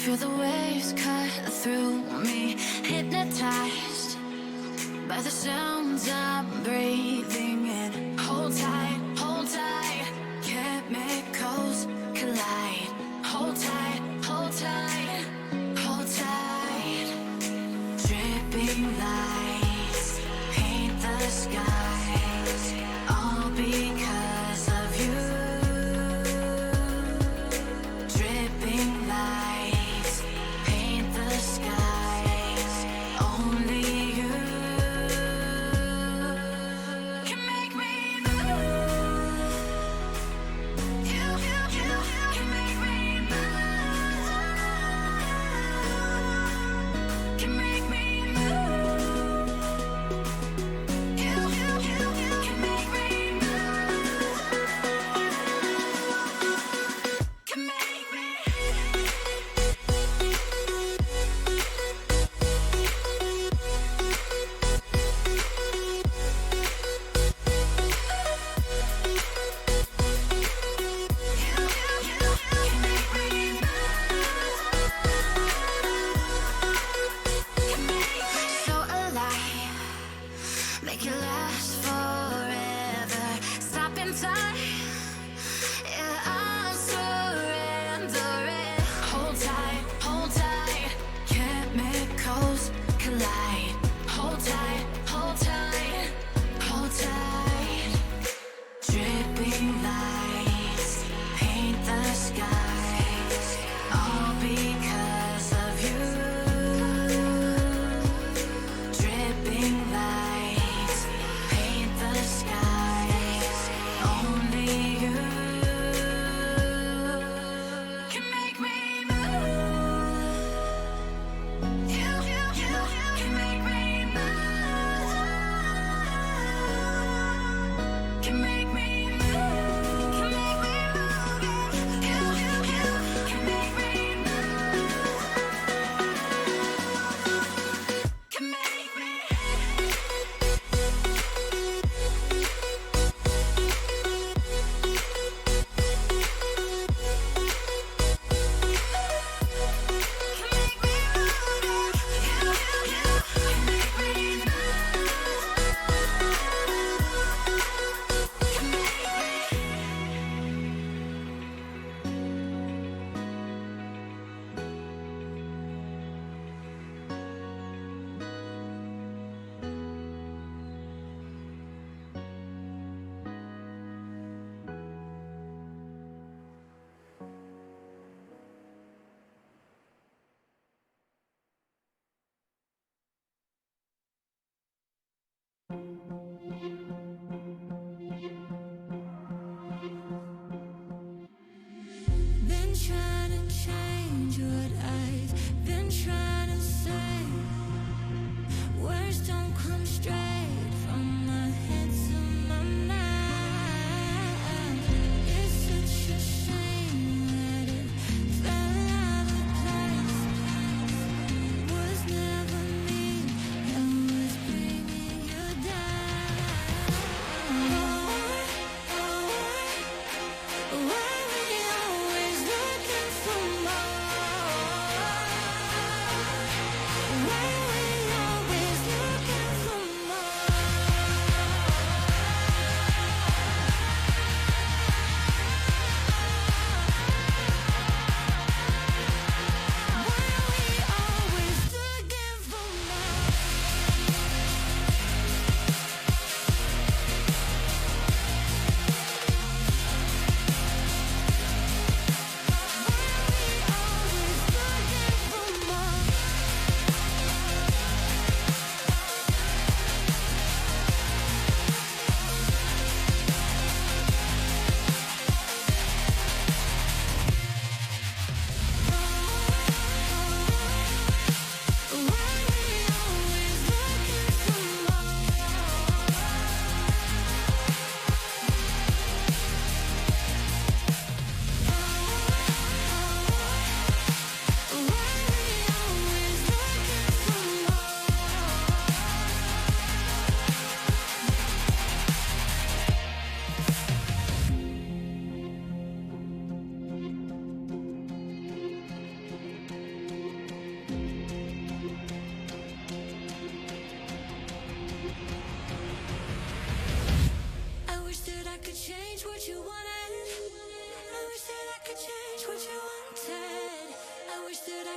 Feel the waves cut through me, hypnotized by the sounds I'm breathing in. Hold tight, chemicals collide. Hold tight, hold tight, hold tight. Dripping lights paint the skies, all because of you. Dripping lights paint the skies, only you can make me move. You can make me move.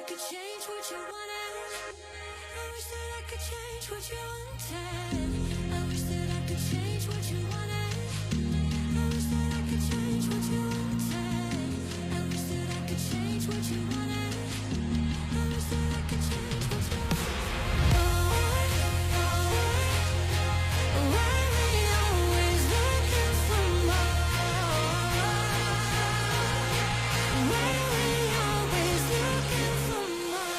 could change what you wanted. I wish that I could change what you wanted. I wish that I could change what you wanted. I wish that I could change what you wanted. I wish that I could change what you wanted. I wish that I could change what you wanted. Why we always looking for more? Why we always looking for more?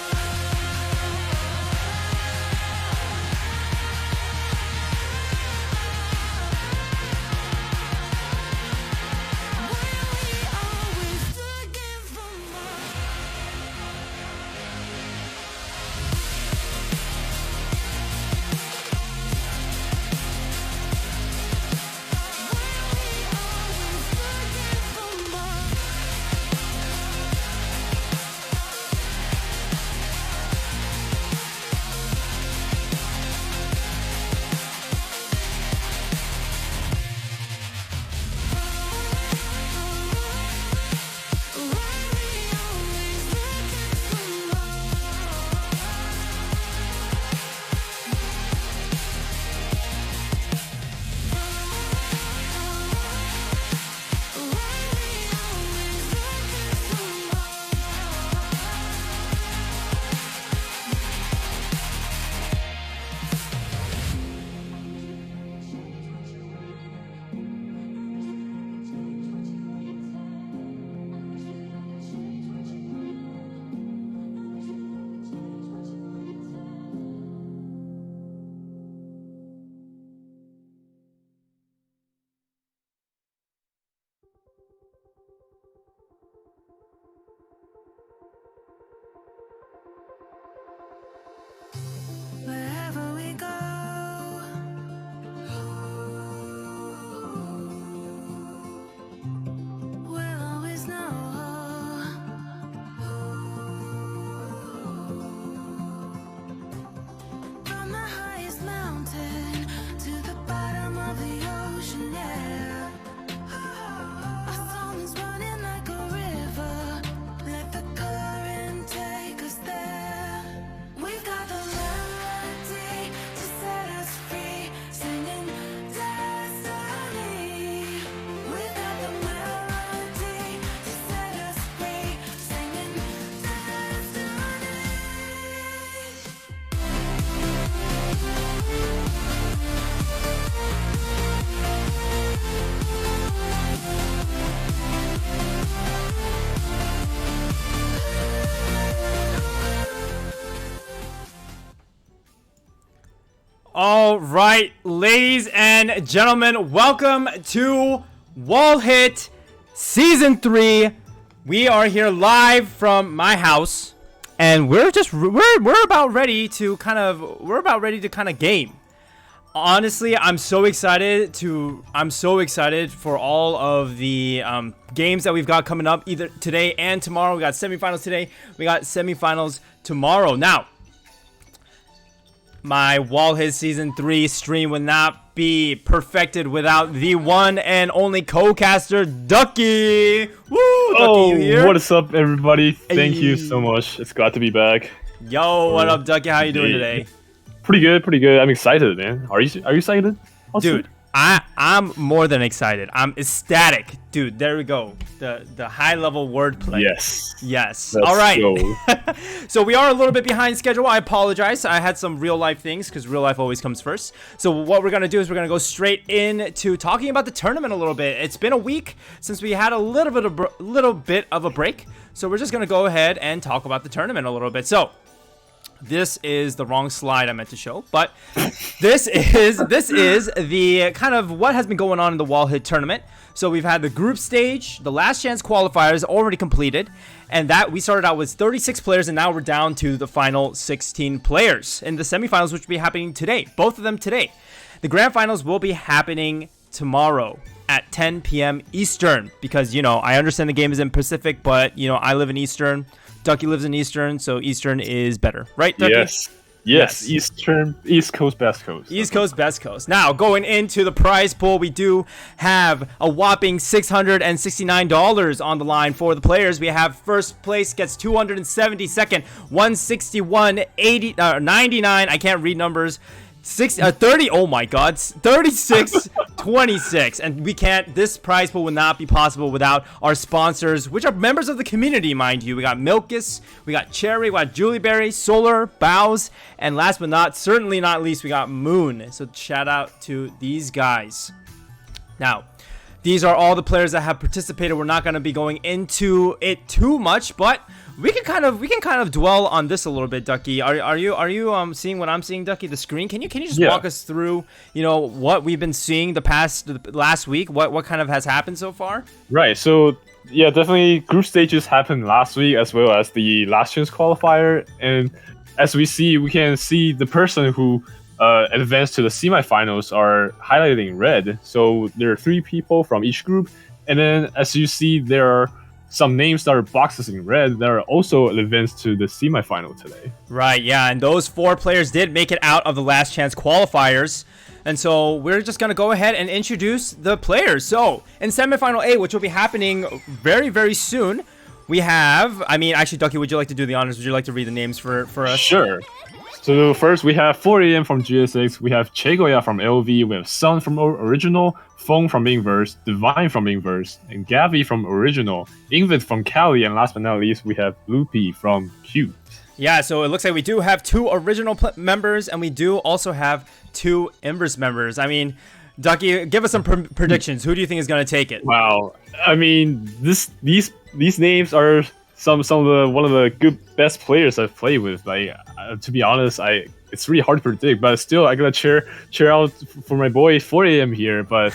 Wherever we go, we'll always know. From the highest mountain to the bottom of the ocean, yeah. Our song is running like a river. Let the current take us there. We've got the melody to set us free, singing destiny. We've got the melody to set us free, singing destiny. All right, ladies and gentlemen, welcome to WallHit Season 3. We are here live from my house, and we're about ready to kind of game. Honestly, I'm so excited for all of the games that we've got coming up either today and tomorrow. We got semifinals today. We got semifinals tomorrow. Now, my WallHit Season 3 stream would not be perfected without the one and only co-caster, Ducky. Woo! Ducky, you here? What is up, everybody? Thank you so much. It's glad to be back. Yo, what up, Ducky? How you doing today? Pretty good. I'm excited, man. Are you excited? Dude, I'm more than excited. I'm ecstatic. Dude, there we go. The high level wordplay. Yes. All right. So we are a little bit behind schedule. I apologize. I had some real life things because real life always comes first. So what we're going to do is we're going to go straight into talking about the tournament a little bit. It's been a week since we had a little bit of a break. So we're just going to go ahead and talk about the tournament a little bit. So this is the wrong slide I meant to show, but this is the kind of what has been going on in the WallHit tournament. So we've had the group stage, the last chance qualifiers already completed, and that we started out with 36 players, and now we're down to the final 16 players in the semifinals, which will be happening today. Both of them today. The grand finals will be happening tomorrow at 10 p.m. Eastern, because, you know, I understand the game is in Pacific, but, you know, I live in Eastern. Ducky lives in Eastern, so Eastern is better. Right, Ducky? Yes. Yes, East Coast, Best Coast. East Coast, Best Coast. Now, going into the prize pool, we do have a whopping $669 on the line for the players. We have first place gets 270, second 161, 80, 99. I can't read numbers. 30, oh my god, 36 26, and we can't, this prize pool would not be possible without our sponsors, which are members of the community, mind you. We got Milkus, we got Cherry, we got Julieberry, Solar, Bows, and last but certainly not least, we got Moon. So shout out to these guys. Now, these are all the players that have participated. We're not going to be going into it too much, but we can kind of dwell on this a little bit, Ducky. Are you seeing what I'm seeing, Ducky? The screen. Can you just walk us through, what we've been seeing the last week? What kind of has happened so far? Right. So yeah, definitely group stages happened last week as well as the last chance qualifier, and as we can see the person who advanced to the semifinals are highlighted in red. So there are 3 people from each group, and then as you see, there are some names that are boxes in red that are also advanced to the semifinal today. Right, yeah, and those 4 players did make it out of the last chance qualifiers. And so we're just going to go ahead and introduce the players. So in semifinal A, which will be happening very, very soon, we have, actually, Ducky, would you like to do the honors? Would you like to read the names for us? Sure. So first we have 4am from GSX, we have Chegoya from LV, we have Sun from Original, Fong from Inverse, Divine from Inverse, and Gavi from Original, Invid from Cali, and last but not least, we have Loopy from Cube. Yeah, so it looks like we do have 2 original members, and we do also have 2 Inverse members. Ducky, give us some predictions. Who do you think is going to take it? Wow, these names are some of the one of the best players I've played with. To be honest, it's really hard to predict, but still I gotta cheer out for my boy 4am here. But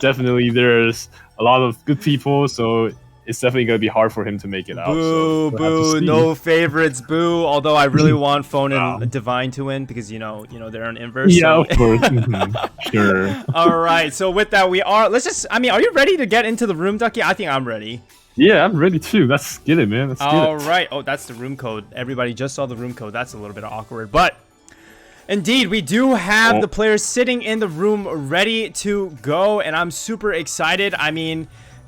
definitely there's a lot of good people, so it's definitely gonna be hard for him to make it out. Boo, so boo, no favorites, boo. Although I really want Phone and Divine to win because they're an inverse. Yeah, so. Of course. Sure. All right, so with that are you ready to get into the room, Ducky? I think I'm ready. Yeah, I'm ready too. Let's get it, man. All right. Oh, that's the room code. Everybody just saw the room code. That's a little bit awkward. But indeed, we do have the players sitting in the room ready to go. And I'm super excited.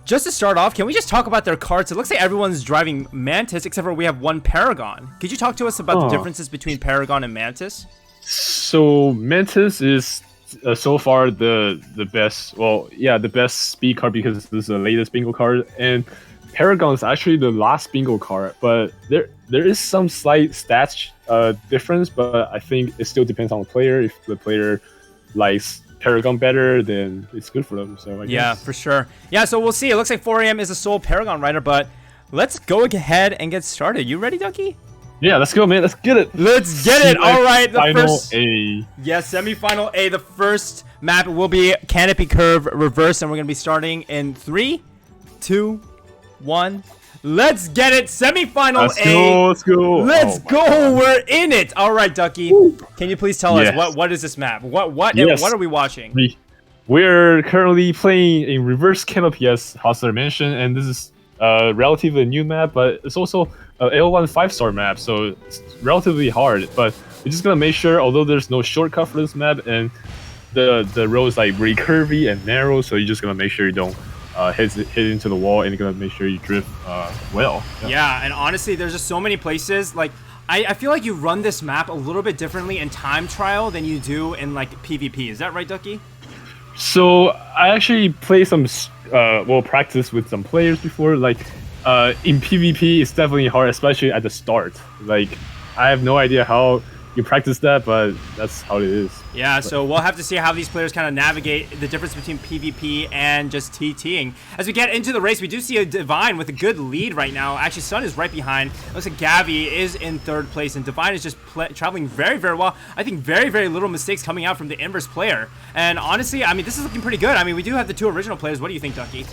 Just to start off, can we just talk about their carts? It looks like everyone's driving Mantis, except for we have one Paragon. Could you talk to us about the differences between Paragon and Mantis? So Mantis is so far the best. Well, yeah, the best speed card because this is the latest bingo card, and Paragon is actually the last bingo card, but there is some slight stats difference, but I think it still depends on the player. If the player likes Paragon better, then it's good for them. So I guess. For sure. Yeah, so we'll see. It looks like 4am is a sole Paragon rider, but let's go ahead and get started. You ready, Ducky? Yeah, let's go, man. Let's get it. Let's get it. All right, the first A. Yes, semifinal A. The first map will be Canopy Curve Reverse, and we're gonna be starting in 3, 2, 1. Let's get it. Semifinal A. Let's go. Let's go. God. We're in it. All right, Ducky. Can you please tell us what is this map? What are we watching? We're currently playing in Reverse Canopy, as Heostler mentioned, and this is relatively new map, but it's also an L1 5-star map, so it's relatively hard. But we're just gonna make sure, although there's no shortcut for this map, and the road is like really curvy and narrow, so you're just gonna make sure you don't hit into the wall, and you're gonna make sure you drift well. Yeah, and honestly, there's just so many places. Like, I feel like you run this map a little bit differently in time trial than you do in like PvP. Is that right, Ducky? So I actually play some practice with some players before. Like in PvP, it's definitely hard, especially at the start. Like I have no idea how you practice that, but that's how it is. Yeah, so we'll have to see how these players kind of navigate the difference between PvP and just TTing. As we get into the race, we do see a Divine with a good lead right now. Actually, Sun is right behind. Looks like Gavi is in 3rd place, and Divine is just traveling very, very well. I think very, very little mistakes coming out from the Inverse player. And honestly, this is looking pretty good. We do have the 2 original players. What do you think, Ducky?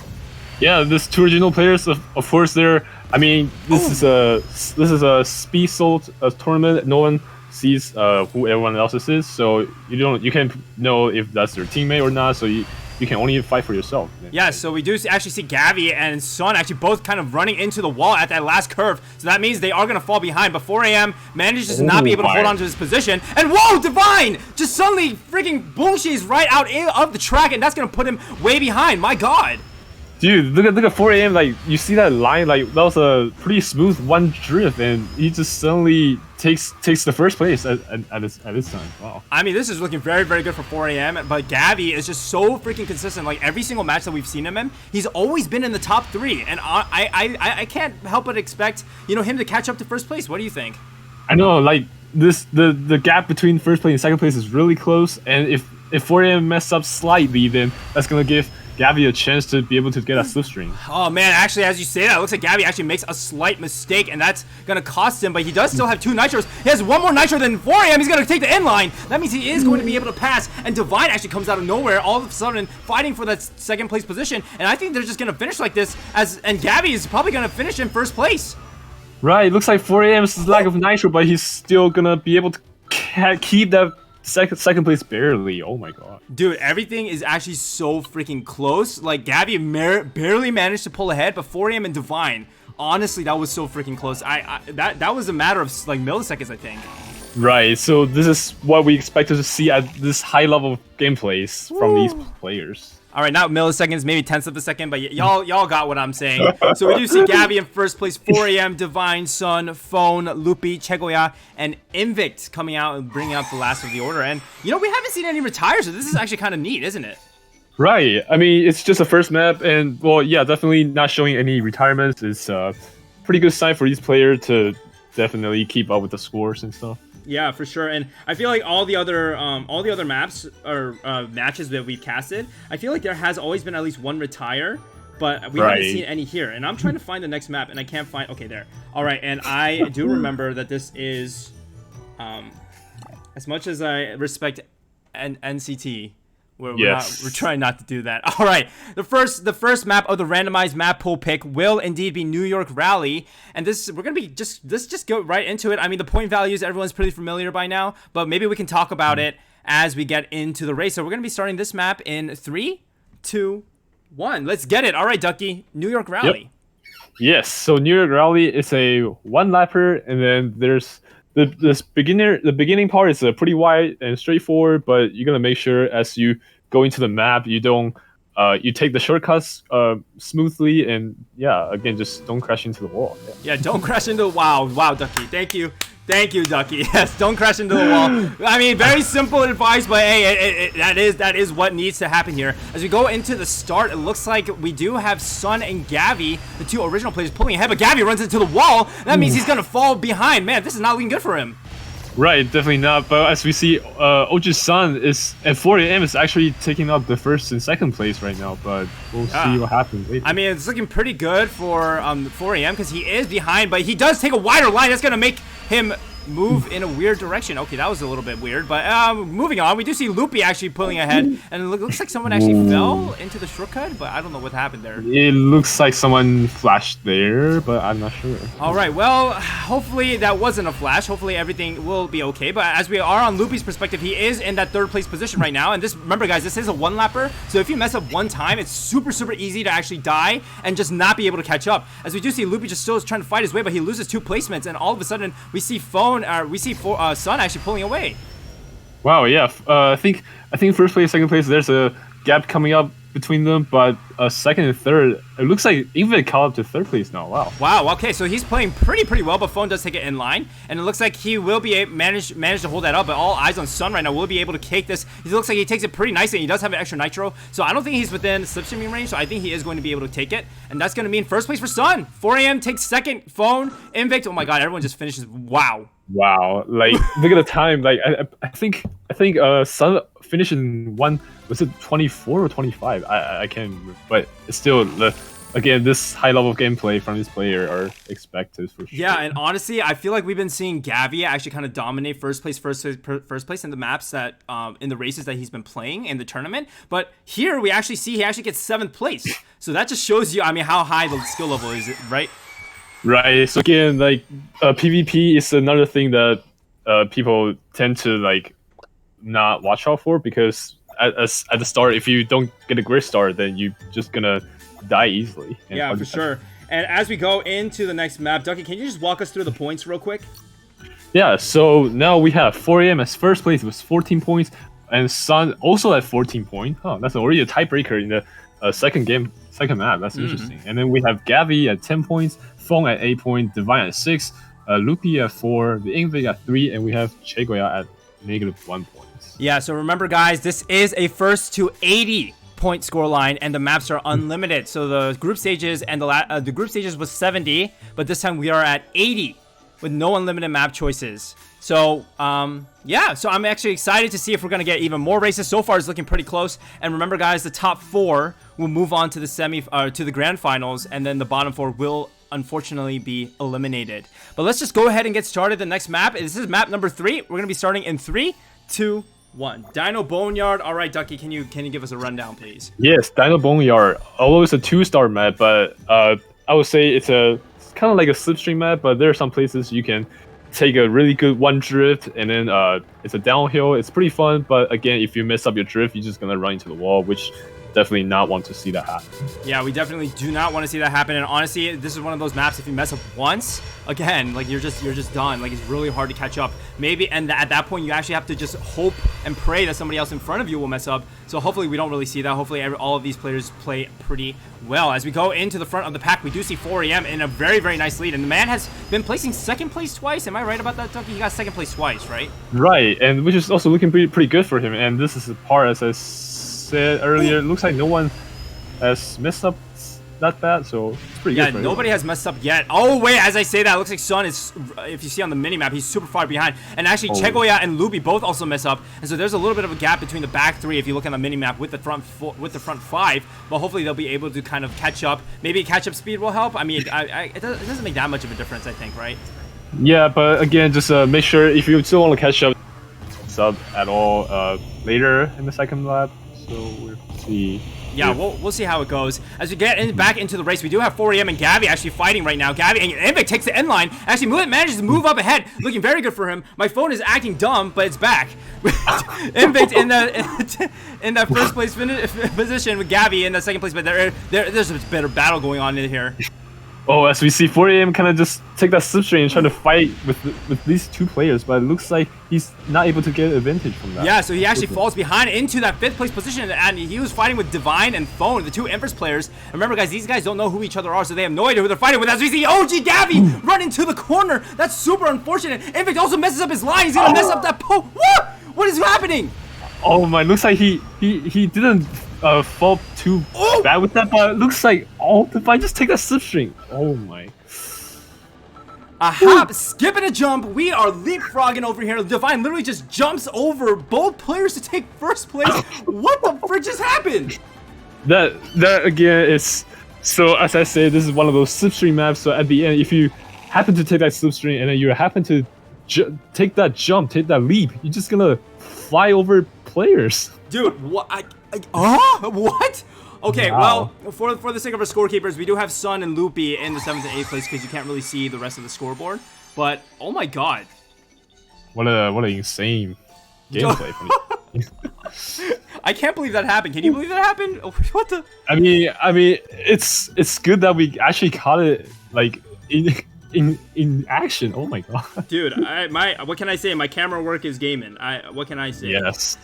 Yeah, there's 2 original players. Of course, they're. This is a speed salt tournament. No one sees who everyone else is, so you can't know if that's their teammate or not. So you you can only fight for yourself. Yeah, so we do actually see Gavi and Sun actually both kind of running into the wall at that last curve. So that means they are going to fall behind. But 4AM manages to not be able to hold on to his position. And whoa, Divine just suddenly freaking bullshits right out of the track. And that's going to put him way behind. My God. Dude, look at 4AM. Like, you see that line? Like, that was a pretty smooth one drift, and he just suddenly takes the first place at this time. Wow. I mean, this is looking very, very good for 4AM, but Gavi is just so freaking consistent. Like, every single match that we've seen him in, he's always been in the top 3, and I can't help but expect, you know, him to catch up to first place. What do you think? I know, like, the gap between first place and second place is really close, and if 4AM mess up slightly, then that's gonna give Gavi a chance to be able to get a slipstream. Oh man, actually, as you say that, it looks like Gavi actually makes a slight mistake, and that's gonna cost him, but he does still have 2 nitros. He has 1 more nitro than 4AM. He's gonna take the inline. That means he is going to be able to pass, and Divine actually comes out of nowhere all of a sudden fighting for that second place position, and I think they're just gonna finish like this, and Gavi is probably gonna finish in first place. Right, it looks like 4AM's lack of nitro, but he's still gonna be able to keep that second place barely. Oh my God. Dude, everything is actually so freaking close. Like, Gavi barely managed to pull ahead, but 4AM and Divine, honestly, that was so freaking close. That was a matter of like milliseconds, I think. Right, so this is what we expected to see at this high level of gameplays from these players. All right, not milliseconds, maybe tenths of a second, but y'all got what I'm saying. So we do see Gavi in first place, 4AM, Divine, Sun, Phone, Loopy, Chegoya, and Invicт coming out and bringing out the last of the order. And, you know, we haven't seen any retires, so this is actually kind of neat, isn't it? Right. I mean, it's just a first map, and, well, yeah, definitely not showing any retirements. It's a pretty good sign for each player to definitely keep up with the scores and stuff. Yeah, for sure. And I feel like all the other maps or matches that we've casted, I feel like there has always been at least 1 retire, but we haven't seen any here. And I'm trying to find the next map, and I can't find. Okay, there. All right, and I do remember that this is, as much as I respect NCT. We're trying not to do that. All right, the first map of the randomized map pool pick will indeed be New York Rally, and we're gonna be let's just go right into it. I mean, the point values everyone's pretty familiar by now, but maybe we can talk about it as we get into the race. So we're gonna be starting this map in 3, 2, 1. Let's get it. All right, Ducky, New York Rally. Yep. Yes. So New York Rally is a 1-lapper, and then there's the beginning part is pretty wide and straightforward, but you're gonna make sure as you go into the map, you don't you take the shortcuts smoothly, and yeah, again, just don't crash into the wall. Yeah, don't crash into the wow, Ducky. Thank you, Ducky. Yes, don't crash into the wall. I mean, very simple advice, but hey, that is what needs to happen here. As we go into the start, it looks like we do have Sun and Gavi, the 2 original players, pulling ahead, but Gavi runs into the wall. That means he's gonna fall behind. Man, this is not looking good for him. Right, definitely not. But as we see, Oji's Sun is at 4AM is actually taking up the first and second place right now. But we'll see what happens later. I mean, it's looking pretty good for 4AM because he is behind, but he does take a wider line. That's gonna make him move in a weird direction. Okay, that was a little bit weird, but moving on, we do see Loopy actually pulling ahead, and it looks like someone actually fell into the shortcut, but I don't know what happened there. It looks like someone flashed there, but I'm not sure. All right, well, hopefully that wasn't a flash. Hopefully everything will be okay, but as we are on Loopy's perspective, he is in that 3rd place position right now, and this, remember guys, this is a 1-lapper, so if you mess up 1 time, it's super easy to actually die and just not be able to catch up. As we do see Loopy just still is trying to fight his way, but he loses 2 placements, and all of a sudden we see Sun actually pulling away. Wow, yeah. I think first place, second place, there's a gap coming up between them, but second and third, it looks like even caught up to 3rd place now. Wow. Okay, so he's playing pretty well, but Phone does take it in line, and it looks like he will be manage to hold that up. But all eyes on Sun right now. Will be able to take this. He looks like he takes it pretty nicely. He does have an extra nitro, so I don't think he's within slipstreaming range. So I think he is going to be able to take it, and that's going to mean first place for Sun. 4AM takes second. Phone, Invict. Oh my God, everyone just finishes. Wow. Like look at the time. Like I think Sun finished in 1. Was it 24 or 25? I can't remember. But it's still, again, this high level of gameplay from this player are expected for sure. Yeah, and honestly, I feel like we've been seeing Gavi actually kind of dominate first place in the maps that in the races that he's been playing in the tournament. But here we actually see he actually gets 7th place. So that just shows you, I mean, how high the skill level is, right? Right. So again, like PvP is another thing that people tend to like not watch out for, because at the start, if you don't get a great start, then you're just gonna die easily. Yeah, for sure. And as we go into the next map, Ducky, can you just walk us through the points real quick? Yeah, so now we have 4am as first place with 14 points, and Sun also at 14 points. Oh, that's already a tiebreaker in the second map. That's interesting. And then we have Gavi at 10 points, Fong at 8 points, Divine at 6, Lupi at 4, the Invig at 3, and we have Chegoya at -1 points. Yeah, so remember, guys, this is a first to 80 point scoreline, and the maps are unlimited. So the group stages and the group stages was 70, but this time we are at 80 with no unlimited map choices. So yeah, so I'm actually excited to see if we're gonna get even more races. So far it's looking pretty close, and remember, guys, the top 4 will move on to the to the grand finals, and then the bottom 4 will unfortunately be eliminated. But let's just go ahead and get started. The next map, this is map number 3. We're gonna be starting in 3, 2, 1. Dino Boneyard. All right, Ducky, can you give us a rundown, please? Yes, Dino Boneyard. Although it's a 2-star map, but I would say it's kind of like a slipstream map. But there are some places you can take a really good one drift, and then it's a downhill. It's pretty fun, but again, if you mess up your drift, you're just gonna run into the wall, which definitely not want to see that happen. Yeah, we definitely do not want to see that happen. And honestly, this is one of those maps, if you mess up once, again, like you're just done. Like, it's really hard to catch up. Maybe, and at that point, you actually have to just hope and pray that somebody else in front of you will mess up. So hopefully we don't really see that. Hopefully all of these players play pretty well. As we go into the front of the pack, we do see 4am in a very, very nice lead. And the man has been placing second place twice. Am I right about that, Ducky? He got second place twice, right? Right, and which is also looking pretty good for him. And this is the part, as I said earlier, it looks like no one has messed up that bad, so it's pretty good for nobody has messed up yet. Oh wait, as I say that, it looks like Sun is, if you see on the mini-map, he's super far behind. And actually Chegoya and Luby both also mess up, and so there's a little bit of a gap between the back 3 if you look on the mini-map with the front 5, but hopefully they'll be able to kind of catch up. Maybe catch-up speed will help. I mean, it doesn't make that much of a difference, I think, right? Yeah, but again, just make sure if you still want to catch up sub at all later in the second lap. So we'll see. Yeah, we'll see how it goes. As we get back into the race, we do have 4am and Gavi actually fighting right now. Gavi and Invik takes the end line. Actually, manages to move up ahead, looking very good for him. My phone is acting dumb, but it's back. Invik in that first place position with Gavi in the second place, but there's a better battle going on in here. Oh, as we see 4am kind of just take that slipstream and try to fight with these 2 players, but it looks like he's not able to get advantage from that. Yeah, so he actually falls behind into that 5th place position, and he was fighting with Divine and Phone, the 2 Empress players. And remember, guys, these guys don't know who each other are, so they have no idea who they're fighting with. As we see OG Gavi run into the corner, that's super unfortunate. Invicta also messes up his line. He's gonna mess up that pole. What is happening? Oh my, looks like he didn't fall too bad with that, but it looks like if I just take that slipstream. Oh my. A hop, skip and a jump. We are leapfrogging over here. Divine literally just jumps over both players to take first place. What the frick just happened? That again is, so as I said, this is one of those slipstream maps. So at the end, if you happen to take that slipstream and then you happen to take that jump, take that leap, you're just gonna fly over players. Dude, what? What? Okay, wow. Well, for the sake of our scorekeepers, we do have Sun and Loopy in the 7th and 8th place because you can't really see the rest of the scoreboard. But oh my god, what an insane gameplay from you. I can't believe that happened. Can you believe that happened? What the? I mean, it's good that we actually caught it like in action. Oh my god, dude! What can I say? My camera work is gaming. What can I say? Yes.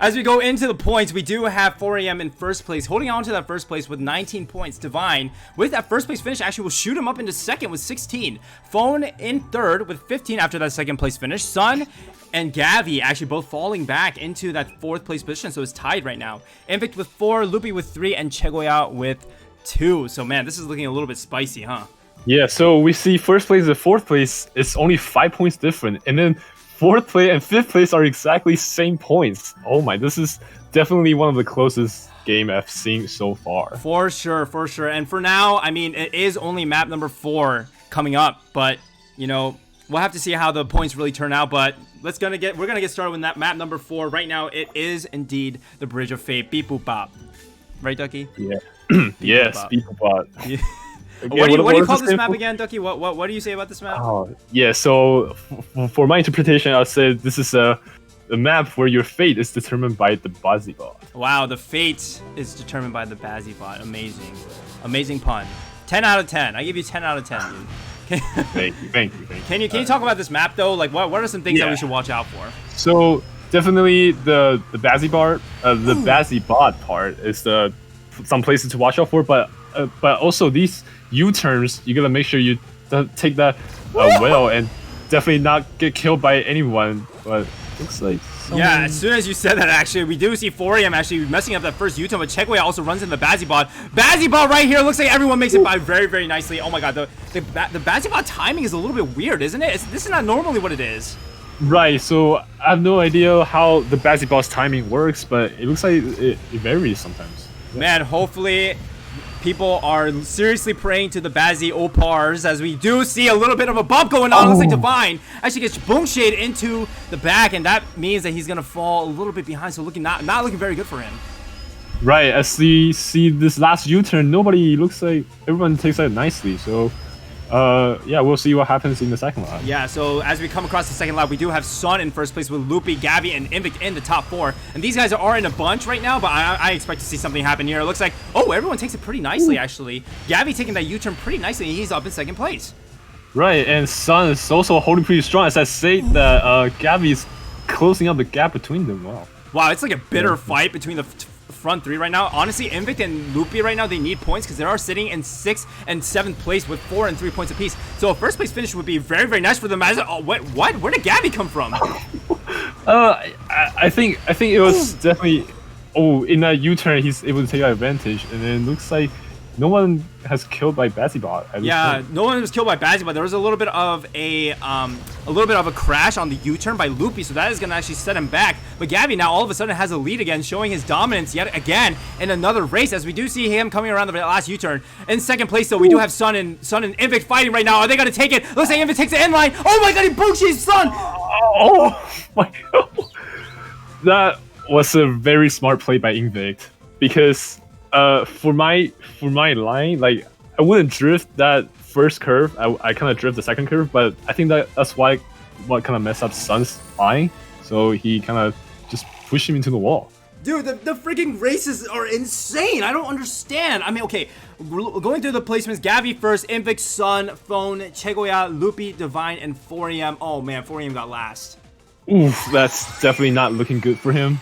As we go into the points, we do have 4am in first place, holding on to that first place with 19 points. Divine, with that first place finish, actually will shoot him up into second with 16. Phone in third with 15 after that second place finish. Sun and Gavi actually both falling back into that 4th place position, so it's tied right now. Invicta with 4, Loopy with 3, and Chegoya with 2. So man, this is looking a little bit spicy, huh? Yeah, so we see first place and 4th place is only 5 points different, and then 4th place and 5th place are exactly same points. Oh my, this is definitely one of the closest game I've seen so far. For sure. And for now, I mean, it is only map number 4 coming up, but you know, we'll have to see how the points really turn out. But we're gonna get started with that map number 4 right now. It is indeed the Bridge of Fate. Beep boop bop, right, Ducky? Yeah. Yes, beep boop bop. Yeah. Again, what do you call this map again, Ducky? What do you say about this map? Oh, yeah, so for my interpretation, I'll say this is a map where your fate is determined by the Bazibot. Wow, the fate is determined by the Bazibot. Amazing pun. 10 out of 10. I give you 10 out of 10, dude. Thank you. Can you talk about this map though? Like, what are some things that we should watch out for? So definitely the Bazibot, the Bazibot part is some places to watch out for, but also these U-turns, you gotta make sure you take that well and definitely not get killed by anyone. But looks like yeah, as soon as you said that, actually, we do see Forium actually messing up that first U-turn, but Checkaway also runs in the Bazibot. Bazibot right here, looks like everyone makes it by very, very nicely. Oh my god, the Bazibot timing is a little bit weird, isn't it? This is not normally what it is. Right, so I have no idea how the Bazibot's timing works, but it looks like it varies sometimes. Man, hopefully people are seriously praying to the Bazzy Opars, as we do see a little bit of a bump going on. Looks like Divine actually gets boom shade into the back, and that means that he's gonna fall a little bit behind, so not looking very good for him. Right, as we see this last U-turn, looks like everyone takes that nicely, so yeah, we'll see what happens in the second lap. Yeah, so as we come across the second lap, we do have Sun in first place with Loopy, Gabby, and Invict in the top 4. And these guys are in a bunch right now, but I expect to see something happen here. It looks like, oh, everyone takes it pretty nicely, actually. Gabby taking that U-turn pretty nicely, and he's up in second place. Right, and Sun is also holding pretty strong, as I say that Gabby's closing up the gap between them. Wow, it's like a bitter fight between the front 3 right now. Honestly, Invict and Loopy right now, they need points because they are sitting in 6th and 7th place with 4 and 3 points apiece. So a first place finish would be very, very nice for them. What? Where did Gabby come from? I think it was definitely in that U-turn he's able to take advantage, and then it looks like no one has killed by Bazibot. Yeah, no one was killed by Bazibot. There was a little bit of a crash on the U-turn by Loopy, so that is gonna actually set him back. But Gabby now all of a sudden has a lead again, showing his dominance yet again in another race, as we do see him coming around the last U-turn. In second place though, we do have Sun and Invict fighting right now. Are they gonna take it? Looks like Invict takes the end line. Oh my god, he Bugshi's Sun! Oh my god. That was a very smart play by Invict, because for my line, like, I wouldn't drift that first curve. I kind of drift the second curve, but I think that's what kind of messed up Sun's line. So he kind of just pushed him into the wall. Dude, the freaking races are insane. I don't understand. I mean, okay, going through the placements: Gabby first, Invict, Sun, Phone, Chegoya, Loopy, Divine, and 4EM. Oh man, 4EM got last. Oof, that's definitely not looking good for him.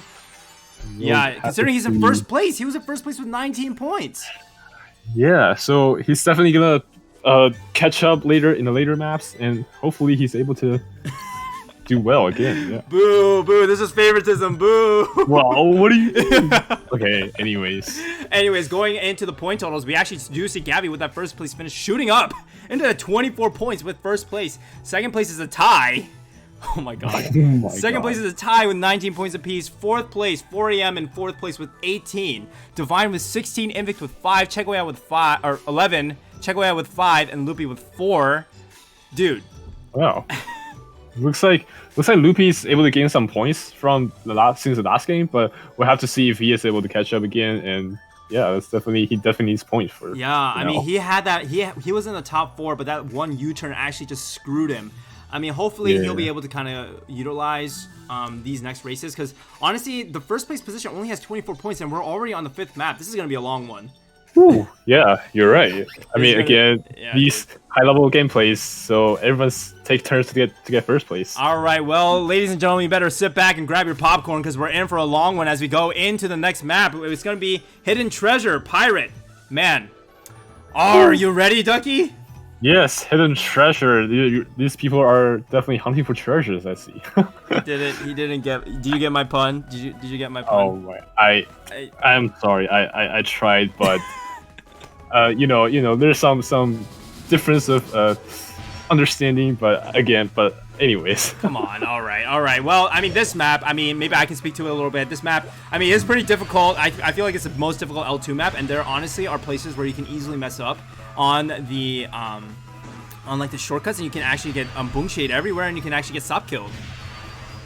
Yeah, considering he's in first place. He was in first place with 19 points. Yeah, so he's definitely gonna catch up later in the later maps, and hopefully he's able to do well again. Yeah. Boo, this is favoritism. Boo. Wow, what are you doing? Okay, anyways, going into the point totals, we actually do see Gabby with that first place finish shooting up into the 24 points with first place. Second place is a tie. Oh my god. Second place is a tie with 19 points apiece. Fourth place, 4EM in fourth place with 18. Divine with 16, Invict with 5, Chegoya with 5, or 11, Chegoya with 5, and Loopy with 4. Dude. Wow. Looks like Loopy's able to gain some points from since the last game, but we'll have to see if he is able to catch up again. And yeah, he definitely needs points for. Yeah, I mean, he had that. He was in the top 4, but that one U-turn actually just screwed him. I mean, hopefully he'll be able to kind of utilize these next races, because honestly, the first place position only has 24 points, and we're already on the 5th map. This is going to be a long one. Ooh, yeah, you're right. I mean, again, these high-level gameplays, so everyone's take turns to get first place. All right, well, ladies and gentlemen, you better sit back and grab your popcorn, because we're in for a long one as we go into the next map. It's going to be Hidden Treasure Pirate. Man, are you ready, Ducky? Yes, Hidden Treasure. These people are definitely hunting for treasures, I see. He didn't get. Did you get my pun? Did you get my pun? Oh my! I'm sorry. I tried, but there's some difference of understanding, but anyways. Come on. All right. Well, I mean, this map, I mean, maybe I can speak to it a little bit. This map, I mean, it's pretty difficult. I feel like it's the most difficult L2 map, and there honestly are places where you can easily mess up on the like the shortcuts, and you can actually get boom shade everywhere, and you can actually get stop killed.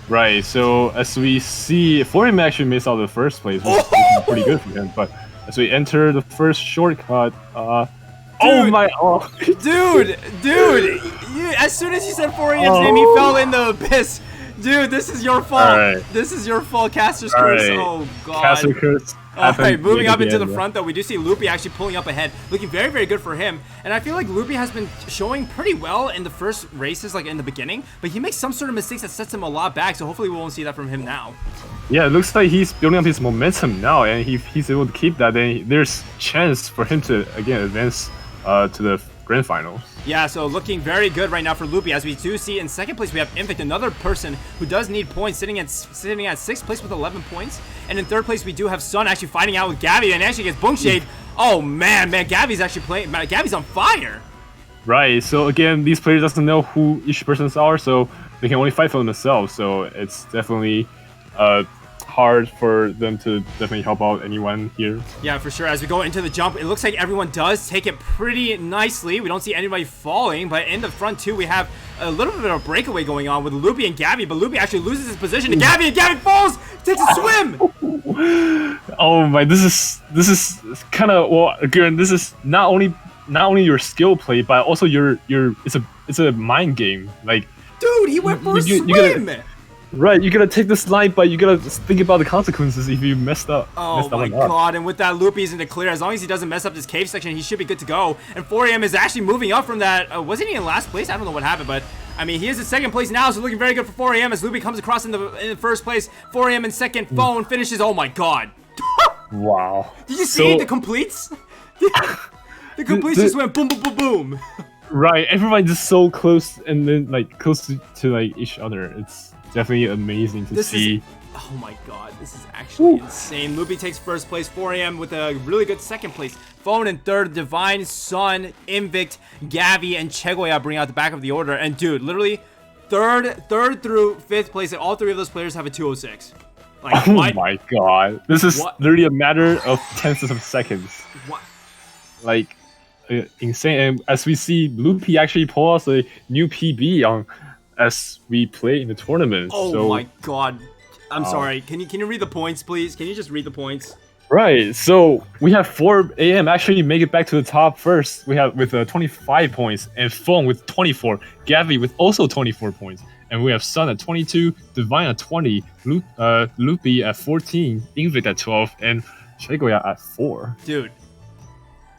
Right. So as we see, Foreign actually missed out the first place, which is pretty good for him. But as we enter the first shortcut, dude! As soon as you said 4EM's name, he fell in the abyss. Dude, this is your fault. Right. This is your fault, Caster's Curse. Right. Oh, God. Caster Curse. Alright, moving up into the front, though, we do see Loopy actually pulling up ahead, looking very, very good for him. And I feel like Loopy has been showing pretty well in the first races, like in the beginning, but he makes some sort of mistakes that sets him a lot back, so hopefully we won't see that from him now. Yeah, it looks like he's building up his momentum now, and he's able to keep that. Then there's chance for him to again advance to the grand finals. Yeah, so looking very good right now for Loopy, as we do see in second place we have Invicta, another person who does need points, sitting at 6th place with 11 points. And in 3rd place we do have Sun actually fighting out with Gabby, and actually gets Boom Shade. Oh man, Gabby's actually playing. Gabby's on fire. Right. So again, these players doesn't know who each persons are, so they can only fight for themselves. So it's definitely hard for them to definitely help out anyone here. Yeah, for sure. As we go into the jump, it looks like everyone does take it pretty nicely. We don't see anybody falling, but in the front too, we have a little bit of a breakaway going on with Loopy and Gabby, but Loopy actually loses his position to Gabby, and Gabby falls, takes a swim. Oh my, this is kind of, well, again, this is not only your skill play, but also your it's a mind game. Like, dude, he went for a swim. Right, you gotta take this line, but you gotta think about the consequences if you messed up. Oh my god, and with that, Loopy's in the clear. As long as he doesn't mess up this cave section, he should be good to go. And 4AM is actually moving up from that. Wasn't he in last place? I don't know what happened, but I mean, he is in 2nd place now, so looking very good for 4AM as Loopy comes across in the 1st place. 4AM in 2nd, Phone finishes. Oh my god. Wow. Did you see the completes? The completes just went boom, boom, boom, boom. Right, everybody's just so close, and then like close to like each other. It's definitely amazing to see. Oh my god, this is actually insane. Loopy takes 1st place, 4AM with a really good 2nd place. Phone in 3rd, Divine, Sun, Invict, Gabby, and Chegoya bring out the back of the order. And dude, literally 3rd through 5th place, and all 3 of those players have a 206. Like, oh my god, this is literally a matter of tenths of seconds. What? Like, insane. And as we see, Loopy actually pull us a new PB on as we play in the tournament. Oh my god. I'm sorry. Can you read the points, please? Can you just read the points? Right. So we have 4AM actually make it back to the top first. We have with 25 points, and Phone with 24, Gabby with also 24 points, and we have Sun at 22, Divine at 20, Loopy at 14, Invict at 12, and Chegoya at 4. Dude.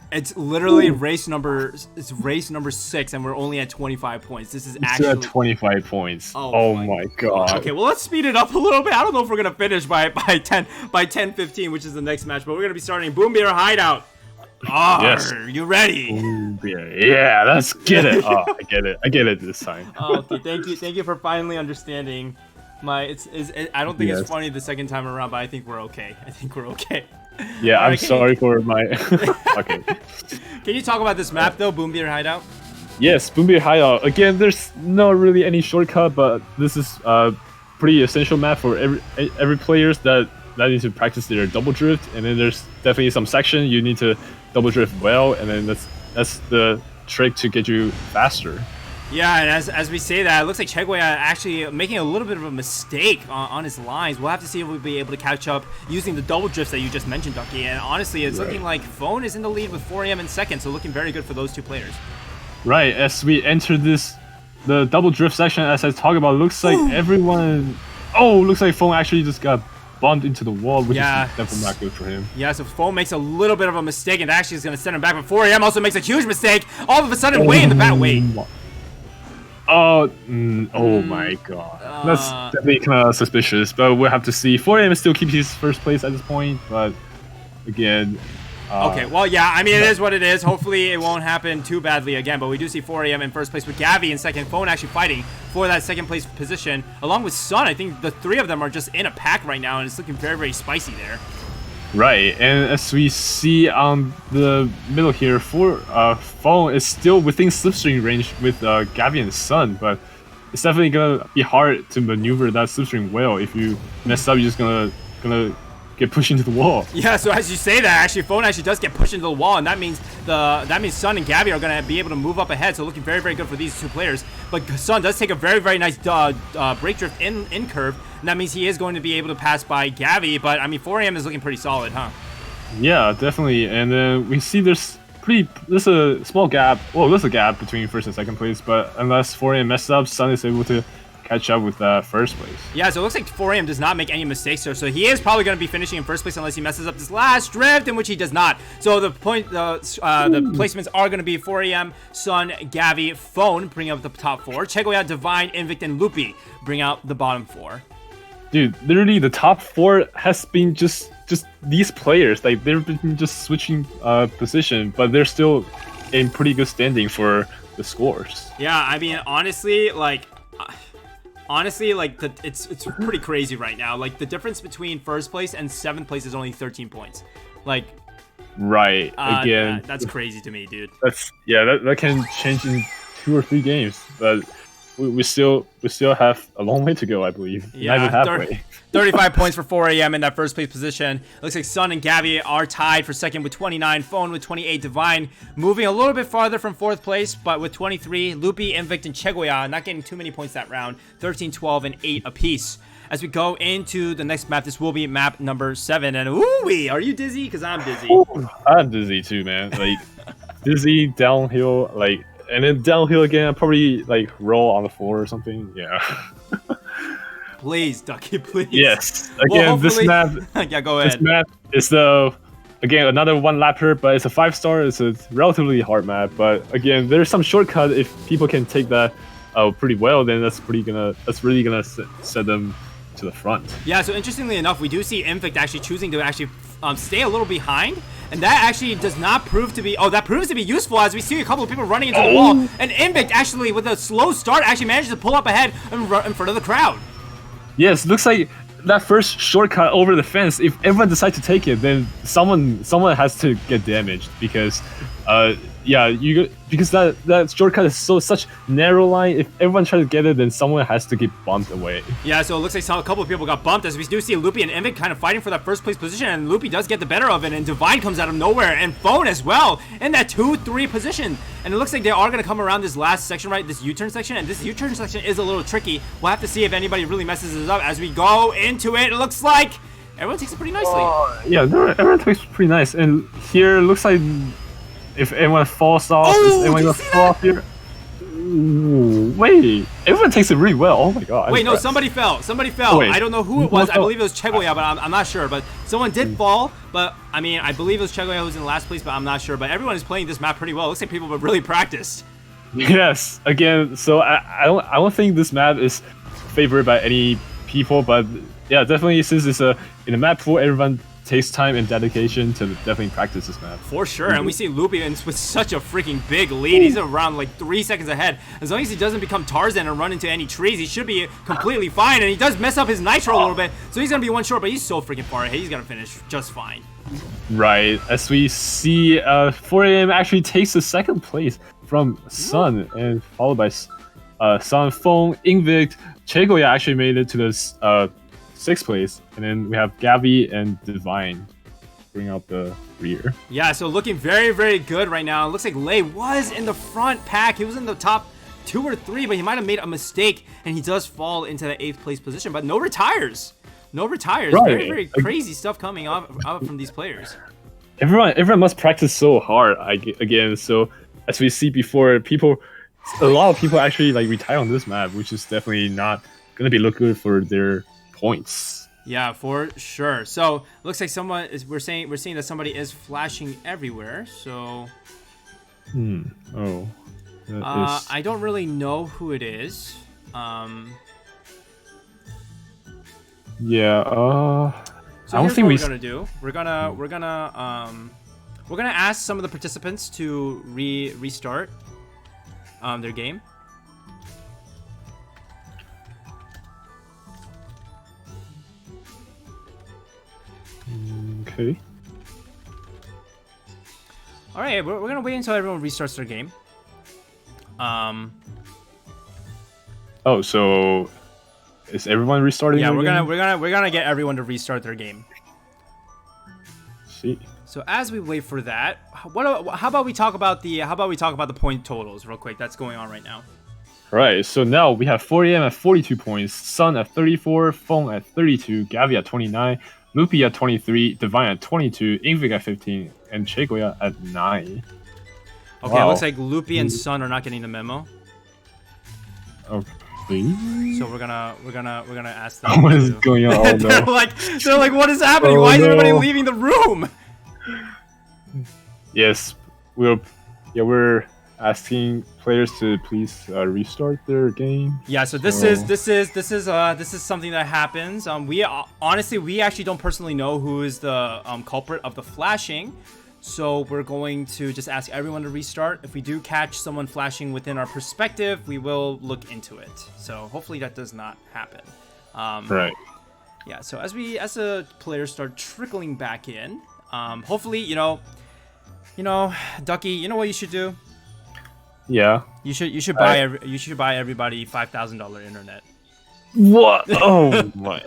It's literally race number 6, and we're only at 25 points. This is actually at 25 points. Oh my god. Okay, well, let's speed it up a little bit. I don't know if we're gonna finish by 10:15, which is the next match, but we're gonna be starting Boom Beer Hideout. Yes. You ready? Boom Beer. Yeah, let's get it. Oh, I get it this time. Okay, thank you for finally understanding. I don't think it's funny the second time around, but I think we're okay. Yeah, I'm sorry for my. Okay. Can you talk about this map though, Boom Beer Hideout? Yes, Boom Beer Hideout. Again, there's not really any shortcut, but this is a pretty essential map for every players that need to practice their double drift. And then there's definitely some section you need to double drift well, and then that's the trick to get you faster. Yeah, and as we say that, it looks like Chegoya actually making a little bit of a mistake on his lines. We'll have to see if we'll be able to catch up using the double drifts that you just mentioned, Ducky. And honestly, it's looking like Phone is in the lead with 4AM in 2nd, so looking very good for those 2 players. Right, as we enter the double drift section, as I talk about, looks like everyone... Oh, looks like Phone actually just got bumped into the wall, which is definitely not good for him. Yeah, so Phone makes a little bit of a mistake, and actually is going to send him back, but 4AM also makes a huge mistake. All of a sudden, way in the back. Wait. Oh my god. That's definitely kind of suspicious, but we'll have to see. 4AM still keeps his 1st place at this point, but again... okay, well, yeah, I mean, it is what it is. Hopefully, it won't happen too badly again, but we do see 4AM in 1st place with Gabby in 2nd. Phone actually fighting for that 2nd place position, along with Sun. I think the 3 of them are just in a pack right now, and it's looking very, very spicy there. Right, and as we see on the middle here, Phone is still within slipstream range with Gabby and Sun, but it's definitely gonna be hard to maneuver that slipstream well. If you mess up, you're just gonna get pushed into the wall. Yeah, so as you say that, actually, Phone actually does get pushed into the wall, and that means Sun and Gabby are gonna be able to move up ahead. So looking very, very good for these 2 players. But Sun does take a very, very nice break drift in curve, and that means he is going to be able to pass by Gabby. But I mean, 4AM is looking pretty solid, huh? Yeah, definitely. And then we see there's a small gap. Well, there's a gap between 1st and 2nd place, but unless 4AM messes up, Sun is able to catch up with first place. Yeah, so it looks like 4AM does not make any mistakes here, so he is probably going to be finishing in first place unless he messes up this last drift, in which he does not. So the placements are going to be 4AM, Sun, Gavi, Phone, bring up the top 4. Chegoya, Divine, Invicta, and Loopy bring out the bottom 4. Dude, literally the top 4 has been just these players. Like, they've been just switching position, but they're still in pretty good standing for the scores. Yeah, I mean, honestly, it's pretty crazy right now. Like, the difference between first place and 7th place is only 13 points. Like, right, again, that's crazy to me, dude. That can change in 2 or 3 games, but we still have a long way to go, I believe. Yeah, not even halfway. 35 points for 4AM in that first place position. Looks like Sun and Gavi are tied for second with 29. Phone with 28. Divine moving a little bit farther from 4th place, but with 23. Loopy, Invict, and Chegoya not getting too many points that round. 13, 12, and 8 apiece. As we go into the next map, this will be map number 7. And ooh-wee, are you dizzy? Because I'm dizzy. Ooh, I'm dizzy too, man. Like, dizzy, downhill, like, and then downhill again. I'll probably like roll on the floor or something. Yeah. Please, Ducky, please. Yes. Again, this map. Yeah, go ahead. This map is again another 1-lapper, but it's a 5-star. It's a relatively hard map, but again, there's some shortcut. If people can take that pretty well, then that's really gonna set them to the front. Yeah. So interestingly enough, we do see Infect actually choosing to actually stay a little behind. And that actually does not prove to be... Oh, that proves to be useful as we see a couple of people running into the wall. And Invict actually, with a slow start, actually manages to pull up ahead and run in front of the crowd. Yes, looks like that first shortcut over the fence, if everyone decides to take it, then someone has to get damaged because because that shortcut is such narrow line. If everyone tries to get it, then someone has to get bumped away. Yeah, so it looks like a couple of people got bumped as we do see Loopy and Invict kind of fighting for that first place position, and Loopy does get the better of it, and Divine comes out of nowhere, and Phone as well in that 2-3 position. And it looks like they are going to come around this last section, right? This U-turn section, and this U-turn section is a little tricky. We'll have to see if anybody really messes this up as we go into it. It looks like everyone takes it pretty nicely. Yeah, everyone takes it pretty nice, and here it looks like if anyone falls off, is anyone gonna fall off here? Ooh, wait, everyone takes it really well. Oh my god. Wait, no, somebody fell. Somebody fell. I don't know who it was. I believe it was Chegoya, but I'm not sure. But someone did fall. But I mean, I believe it was Chegoya who was in last place, but I'm not sure. But everyone is playing this map pretty well. It looks like people have really practiced. Yes. Again, so I don't think this map is favored by any people, but yeah, definitely since it's in a map pool, everyone takes time and dedication to definitely practice this map. For sure, and we see Loopy with such a freaking big lead. He's around like 3 seconds ahead. As long as he doesn't become Tarzan and run into any trees, he should be completely fine. And he does mess up his nitro a little bit, so he's gonna be 1 short, but he's so freaking far ahead. He's gonna finish just fine. Right, as we see 4AM actually takes the 2nd place from Sun, and followed by Sun, Phone, Invict. Chegoya actually made it to this 6th place, and then we have Gavi and Divine bring out the rear. Yeah, so looking very, very good right now. It looks like Lei was in the front pack. He was in the top 2 or 3, but he might have made a mistake, and he does fall into the 8th place position, but no retires. No retires. Right. Very, very crazy stuff coming out from these players. Everyone must practice so hard again. So as we see before, a lot of people actually like retire on this map, which is definitely not gonna be look good for their points. Yeah, for sure. So looks like we're seeing that somebody is flashing everywhere. So I don't really know who it is. Yeah. So I don't think we're gonna do. We're gonna ask some of the participants to restart their game. Okay. All right, we're gonna wait until everyone restarts their game. Oh, so is everyone restarting? Yeah, their game? we're gonna get everyone to restart their game. See. So as we wait for that, how about we talk about the point totals real quick? That's going on right now. Right. So now we have 4AM at 42 points, Sun at 34, Phone at 32, Gavi at 29. Loopy at 23, Divine at 22, Invict at 15, and Chegoya at 9. Okay, wow. It looks like Loopy and Sun are not getting the memo. Okay. So we're gonna ask them. What is going on? Oh, no. they're like, what is happening? Why is everybody leaving the room? Yes, we're asking players to please restart their game. Yeah, so this is something that happens. We actually don't personally know who is the culprit of the flashing. So we're going to just ask everyone to restart. If we do catch someone flashing within our perspective, we will look into it. So hopefully that does not happen. Right. Yeah. So as the players start trickling back in, hopefully you know, Ducky, you know what you should do? Yeah. You should buy everybody $5,000 internet. What? Oh my.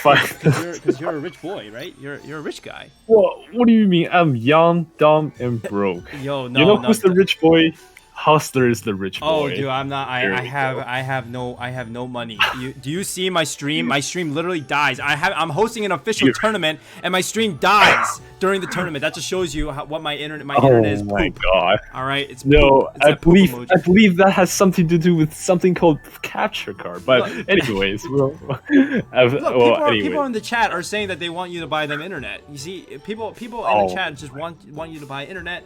Because you're a rich boy, right? You're a rich guy. What do you mean? I'm young, dumb, and broke. Yo, no. You know who's the rich boy? Heostler is the rich boy. Oh, dude, I'm not. I have no money. Do you see my stream? My stream literally dies. I'm hosting an official tournament, and my stream dies during the tournament. That just shows you what my internet is. Oh my god! All right, it's no. It's I believe that has something to do with something called capture card. But anyways, people in the chat are saying that they want you to buy them internet. You see, people in the chat just want you to buy internet.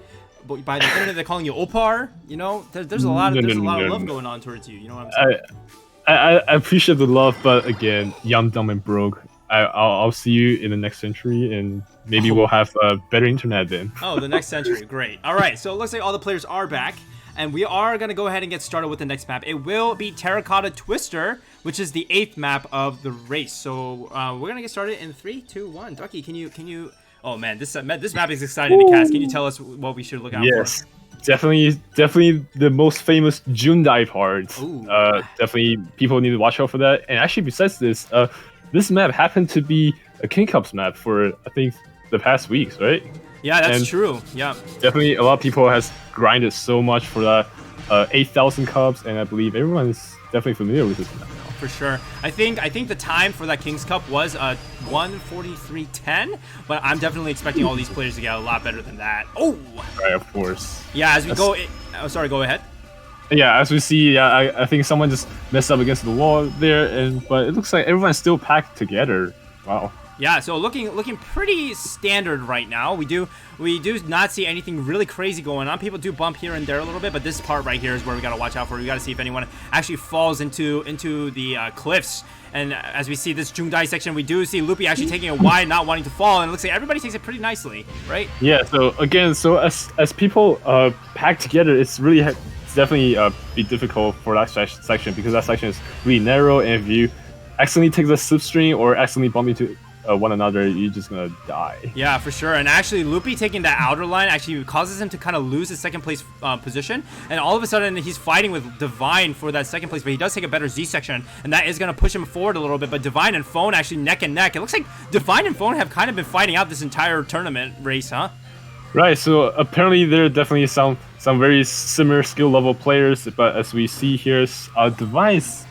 But by the internet, they're calling you Opar. You know, there's a lot of love going on towards you. You know what I'm saying? I appreciate the love, but again, young, dumb, and broke. I'll see you in the next century, and maybe we'll have better internet then. Oh, the next century, great. All right, so it looks like all the players are back, and we are gonna go ahead and get started with the next map. It will be Terracotta Twister, which is the 8th map of the race. So we're gonna get started in 3, 2, 1. Ducky, can you? Oh man, this map is exciting to cast. Can you tell us what we should look out for? Yes, definitely the most famous Jundai part. Definitely people need to watch out for that. And actually, besides this, this map happened to be a King Cups map for I think the past weeks, right? Yeah, that's true. Yeah, definitely a lot of people has grinded so much for that 8,000 cups, and I believe everyone is definitely familiar with this map now. For sure. I think the time for that King's Cup was 1:43:10, but I'm definitely expecting all these players to get a lot better than that. Oh! Right, of course. Yeah, as we go... sorry, go ahead. Yeah, as we see, I think someone just messed up against the wall there, but it looks like everyone's still packed together. Wow. Yeah, so looking pretty standard right now. We do not see anything really crazy going on. People do bump here and there a little bit, but this part right here is where we gotta watch out for. We gotta see if anyone actually falls into the cliffs. And as we see this Jungdai section, we do see Loopy actually taking it wide, not wanting to fall, and it looks like everybody takes it pretty nicely, right? Yeah. So again, as people pack together, it's definitely be difficult for that section because that section is really narrow, and if you accidentally take the slipstream or accidentally bump into one another, you're just gonna die. Yeah, for sure. And actually, Loopy taking that outer line actually causes him to kind of lose his second place position. And all of a sudden, he's fighting with Divine for that second place, but he does take a better Z section, and that is gonna push him forward a little bit. But Divine and Phone actually neck and neck. It looks like Divine and Phone have kind of been fighting out this entire tournament race, huh? Right. So apparently, there are definitely some very similar skill level players, but as we see here, Divine's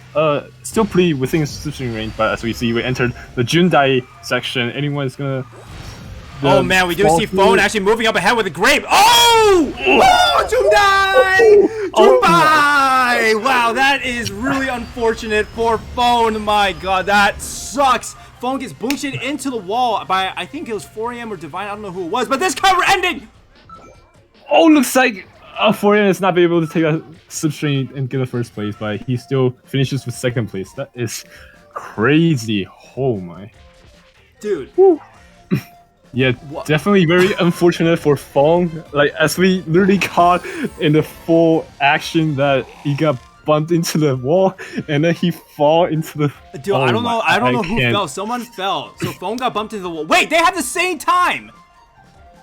still pretty within slipstream range, but as we see, we entered the Jundai section. Anyone's gonna... Oh man, we do see Phone actually moving up ahead with a grape. Oh! Jundai! Jundai! Wow, that is really unfortunate for Phone. My god, that sucks. Phone gets boosted into the wall by, I think it was 4am or Divine, I don't know who it was, but this cover ending! Oh, looks like 4am is not be able to take a slipstream and get a first place, but he still finishes with second place. That is crazy. Oh my. Dude. Yeah, definitely very unfortunate for Fong. Like, as we literally caught in the full action that he got bumped into the wall and then he fall into the... Dude, I don't know who fell. Someone fell. So Fong got bumped into the wall. Wait, they have the same time!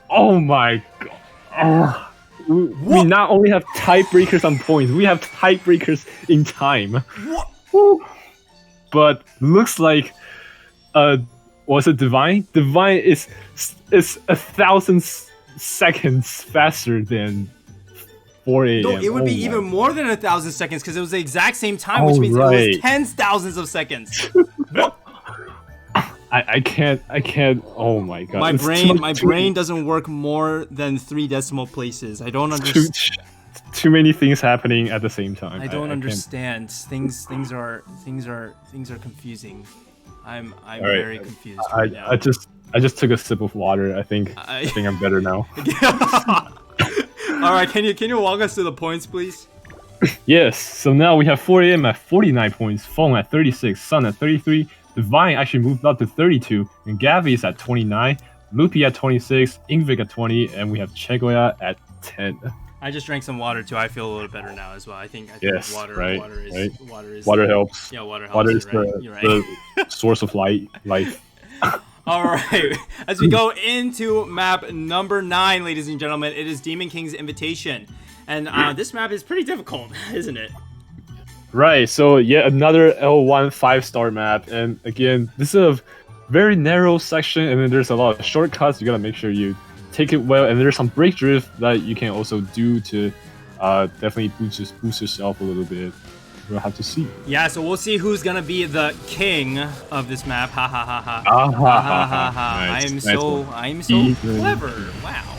Oh my god. We not only have tiebreakers on points, we have tiebreakers in time. What? But looks like, was it Divine? Divine is 1,000 seconds faster than 4am. No, it would be even more than 1,000 seconds because it was the exact same time, which means it was tens thousands of seconds. I can't. Oh my god. My brain doesn't work more than 3 decimal places. I don't understand. too many things happening at the same time. I don't understand. Things are confusing. I'm very confused right now. I just took a sip of water. I think I'm better now. All right, can you walk us through the points, please? Yes. So now we have 4am at 49 points, Fong at 36, Sun at 33, Divine actually moved up to 32, and Gavi is at 29, Loopy at 26, Ingvic at 20, and we have Chegoya at 10. I just drank some water too. I feel a little better now as well. I think yes, water helps. Yeah, water helps. Water is the source of life. All right, as we go into map number 9, ladies and gentlemen, it is Demon King's Invitation. And this map is pretty difficult, isn't it? Right, so yet another L1 5-star map. And again, this is a very narrow section, and then there's a lot of shortcuts. You gotta make sure you take it well. And there's some break drift that you can also do to definitely boost yourself a little bit. We'll have to see. Yeah, so we'll see who's gonna be the king of this map. Ha ha ha ha. Nice. I am so clever. Wow.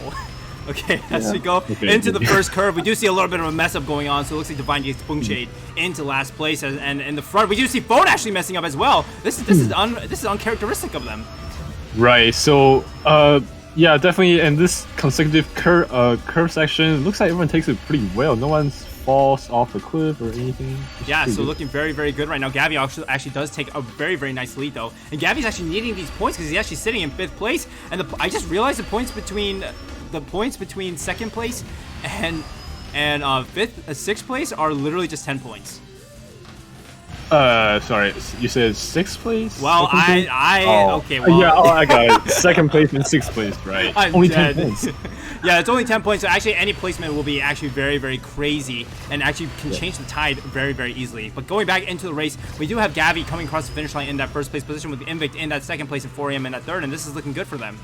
Okay, as we go into the first curve, we do see a little bit of a mess up going on. So it looks like Divine gets Boom Shade into last place, and in the front we do see Phone actually messing up as well. This is uncharacteristic of them. Right. So yeah, definitely. In this consecutive curve section, looks like everyone takes it pretty well. No one falls off the cliff or anything. Yeah, so looking very, very good right now. Gavi actually does take a very, very nice lead though, and Gavi's actually needing these points because he's actually sitting in 5th place. And I just realized the points between second place and 6th place are literally just 10 points. Sorry, you said 6th place? Well, okay, well. Yeah, I got it. 2nd place and 6th place, right? Only 10 points. Yeah, it's only 10 points, so actually any placement will be actually very, very crazy and actually can change the tide very, very easily. But going back into the race, we do have Gavi coming across the finish line in that 1st place position with Invicт in that 2nd place and 4am in that 3rd, and this is looking good for them.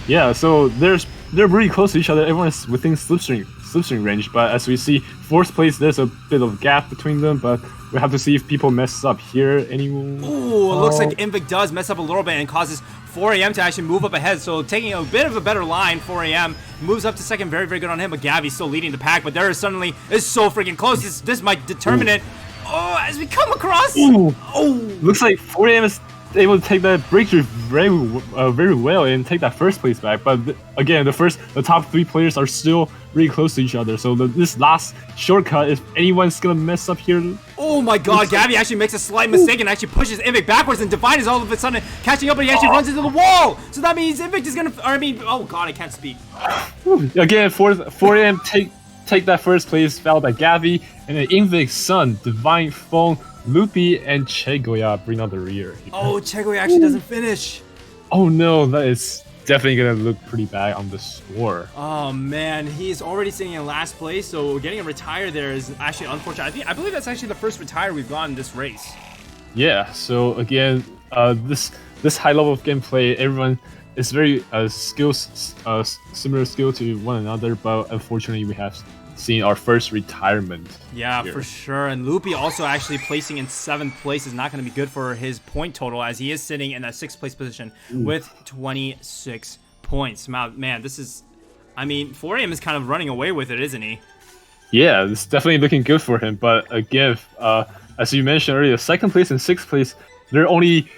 Yeah, so they're really close to each other. Everyone is within slipstream range, but as we see, 4th place, there's a bit of gap between them, but we have to see if people mess up here anymore. Ooh, it looks like Invicт does mess up a little bit and causes 4am to actually move up ahead, so taking a bit of a better line. 4am moves up to 2nd, very, very good on him, but Gavi's still leading the pack, but there is suddenly, it's so freaking close, this might determine it. Oh, as we come across, looks like 4am is able to take that breakthrough very well and take that 1st place back. But again, the top 3 players are still really close to each other. So this last shortcut, if anyone's gonna mess up here. Oh my God, Gavi actually makes a slight mistake and actually pushes Invicт backwards, and Divine is all of a sudden catching up, but he actually runs into the wall. So that means Invicт is gonna, oh God, I can't speak. Again, 4am take that 1st place, followed by Gavi, and then Invicт, Sun, Divine, Fong, Loopy, and Chegoya bring out the rear. Oh, Chegoya actually doesn't finish. Oh no, that is definitely gonna look pretty bad on the score. Oh man, he's already sitting in last place, so getting a retire there is actually unfortunate. I believe that's actually the first retire we've gotten in this race. Yeah, so again, this high level of gameplay, everyone is very similar skill to one another, but unfortunately we have seen our first retirement. Yeah, here. For sure. And Loopy also actually placing in 7th place is not going to be good for his point total, as he is sitting in that 6th place position with 26 points. Man, this is, 4am is kind of running away with it, isn't he? Yeah, it's definitely looking good for him. But again, as you mentioned earlier, 2nd place and 6th place, they're only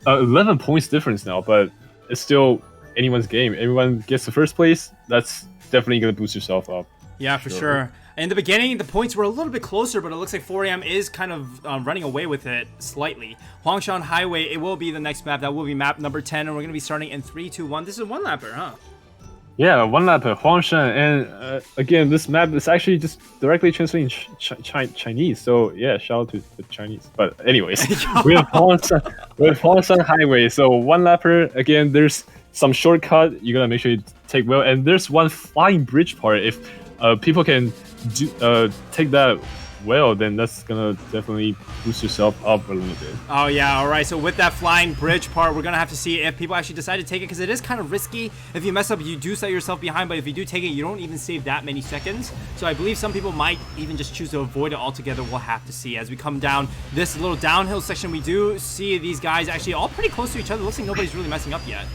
11 points difference now, but it's still anyone's game. Everyone gets the 1st place, that's definitely going to boost yourself up. Yeah, for sure. In the beginning, the points were a little bit closer, but it looks like 4am is kind of running away with it slightly. Huangshan Highway, it will be the next map. That will be map number 10, and we're going to be starting in 3, 2, 1. This is a one-lapper, huh? Yeah, one-lapper, Huangshan. And again, this map is actually just directly translating Chinese. So yeah, shout out to the Chinese. But anyways, we have Huangshan Highway. So one-lapper, again, there's some shortcut. You got to make sure you take well. And there's one flying bridge part. If people can take that well, then that's gonna definitely boost yourself up a little bit. Oh yeah, all right. So with that flying bridge part, we're gonna have to see if people actually decide to take it, because it is kind of risky. If you mess up, you do set yourself behind, but if you do take it, you don't even save that many seconds. So I believe some people might even just choose to avoid it altogether. We'll have to see. As we come down this little downhill section, we do see these guys actually all pretty close to each other. Looks like nobody's really messing up yet.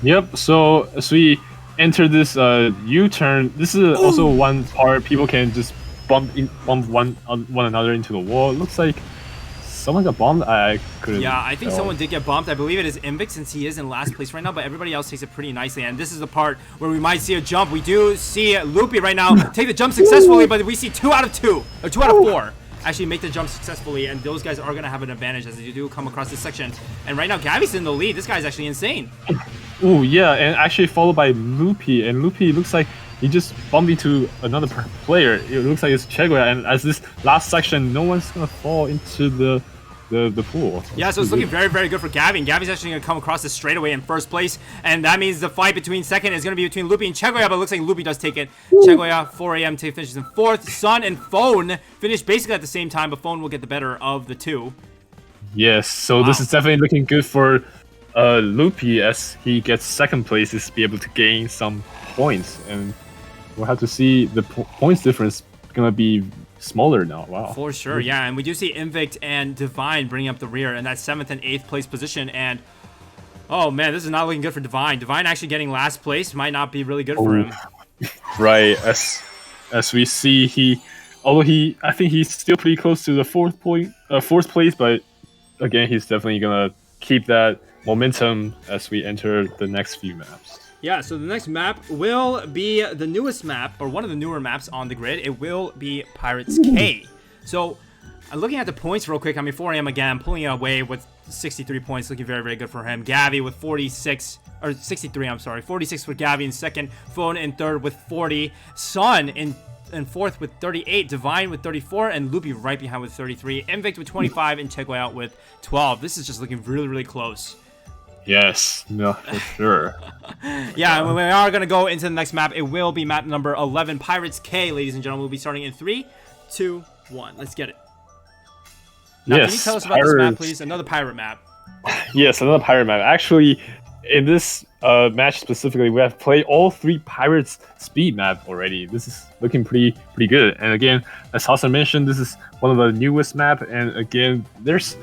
Yep, so as we enter this U-turn, this is also one part people can just bump one another into the wall. It looks like someone got bumped. I couldn't. Yeah, I think tell. someone did get bumped. I believe it is Invictus since he is in last place right now, but everybody else takes it pretty nicely. And this is the part where we might see a jump. We do see Loopy right now take the jump successfully, but we see 2 out of 2 or 2 out of 4 actually make the jump successfully, and those guys are gonna have an advantage as they do come across this section. And right now, Gabby's in the lead. This guy's actually insane. Oh yeah, and actually followed by Loopy, and Loopy looks like he just bumped into another player. It looks like it's Chegoya, and as this last section, no one's gonna fall into the pool. Yeah, so it's looking very, very good for Gabby. And Gabby's actually going to come across this straightaway in first place. And that means the fight between second is going to be between Loopy and Chegoya, but it looks like Loopy does take it. Chegoya, 4 a.m. finishes in 4th. Sun and Phone finish basically at the same time, but Phone will get the better of the 2. Yes, so this is definitely looking good for Loopy as he gets 2nd place to be able to gain some points. And we'll have to see the points difference going to be smaller now. Wow. For sure, yeah. And we do see Invict and Divine bringing up the rear in that 7th and 8th place position. And oh man, this is not looking good for Divine. Divine actually getting last place might not be really good for him. Right, as we see, I think he's still pretty close to the 4th place, but again, he's definitely gonna keep that momentum as we enter the next few maps. Yeah, so the next map will be the newest map, or one of the newer maps on the grid. It will be Pirates K. So, looking at the points real quick, I mean, 4 a.m. again, pulling it away with 63 points, looking very, very good for him. Gabby with 63, I'm sorry. 46 for Gabby in 2nd. Phone in 3rd with 40. Sun in 4th with 38. Divine with 34. And Loopy right behind with 33. Invict with 25. And Chegoya out with 12. This is just looking really, really close. Yes, no, for sure. Yeah, and we are going to go into the next map. It will be map number 11, Pirates K, ladies and gentlemen. We'll be starting in 3, 2, 1. Let's get it. Now, yes, can you tell us about this map, please? Another pirate map. Yes, another pirate map. Actually, in this match specifically, we have played all 3 Pirates speed map already. This is looking pretty good. And again, as Heostler mentioned, this is one of the newest map. And again, there's...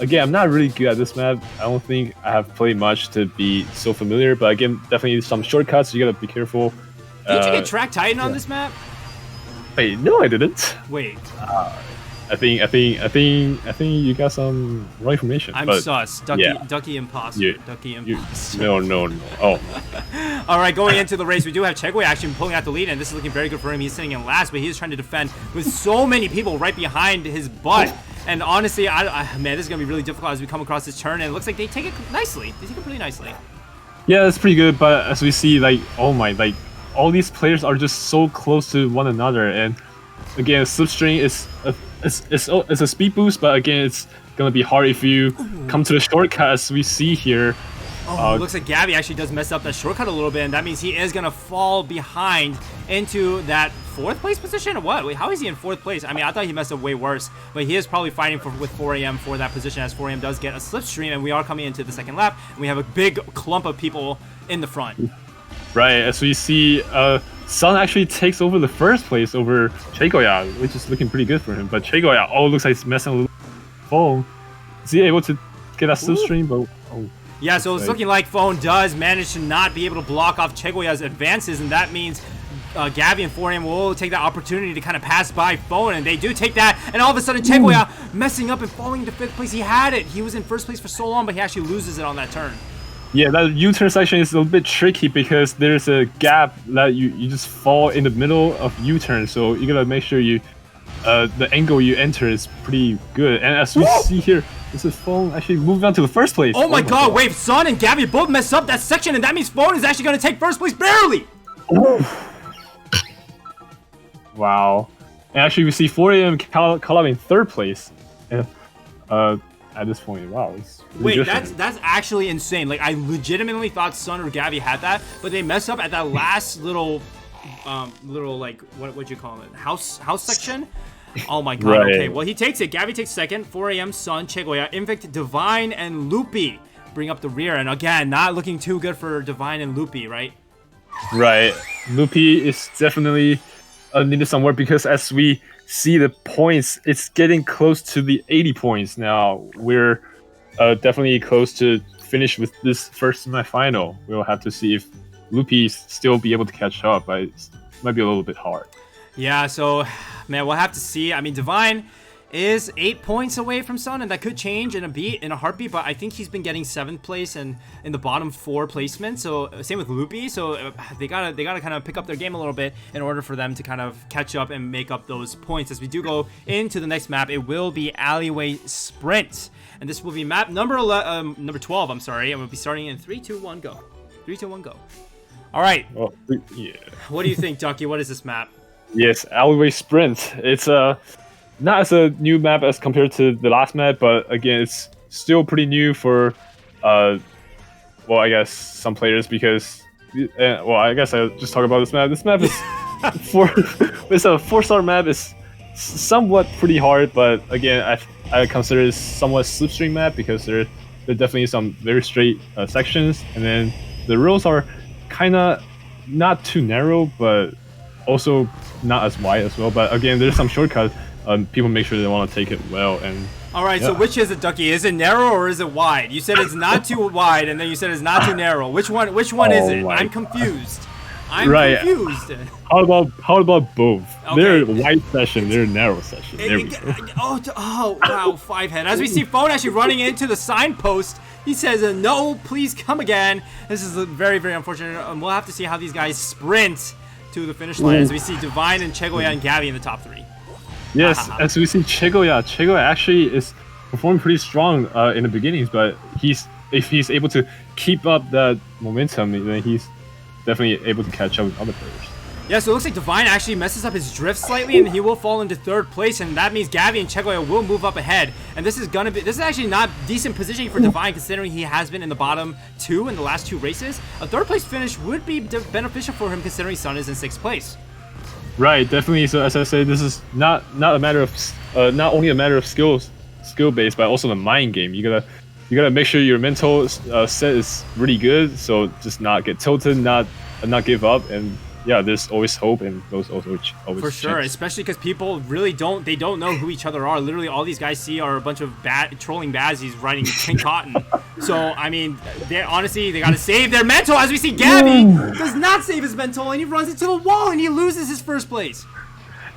Again, I'm not really good at this map. I don't think I have played much to be so familiar, but again, definitely some shortcuts. You gotta be careful. Did you get Track Titan on this map? Wait, no, I didn't. Wait. I think you got some wrong information. I'm sus. Ducky imposter. Ducky imposter. No. Oh. All right, going into the race, we do have Chegoya actually pulling out the lead, and this is looking very good for him. He's sitting in last, but he is trying to defend with so many people right behind his butt. And honestly, man, this is going to be really difficult as we come across this turn, and it looks like they take it nicely. They take it pretty nicely. Yeah, it's pretty good, but as we see, like, oh my, like, all these players are just so close to one another, and again, Slipstream is a speed boost, but again, it's going to be hard if you come to the shortcut as we see here. Oh, it looks like Gabby actually does mess up that shortcut a little bit, and that means he is going to fall behind into that 4th place position or what? Wait, how is he in 4th place? I mean, I thought he messed up way worse, but he is probably fighting with 4 a.m. for that position as 4 a.m. does get a slipstream, and we are coming into the 2nd lap, and we have a big clump of people in the front. Right, as we see, Sun actually takes over the 1st place over Chegoya, which is looking pretty good for him, but Chegoya, looks like he's messing with the phone. Is he able to get that slipstream? But yeah, so it's looking like Phone does manage to not be able to block off Chegoya's advances, and that means Gabby and 4am will take that opportunity to kind of pass by Phone, and they do take that, and all of a sudden Chegoya messing up and falling into 5th place. He had it. He was in 1st place for so long, but he actually loses it on that turn. Yeah, that U-turn section is a little bit tricky because there's a gap that you just fall in the middle of U-turn, so you gotta make sure you the angle you enter is pretty good. And as we see here, this is Phone actually moving on to the 1st place. Oh my god, wait, Sun and Gabby both messed up that section, and that means Phone is actually going to take 1st place barely. Wow. And actually we see 4 a.m. call up in 3rd place. And, at this point, wow. Wait, that's actually insane. Like, I legitimately thought Sun or Gabby had that, but they messed up at that last little like, what'd you call it? House section? Oh my god, right. Okay, well, he takes it. Gabby takes 2nd, 4 a.m., Sun, Chegoya, Invict, Divine, and Loopy bring up the rear. And again, not looking too good for Divine and Loopy, right? Right. Loopy is definitely needed some work because as we see the points, it's getting close to the 80 points now. We're definitely close to finish with this first semifinal. We'll have to see if Loopy still be able to catch up, but it might be a little bit hard. Yeah, so, man, we'll have to see. I mean, Divine is 8 points away from Sun, and that could change in a heartbeat, but I think he's been getting 7th place and in the bottom 4 placements. So same with Loopy. So they gotta kind of pick up their game a little bit in order for them to kind of catch up and make up those points. As we do go into the next map, it will be Alleyway Sprint, and this will be map number 12. I'm sorry, and we'll be starting in 3, 2, 1, go. 3, 2, 1, go. All right. Well, yeah. What do you think, Ducky? What is this map? Yes, Alleyway Sprint. It's not as a new map as compared to the last map, but again, it's still pretty new for, well, I guess some players because, well, I guess I'll just talk about this map. This map is it's a 4-star map. It's somewhat pretty hard, but again, I consider it somewhat slipstream map because there definitely some very straight sections, and then the roads are kind of not too narrow, but also not as wide as well. But again, there's some shortcuts. People make sure they want to take it well. And all right, so which is it, Ducky? Is it narrow or is it wide? You said it's not too wide, and then you said it's not too narrow. Which one is it? I'm confused. I'm confused. How about both? Okay. They're wide session, they're narrow session. There we go. Oh, wow, 5-head. As we see Phone actually running into the signpost, he says, no, please come again. This is very, very unfortunate. We'll have to see how these guys sprint to the finish line. As we see Divine and Chegoya and Gabby in the top 3. Yes, as we see Chegoya actually is performing pretty strong in the beginnings, but if he's able to keep up that momentum, then he's definitely able to catch up with other players. Yeah, so it looks like Divine actually messes up his drift slightly, and he will fall into 3rd place, and that means Gabby and Chegoya will move up ahead. And this is actually not decent positioning for Divine, considering he has been in the bottom 2 in the last 2 races. A 3rd place finish would be beneficial for him, considering Sun is in 6th place. Right, definitely. So as I say, this is not a matter of not only a matter of skill based, but also the mind game. You gotta make sure your mental set is really good. So just not get tilted, not give up, and yeah, there's always hope, and those also always for sure, especially because people really don't know who each other are. Literally, all these guys see are a bunch of trolling bazzies riding King Cotton. So I mean, they gotta save their mental. As we see, Gabby does not save his mental, and he runs into the wall, and he loses his 1st place.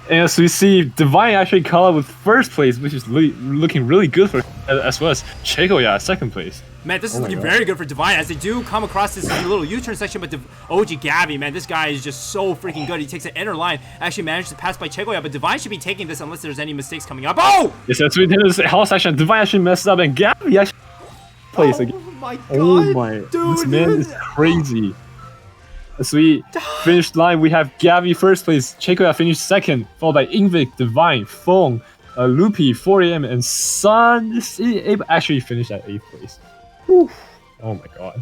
And so we see Divine actually caught up with 1st place, which is looking really good for, as well as Chegoya 2nd place. Man, this is looking very good for Divine as they do come across this little U-turn section, but OG Gabby, man, this guy is just so freaking good. He takes an inner line, actually manages to pass by Chegoya, but Divine should be taking this unless there's any mistakes coming up. Oh! Yes, that's what we did. This house section. Divine actually messed up, and Gabby actually plays again. Oh my god, oh my, dude, this man is crazy. As we finished line, we have Gabby 1st place, Chegoya finished 2nd, followed by Invic, Divine, Fong, Loopy, 4am, and Sun actually finished at 8th place. Whew. Oh my god.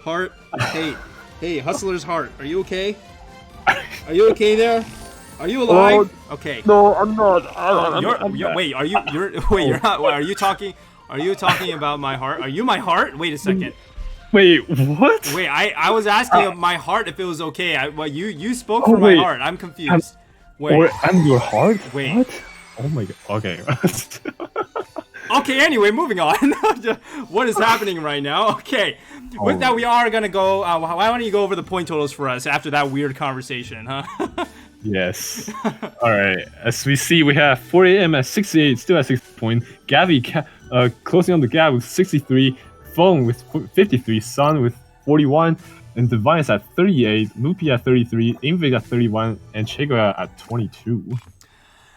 Heart, hey, Hustler's Heart, are you okay? Are you okay there? Are you alive? Okay. No, I'm not. Wait, you're not. Are you talking? Are you talking about my heart? Are you my heart? Wait a second. Wait, what? Wait, I was asking my heart if it was okay. You spoke for my heart. I'm confused. Wait. I'm your heart? Wait. What? Oh my god. Okay. Okay, anyway, moving on. What is happening right now? Okay. With that, we are going to go... why don't you go over the point totals for us after that weird conversation, huh? Yes. All right. As we see, we have 4am at 68, still at 60 points. Gabby closing on the gap with 63. Fong with 53. Sun with 41. And Divine is at 38. Loopy at 33. Invic at 31. And Chegoya at 22.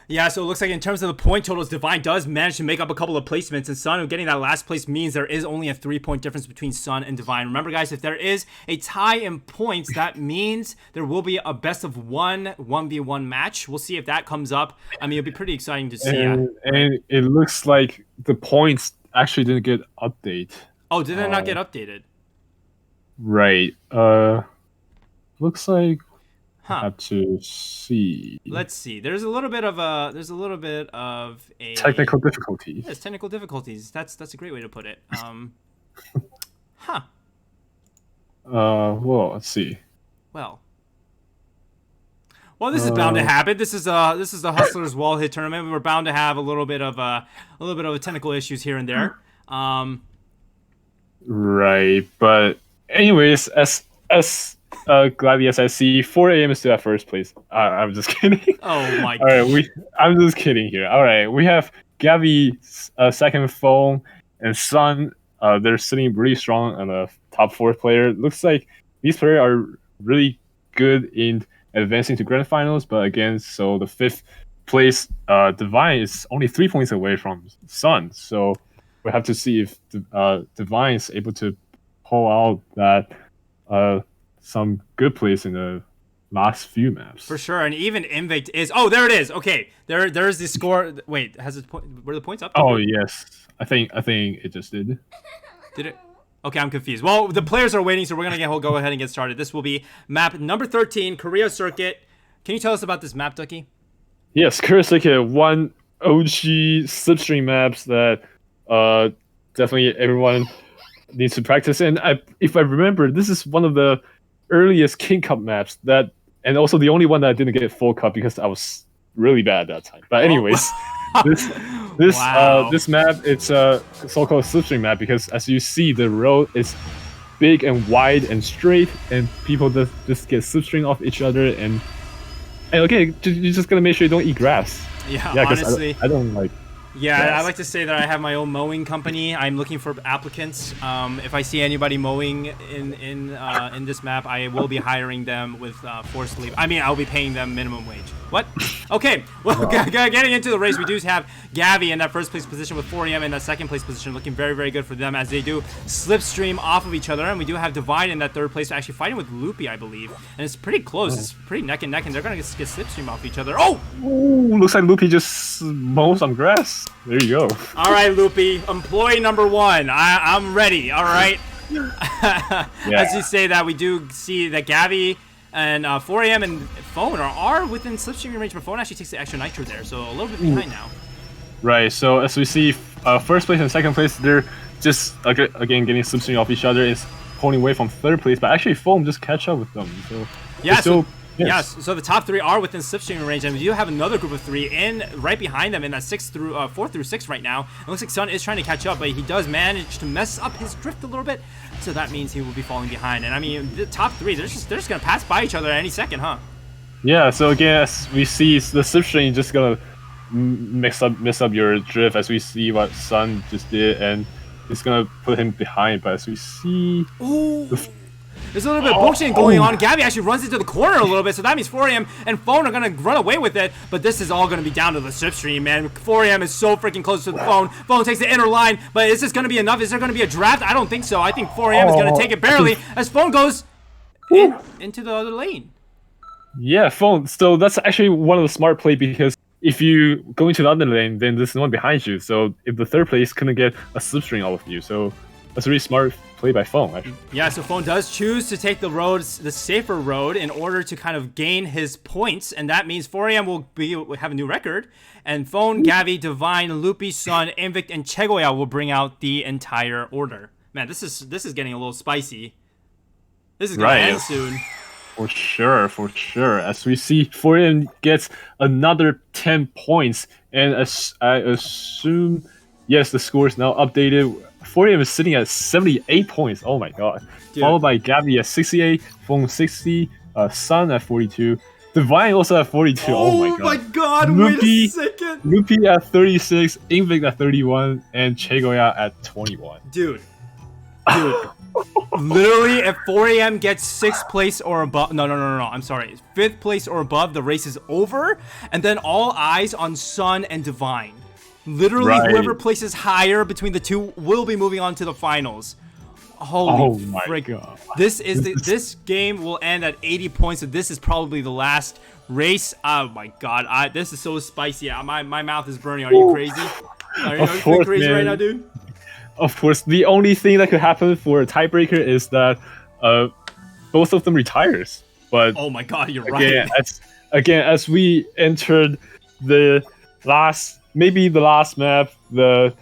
Yeah, so it looks like in terms of the point totals, Divine does manage to make up a couple of placements, and Sun getting that last place means there is only a 3-point difference between Sun and Divine. Remember, guys, if there is a tie in points, that means there will be a best of 1v1 match. We'll see if that comes up. I mean, it'll be pretty exciting to see. And it looks like the points actually didn't get updated. Oh, did they not get updated? Right. Looks like... Have to see. Let's see. There's a little bit of a technical difficulties. Yes, technical difficulties. That's a great way to put it. Well, let's see. Well, this is bound to happen. This is the Hustlers WallHit tournament. We were bound to have a little bit of technical issues here and there. Right, but anyways, gladly as I see, 4 a.m. is still at first place. I'm just kidding. Oh my All right, I'm just kidding here. All right, we have Gavi second, Phone, and Sun. They're sitting really strong on the top 4 player. Looks like these players are really good in advancing to grand finals, but again, so the 5th place Divine is only 3 points away from Sun. So we have to see if Divine is able to pull out that some good plays in the last few maps. For sure, and even Invicт is. Oh, there it is. Okay, there's the score. Wait, has it were the points up? Oh yes, I think it just did. Did it? Okay, I'm confused. Well, the players are waiting, so we're gonna go ahead and get started. This will be map number 13, Korea Circuit. Can you tell us about this map, Ducky? Yes, Korea Circuit, one OG slipstream maps that definitely everyone needs to practice. And if I remember, this is one of the earliest King Cup maps that, and also the only one that I didn't get full cup because I was really bad at that time. But anyways, this map, it's a so-called slipstream map because as you see, the road is big and wide and straight, and people just get slipstream off each other, and okay, you're just gonna make sure you don't eat grass. Yeah, honestly, I don't like. Yeah, I like to say that I have my own mowing company. I'm looking for applicants. If I see anybody mowing in this map, I will be hiring them with forced leave. I mean, I'll be paying them minimum wage. What? Okay, well, getting into the race, we do have Gavi in that first place position with 4am in that second place position, looking very, very good for them as they do slipstream off of each other. And we do have Divine in that third place, actually fighting with Loopy, I believe. And it's pretty close. It's pretty neck and neck, and they're going to get slipstream off each other. Oh! Ooh, looks like Loopy just mows some grass. There you go. All right, Loopy, employee number 1. I'm ready. All right. As you say that, we do see that Gavi and 4am and Phone are within slipstream range, but Phone actually takes the extra nitro there, so a little bit behind now. Right. So as we see, first place and second place, they're just again getting slipstream off each other. Is pulling away from third place, but actually Phone just catch up with them. So yeah. Yes, so the top 3 are within slipstream range, and we do have another group of 3 in right behind them in that 4 through 6 right now. It looks like Sun is trying to catch up, but he does manage to mess up his drift a little bit, so that means he will be falling behind. And I mean, the top 3, they're just gonna pass by each other at any second, huh? Yeah. So again, as we see, the slipstream just gonna mess up your drift, as we see what Sun just did, and it's gonna put him behind. But as we see, there's a little bit of bullshit going on. Gavi actually runs into the corner a little bit, so that means 4am and Phone are going to run away with it, but this is all going to be down to the slipstream, man. 4am is so freaking close to the Phone. Phone takes the inner line, but is this going to be enough? Is there going to be a draft? I don't think so. I think 4am is going to take it barely as Phone goes into the other lane. Yeah, Phone. So that's actually one of the smart play, because if you go into the other lane, then there's no one behind you. So if the third place couldn't get a slipstream off of you, so that's a really smart play by Phone, actually. Yeah, so Phone does choose to take the safer road in order to kind of gain his points, and that means 4am will have a new record, and Phone, Gavi, Divine, Loopy, Sun, Invict, and Chegoya will bring out the entire order. Man, this is getting a little spicy. This is gonna end soon. For sure. As we see, 4am gets another 10 points, and as I assume, yes, the score is now updated. 4am is sitting at 78 points. Oh my god. Dude. Followed by Gavi at 68, Phone 60, Sun at 42, Divine also at 42. Oh my god. Loopy, wait a second. Loopy at 36, Invict at 31, and Chegoya at 21. Dude. Literally, if 4am gets 6th place or above, no, I'm sorry, 5th place or above, the race is over, and then all eyes on Sun and Divine. Literally, whoever places higher between the two will be moving on to the finals. Holy frick. God. This game will end at 80 points, so this is probably the last race. Oh my god, this is so spicy. My mouth is burning. Are you crazy? Are you crazy right now, dude? Of course, the only thing that could happen for a tiebreaker is that both of them retires. But oh my god, you're right. As we entered the last map, the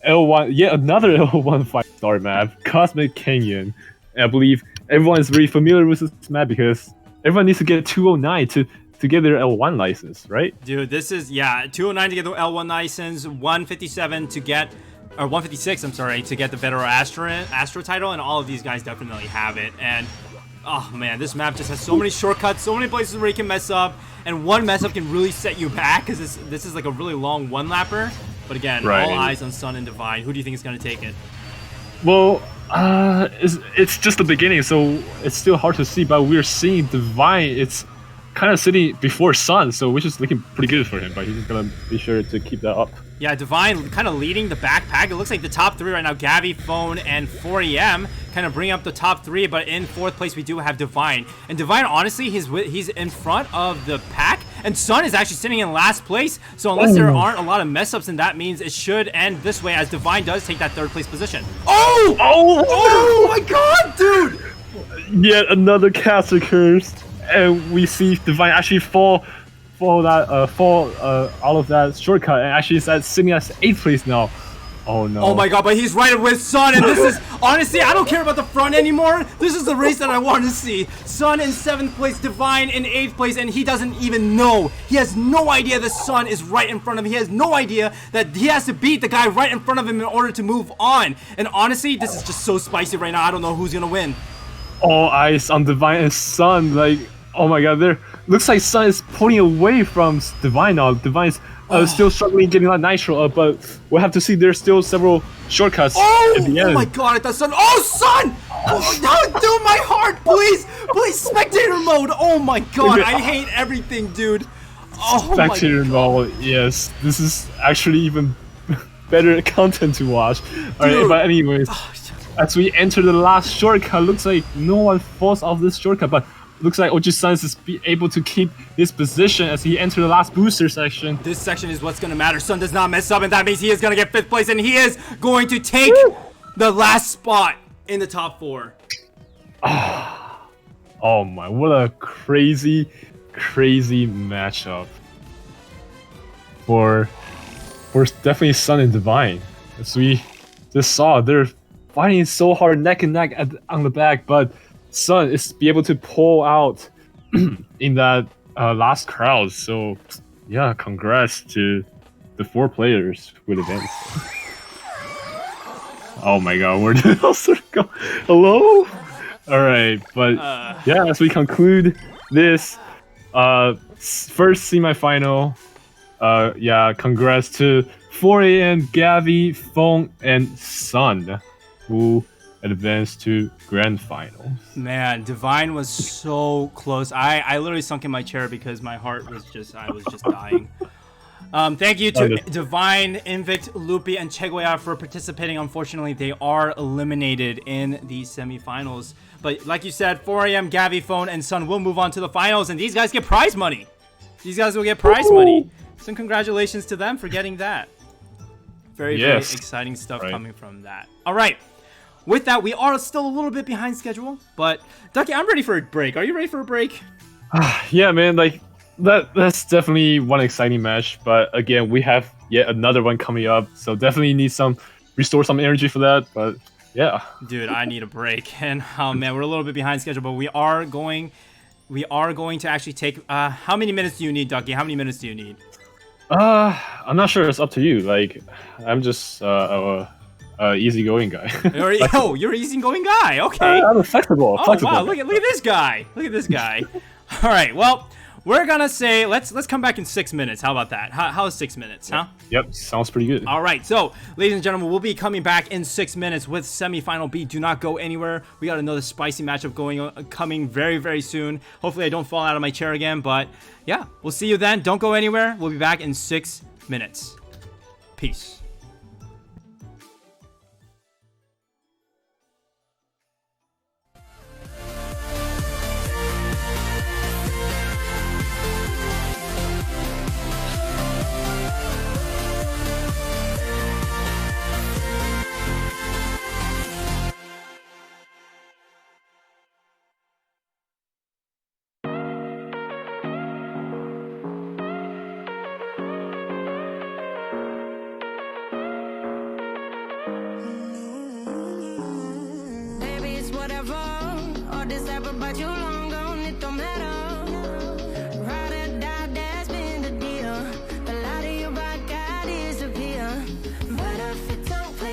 L1, yet another L1 5-star map, Cosmic Canyon. And I believe everyone is very familiar with this map because everyone needs to get 209 to get their L1 license, right? Dude, this is, 209 to get the L1 license, 157 to get or 156, I'm sorry, to get the Veteran Astro title, and all of these guys definitely have it. And oh man, this map just has so many shortcuts, so many places where you can mess up, and one mess up can really set you back, because this is like a really long one-lapper. But again, all eyes on Sun and Divine. Who do you think is going to take it? Well, it's just the beginning, so it's still hard to see, but we're seeing Divine, it's kind of sitting before Sun, so which is looking pretty good for him, but he's just gonna be sure to keep that up. Yeah, Divine kind of leading the backpack. It looks like the top three right now, Gavi, Phone, and 4EM, kind of bringing up the top three, but in fourth place we do have Divine. And Divine, honestly, he's in front of the pack, and Sun is actually sitting in last place, so unless there aren't a lot of mess-ups, and that means it should end this way, as Divine does take that third place position. Oh my god, dude! Yet another caster curse. And we see Divine actually fall out of that shortcut, and actually is sitting at 8th place now. Oh no. Oh my god, but he's right with Sun, and this is, honestly, I don't care about the front anymore. This is the race that I want to see. Sun in 7th place, Divine in 8th place, and he doesn't even know. He has no idea the Sun is right in front of him. He has no idea that he has to beat the guy right in front of him in order to move on. And honestly, this is just so spicy right now. I don't know who's gonna win. All eyes on Divine and Sun, like, oh my god, there looks like Sun is pulling away from Divine now. Divine's still struggling getting that Nitro up, but we'll have to see. There's still several shortcuts at the end. Oh my god, I thought Sun. Oh, Sun! Oh, no, dude, my heart, please! Please, spectator mode! Oh my god, I hate everything, dude. Oh spectator mode, yes. This is actually even better content to watch. Alright, but anyways, as we enter the last shortcut, looks like no one falls off this shortcut, but looks like Oji-san is able to keep his position as he enters the last booster section. This section is what's going to matter. Sun does not mess up, and that means he is going to get 5th place, and he is going to take the last spot in the top 4. Oh my, what a crazy matchup for definitely Sun and Divine. As we just saw, they're fighting so hard neck and neck on the back, but Sun is be able to pull out in that last crowd. So yeah, congrats to the 4 players with advance. Oh my god, where did Heostler go? Hello? Alright, but yeah, as we conclude this first semifinal, yeah, congrats to 4AM, Gavi, Phone, and Sun, who advanced to grand finals. Man, Divine was so close. I literally sunk in my chair because my heart was just, I was just dying. Thank you to Divine, Invicт, Loopy, and Chegoya for participating. Unfortunately, they are eliminated in the semifinals. But like you said, 4AM, Gavi, Phone, and Sun will move on to the finals, and these guys get prize money. These guys will get prize money. So congratulations to them for getting that. Very exciting stuff coming from that. All right. With that, we are still a little bit behind schedule, but Ducky, I'm ready for a break. Are you ready for a break? Yeah, man, like that's definitely one exciting match, but again, we have yet another one coming up, so definitely need restore some energy for that, but yeah. Dude, I need a break, and oh man, we're a little bit behind schedule, but we are going to actually take, how many minutes do you need, Ducky? How many minutes do you need? I'm not sure, it's up to you. Like, I'm just, easygoing guy. You're an easygoing guy. Okay. I'm flexible. Wow! Look at this guy. Look at this guy. All right. Well, we're gonna say let's come back in 6 minutes. How about that? How's 6 minutes? Huh? Yep. Sounds pretty good. All right. So, ladies and gentlemen, we'll be coming back in 6 minutes with semifinal B. Do not go anywhere. We got another spicy matchup coming very, very soon. Hopefully, I don't fall out of my chair again. But yeah, we'll see you then. Don't go anywhere. We'll be back in 6 minutes. Peace. But you long gone, it don't matter. Ride or die, that's been the deal. The light of your rock, I disappear. But if it don't play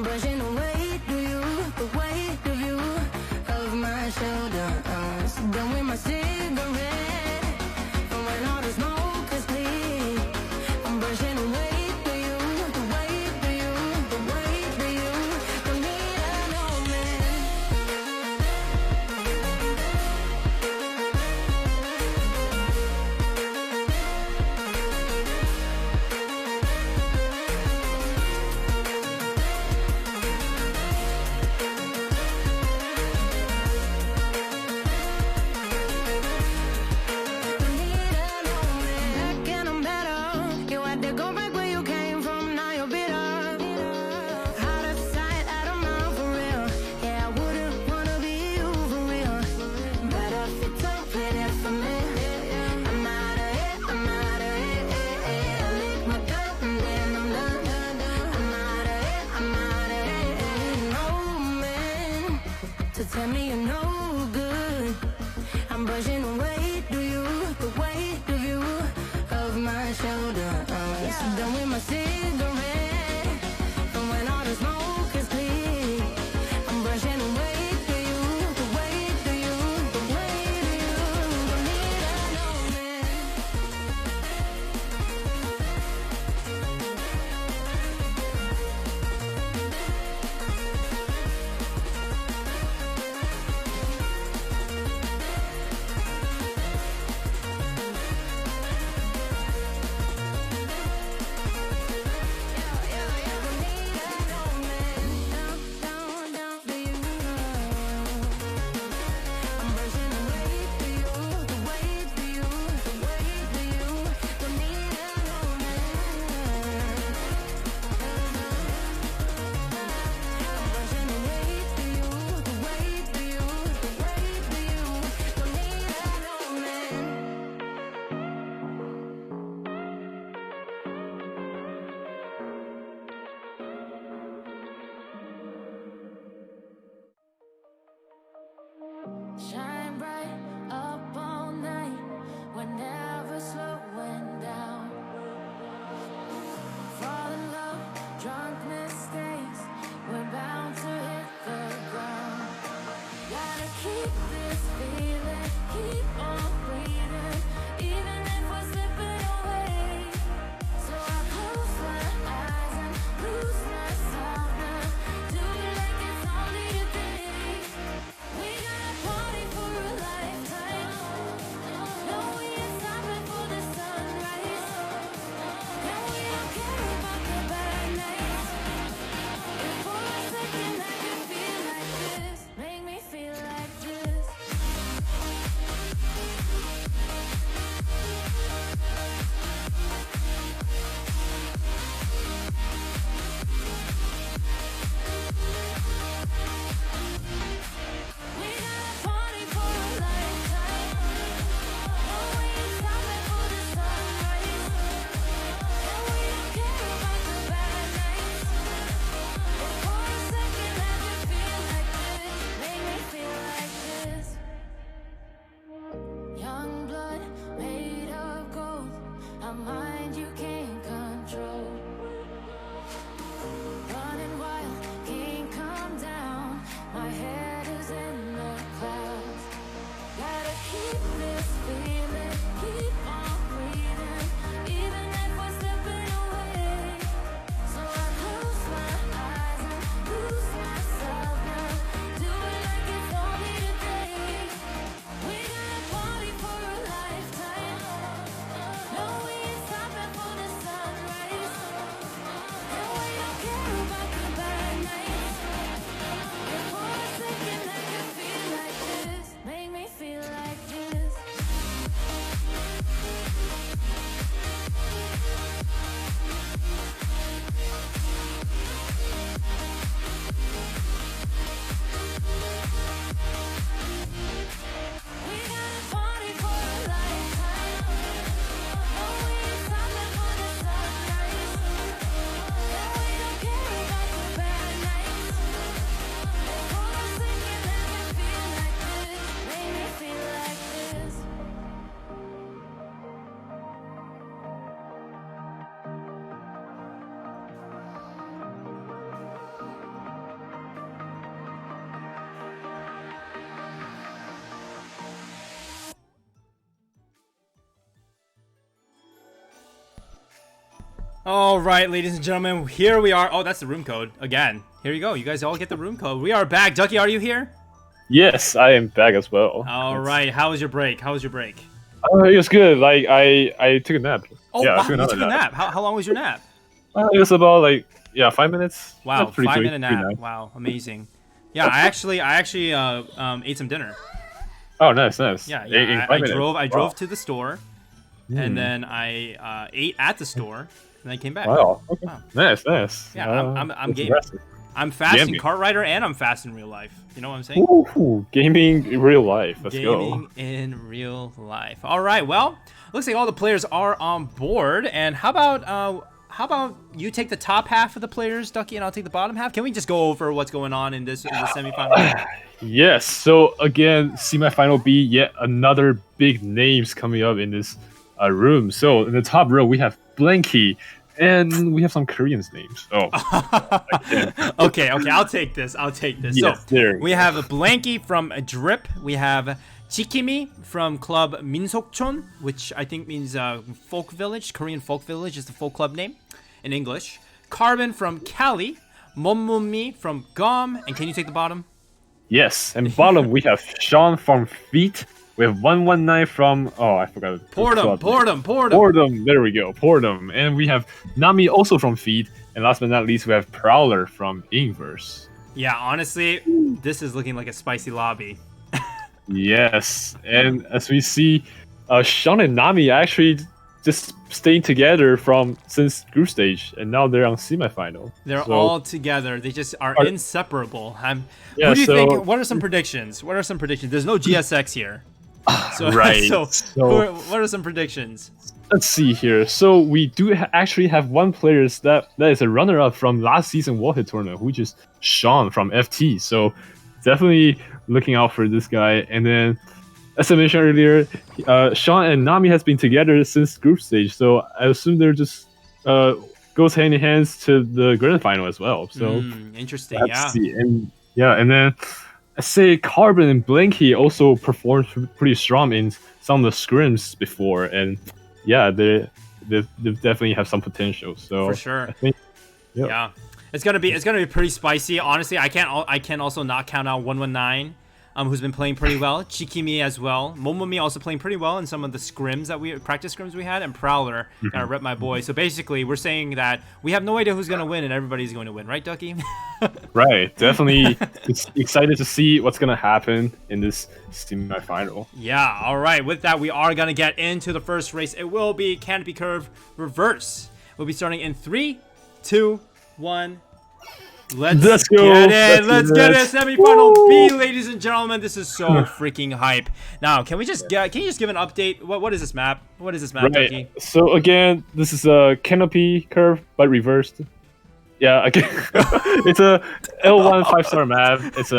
I'm brushing the weight of you, the weight of you, of my shoulders. Done with my cigarette, and when all the smoke is clear, I'm brushing the weight of you, the weight of you, the weight of you. Don't need an man. Tell me you're no good. I'm brushing the weight of you, the weight of you, of my shoulders. Done with my cigarette, and when all the smoke is clear, I'm brushing the weight of you, the weight of you, the weight of you. Don't need an man. All right, ladies and gentlemen, here we are. Oh, that's the room code again. Here you go. You guys all get the room code. We are back. Ducky, are you here? Yes, I am back as well. All right. How was your break? How was your break? It was good. Like I took a nap. Oh, yeah, wow, you took a nap. How long was your nap? It was about 5 minutes. Wow, That's pretty 5-minute nap. nice. Wow, amazing. Yeah, I actually ate some dinner. Oh, nice. Yeah. I drove to the store, and then I ate at the store, and I came back. Wow. Okay. Wow. Nice. Yeah, I'm gaming. I'm fast in Kart Rider, and I'm fast in real life. You know what I'm saying? Ooh, gaming in real life. Let's go. Gaming in real life. All right. Well, looks like all the players are on board. And how about you take the top half of the players, Ducky, and I'll take the bottom half? Can we just go over what's going on in the semifinal? Yes. So again, semifinal B, yet another big names coming up in this room. So in the top row, we have Blanky. And we have some Korean names. Oh. Okay. I'll take this. Yes, so we have Blanky from Drip. We have Chikimi from Club Minsokchon, which I think means folk village. Korean folk village is the folk club name in English. Carbon from Cali. Momumi from Gom. And can you take the bottom? Yes. And bottom, we have Sean from Feet. We have 119 from, I forgot. Pordum. There we go. Pordum. And we have Nami also from Feed. And last but not least, we have Prowler from Inverse. Yeah, honestly, this is looking like a spicy lobby. Yes. And as we see, Sean and Nami actually just staying together since group stage. And now they're on semifinal. They're all together. They just are inseparable. Who do you think? What are some predictions? There's no GSX here. Right. So what are some predictions? Let's see here. So we do actually have one player that is a runner-up from last season WallHit tournament, which is Sean from FT. So definitely looking out for this guy. And then, as I mentioned earlier, Sean and Nami has been together since group stage. So I assume they're just goes hand in hand to the grand final as well. So interesting. And then I say Carbon and Blanky also performed pretty strong in some of the scrims before, and they definitely have some potential. So for sure, I think, it's gonna be pretty spicy. Honestly, I can also not count out 119. Who's been playing pretty well. Chikimi as well. Momomi also playing pretty well in some of the practice scrims we had. And Prowler, gotta rep my boy. So basically, we're saying that we have no idea who's going to win, and everybody's going to win. Right, Ducky? Right. Definitely excited to see what's going to happen in this semi-final. Yeah, all right. With that, we are going to get into the first race. It will be Canopy Curve Reverse. We'll be starting in 3, 2, 1... Let's go. Get it. Let's get it. Semifinal B, ladies and gentlemen. This is so freaking hype. Now, can you just give an update? What is this map? What is this map, Ducky? So again, this is a Canopy Curve but reversed. Yeah, again, it's a L1 5-star map. It's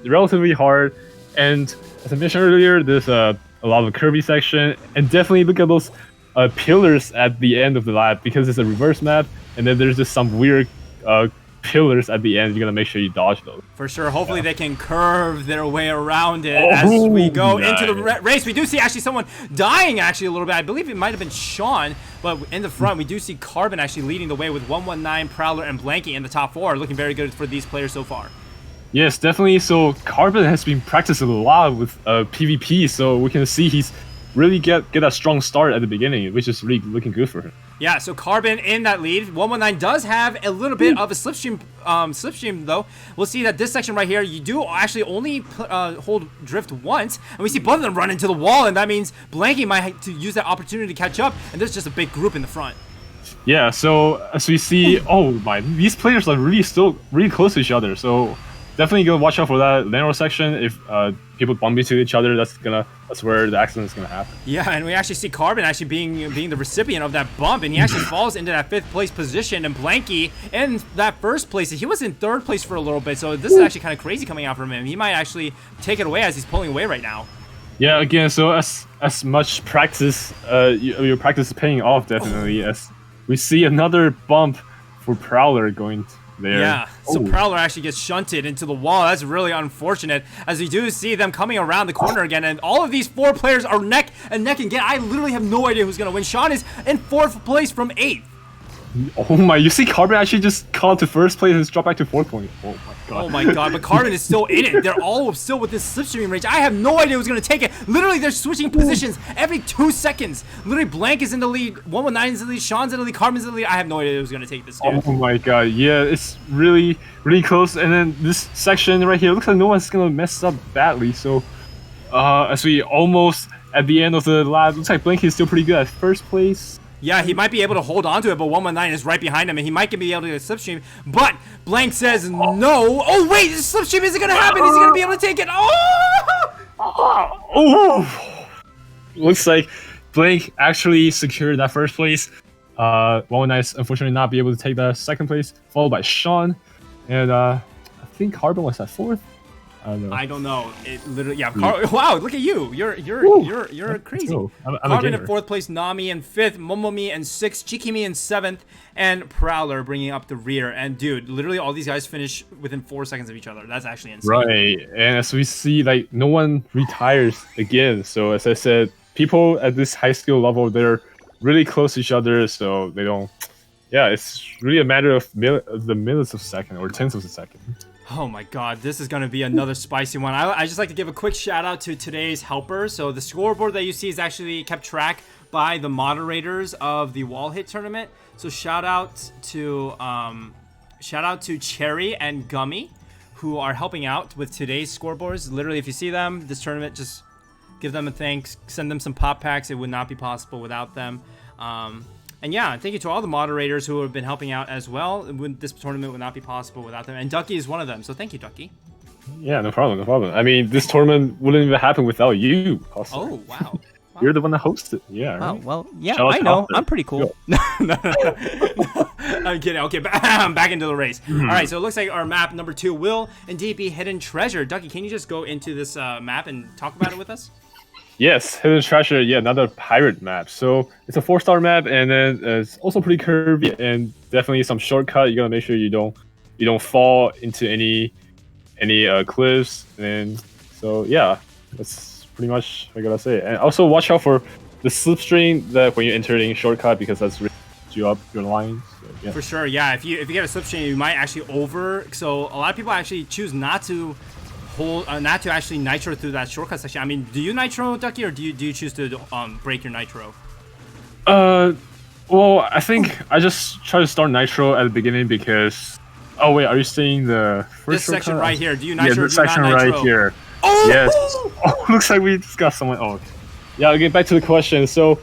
relatively hard, and as I mentioned earlier, there's a lot of curvy section, and definitely look at those pillars at the end of the lap because it's a reverse map, and then there's just some weird pillars at the end. You're gonna make sure you dodge those for sure. Hopefully they can curve their way around it as we go into the race. We do see actually someone dying actually a little bit. I believe it might have been Sean, but in the front we do see Carbon actually leading the way with 119, Prowler, and Blanky in the top 4, looking very good for these players so far. Yes, definitely. So Carbon has been practicing a lot with PvP, so we can see he's really get a strong start at the beginning, which is really looking good for him. Yeah, so Carbon in that lead. 119 does have a little bit of a slipstream though. We'll see that this section right here, you do actually only hold drift once, and we see both of them run into the wall, and that means Blanky might have to use that opportunity to catch up, and there's just a big group in the front. Yeah, so as we see, these players are still really close to each other, so definitely go watch out for that narrow section. If people bump into each other, that's where the accident is gonna happen. Yeah, and we actually see Carbon actually being the recipient of that bump, and he actually falls into that 5th place position. And Blanky in that 1st place, he was in 3rd place for a little bit. So this is actually kind of crazy coming out from him. He might actually take it away as he's pulling away right now. Yeah, again, so as much practice, your practice is paying off definitely. As we see another bump for Prowler going there. Yeah, so Prowler actually gets shunted into the wall. That's really unfortunate, as we do see them coming around the corner again, and all of these 4 players are neck and neck again. I literally have no idea who's going to win. Sean is in 4th place from 8th. Oh my! You see, Carbon actually just caught to first place and dropped back to 4th point. Oh my god! Oh my god! But Carbon is still in it. They're all still with this slipstream range. I have no idea who's gonna take it. Literally, they're switching positions every 2 seconds. Literally, Blank is in the lead. 119 is in the lead. Sean's in the lead. Carbon's in the lead. I have no idea who's gonna take this. Dude. Oh my god! Yeah, it's really close. And then this section right here looks like no one's gonna mess up badly. So, as we almost at the end of the lap, looks like Blank is still pretty good at first place. Yeah, he might be able to hold on to it, but 119 is right behind him, and he might be able to get a slipstream. But Blank says no. Oh wait, this slipstream isn't gonna happen. Is he gonna be able to take it? Oh! Looks like Blank actually secured that first place. 119 is unfortunately not be able to take the second place, followed by Sean, and I think Carbon was at 4th. I don't know. It literally, yeah. Wow, look at you. You're crazy. I'm Carbon in 4th place, Nami in 5th, Momomi in 6th, Chikimi in 7th, and Prowler bringing up the rear. And dude, literally all these guys finish within 4 seconds of each other. That's actually insane. Right, and as we see, like no one retires again. So as I said, people at this high skill level, they're really close to each other, so they don't. Yeah, it's really a matter of the minutes of a second or tenths of a second. Oh my god, this is going to be another spicy one. I just like to give a quick shout out to today's helper. So the scoreboard that you see is actually kept track by the moderators of the WallHit tournament. So shout out to Cherry and Gummy, who are helping out with today's scoreboards. Literally, if you see them, this tournament, just give them a thanks, send them some pop packs. It would not be possible without them. And yeah, thank you to all the moderators who have been helping out as well. This tournament would not be possible without them. And Ducky is one of them, so thank you, Ducky. Yeah, no problem, no problem. I mean, this tournament wouldn't even happen without you, Heostler. Oh, wow. You're the one that hosted. Yeah. Right? Oh, well, yeah, I know. I'm pretty cool. No. I'm kidding. Okay, back into the race. All right, so it looks like our map number 2 will indeed be Hidden Treasure. Ducky, can you just go into this map and talk about it with us? Yes, Hidden Treasure, yeah, another pirate map. So it's a 4-star map, and then it's also pretty curvy, and definitely some shortcut. You gotta make sure you don't fall into any cliffs. And so yeah, that's pretty much what I gotta say. And also watch out for the slipstream that when you enter in shortcut, because that's really you up your lines. So, yeah. For sure, yeah. If you get a slipstream, you might actually So a lot of people actually choose not to actually nitro through that shortcut section. I mean, do you nitro, Ducky, or do you choose to break your nitro? Well, I think I just try to start nitro at the beginning because. Oh wait, are you saying the first section right here? Do you nitro? Yeah, this section right here. Oh! Yes. Oh, looks like we just got someone. Oh, okay. Yeah. I'll get back to the question. So,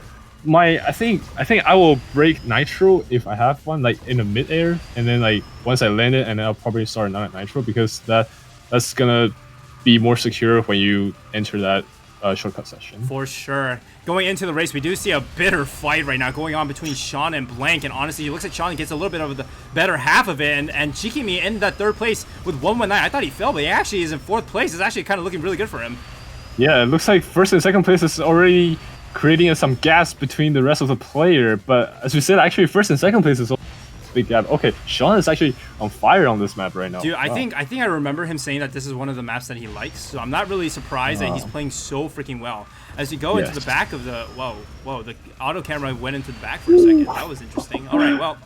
I think I will break nitro if I have one, like in the mid-air, and then like once I land it, and then I'll probably start nitro because that's gonna be more secure when you enter that shortcut session. For sure. Going into the race, we do see a bitter fight right now going on between Sean and Blank, and honestly, it looks like Sean gets a little bit of the better half of it, and Chikimi in that 3rd place with 119. I thought he fell, but he actually is in 4th place. It's actually kind of looking really good for him. Yeah, it looks like 1st and 2nd place is already creating some gaps between the rest of the player, but as we said, actually 1st and 2nd place is also big gap. Okay, Sean is actually on fire on this map right now. Dude, I think I remember him saying that this is one of the maps that he likes, so I'm not really surprised that he's playing so freaking well. As you go into the back of the whoa, the auto camera went into the back for a second. That was interesting. All right, well,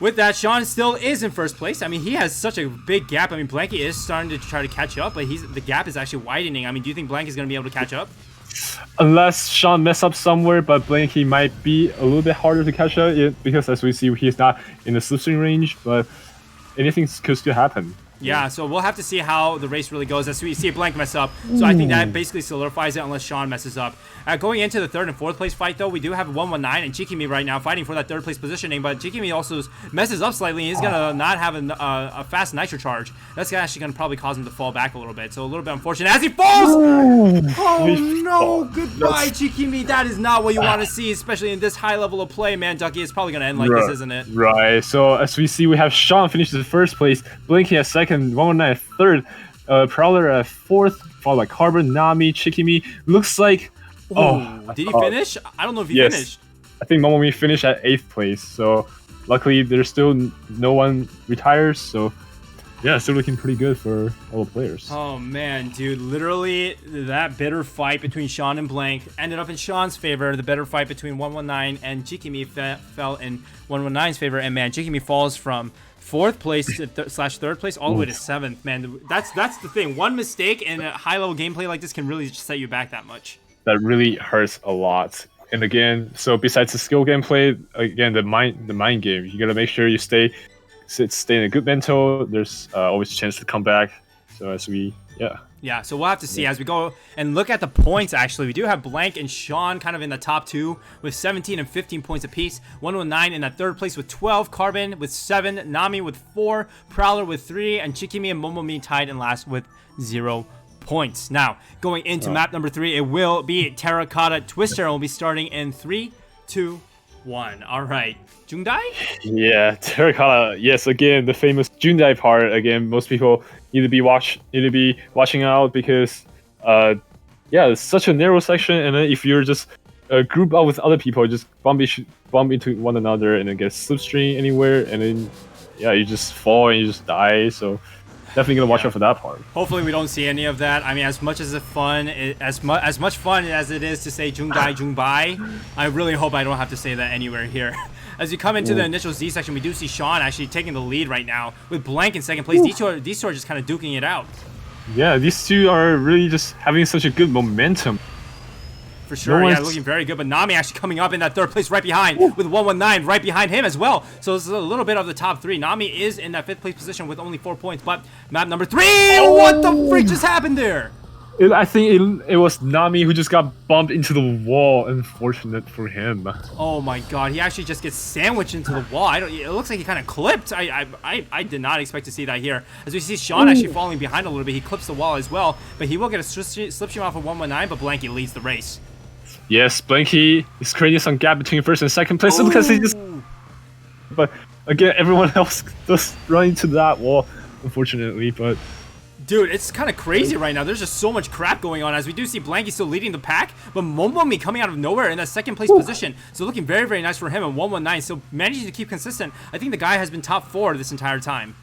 with that, Sean still is in 1st place. I mean, he has such a big gap. I mean, Blanky is starting to try to catch up, but the gap is actually widening. I mean, do you think Blanky is going to be able to catch up? Unless Sean mess up somewhere, but Blanky might be a little bit harder to catch up because as we see, he's not in the slipstream range, but anything could still happen. Yeah, so we'll have to see how the race really goes as we see Blank mess up. So I think that basically solidifies it unless Sean messes up. Going into the 3rd and 4th place fight, though, we do have 119 and Chikimi right now fighting for that 3rd place positioning, but Chikimi also messes up slightly, and he's going to not have a fast nitro charge. That's actually going to probably cause him to fall back a little bit, so a little bit unfortunate as he falls! Oh no, goodbye Chikimi. That is not what you want to see, especially in this high level of play, man. Ducky, it's probably going to end like this, isn't it? Right, so as we see, we have Sean finishes in 1st place, Blinky at 2nd, 119 at 3rd, Prowler at 4th, followed by Carbon, Nami, Chikimi. Looks like... did he finish? I don't know if he finished. I think Momomi finished at 8th place, so luckily there's still no one retires, so yeah, still looking pretty good for all the players. Oh man, dude, literally that bitter fight between Sean and Blank ended up in Sean's favor. The bitter fight between 119 and Jikimi fell in 119's favor, and man, Jikimi falls from 4th place slash 3rd place all the way to 7th. Man, that's the thing. One mistake in a high level gameplay like this can really just set you back that much. That really hurts a lot. And again, so besides the skill gameplay, again the mind game, you gotta make sure you stay in a good mental. There's always a chance to come back. So yeah, so we'll have to see as we go and look at the points. Actually, we do have Blank and Sean kind of in the top 2 with 17 and 15 points apiece. 119 in that 3rd place with 12, Carbon with 7, Nami with 4, Prowler with 3, and Chikimi and Momomi tied in last with 0 points. Now, going into map number 3, it will be Terracotta Twister, and we'll be starting in 3, 2, 1. All right, Jungdai? Yeah, Terracotta. Yes, again, the famous Jungdai part. Again, most people need to be watching out because, yeah, it's such a narrow section, and then if you're just group up with other people, just bump into one another, and then get slipstream anywhere, and then yeah, you just fall and you just die. So definitely gonna watch out for that part. Hopefully we don't see any of that. I mean, as much fun as it is to say Jungdai Jungbai, I really hope I don't have to say that anywhere here. As you come into the initial Z section, we do see Sean actually taking the lead right now with Blank in 2nd place. These two are just kind of duking it out. Yeah, these two are really just having such a good momentum. For sure, yeah, looking very good. But Nami actually coming up in that 3rd place right behind with 119 right behind him as well. So this is a little bit of the top 3. Nami is in that 5th place position with only 4 points. But map number 3, what the freak just happened there? I think it was Nami who just got bumped into the wall. Unfortunate for him. Oh my god, he actually just gets sandwiched into the wall. It looks like he kind of clipped. I did not expect to see that here. As we see Sean actually falling behind a little bit, he clips the wall as well. But he will get a slipstream off of 119, but Blanky leads the race. Yes, Blanky is creating some gap between 1st and 2nd place because he just... But again, everyone else just run into that wall, unfortunately, but... Dude, it's kind of crazy right now. There's just so much crap going on as we do see Blanky still leading the pack, but Momomi coming out of nowhere in that 2nd place position. So looking very, very nice for him, and 119 still managing to keep consistent. I think the guy has been top 4 this entire time.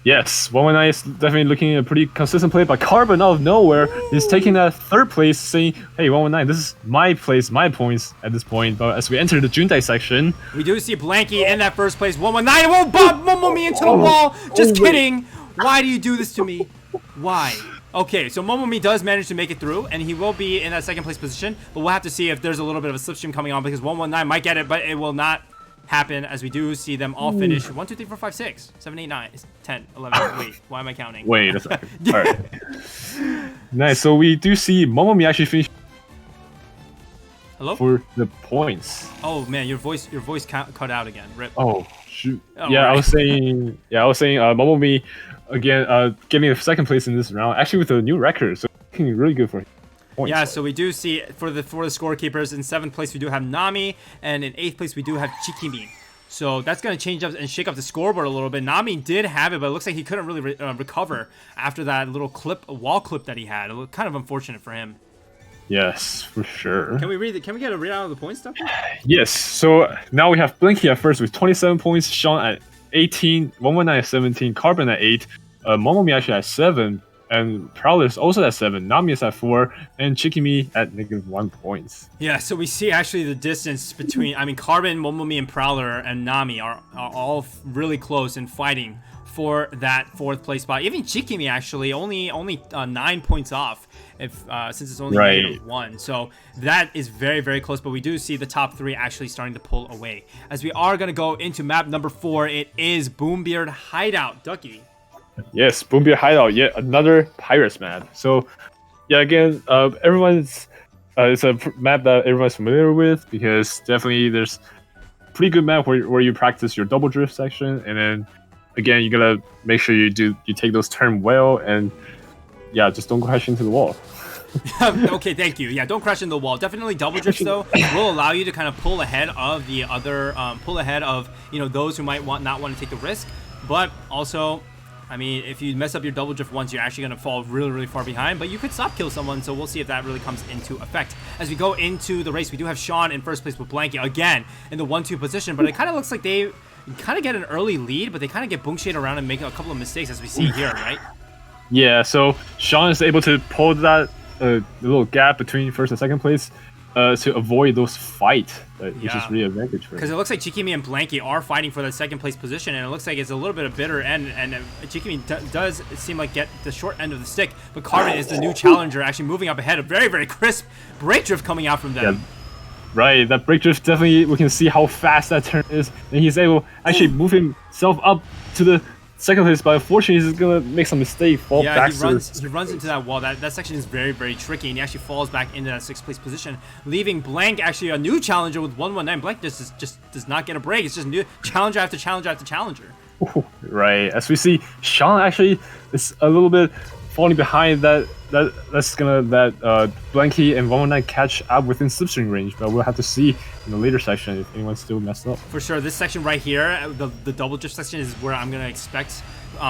Yes, 119 is definitely looking at a pretty consistent play, but Carbon out of nowhere is taking that 3rd place, saying, hey, 119, this is my place, my points at this point. But as we enter the Jundai section... We do see Blanky in that 1st place, 119, won't bump Momomi into the wall! Just kidding! Why do you do this to me? Why? Okay, so Momomi does manage to make it through, and he will be in that 2nd place position, but we'll have to see if there's a little bit of a slipstream coming on, because 119 might get it, but it will not happen, as we do see them all finish 1, 2, 3, 4, 5, 6, 7, 8, 9, 10, 11. Wait, why am I counting? Wait a second. All right. Nice. So we do see Momomi actually finish. Hello? For the points. Oh man, your voice cut out again. Rip. Oh shoot. Oh, yeah, right. I was saying Momomi again getting a 2nd place in this round, actually with a new record, so looking really good for him. Points. Yeah, so we do see for the scorekeepers in 7th place we do have Nami, and in 8th place we do have Chikimi. So that's going to change up and shake up the scoreboard a little bit. Nami did have it, but it looks like he couldn't really recover after that little wall clip that he had. It looked kind of unfortunate for him. Yes, for sure. Can we get a readout of the points stuff? Yes. So now we have Blinky at 1st with 27 points, Sean at 18, 119 at 17, Carbon at 8, Momomi actually at 7. And Prowler is also at 7, Nami is at 4, and Chikimi at -1 points. Yeah, so we see actually the distance between, Carbon, Momomi, and Prowler and Nami are all really close and fighting for that 4th place spot. Even Chikimi actually only 9 points off, since it's only -1. So that is very, very close. But we do see the top 3 actually starting to pull away. As we are going to go into map number 4, it is Boombeard Hideout. Ducky. Yes, Boombeard Hideout, yet another Pirates map. So, yeah, again, it's a map that everyone's familiar with because definitely there's a pretty good map where you practice your double drift section, and then again you gotta make sure you take those turns well, and yeah, just don't crash into the wall. Okay, thank you. Yeah, don't crash into the wall. Definitely double drifts though will allow you to kind of pull ahead of the other, those who might not want to take the risk, but also. If you mess up your double drift once, you're actually going to fall really, really far behind, but you could stop kill someone, so we'll see if that really comes into effect. As we go into the race, we do have Sean in 1st place with Blanky again in the 1-2 position, but it kind of looks like they kind of get an early lead, but they kind of get Bungshade around and make a couple of mistakes as we see here, right? Yeah, so Sean is able to pull that little gap between first and second place to avoid those fights, which is really advantage for him. Because it looks like Chikimi and Blanky are fighting for that second place position, and it looks like it's a little bit of bitter end, and Chikimi does seem like get the short end of the stick, but Carbon is the new challenger, actually moving up ahead. A very, very crisp brake drift coming out from them. Yeah. Right, that brake drift definitely, we can see how fast that turn is, and he's able actually move himself up to the second place, but unfortunately he's gonna make some mistake, fall back. He runs into that wall. That section is very, very tricky, and he actually falls back into that 6th place position, leaving Blank actually a new challenger with 119. Blank just does not get a break. It's just new challenger after challenger after challenger. Right, as we see, Sean actually is a little bit falling behind. That's gonna Blanky and 119 catch up within slipstream range, but we'll have to see in the later section if anyone's still messed up. For sure, this section right here, the double drift section, is where I'm gonna expect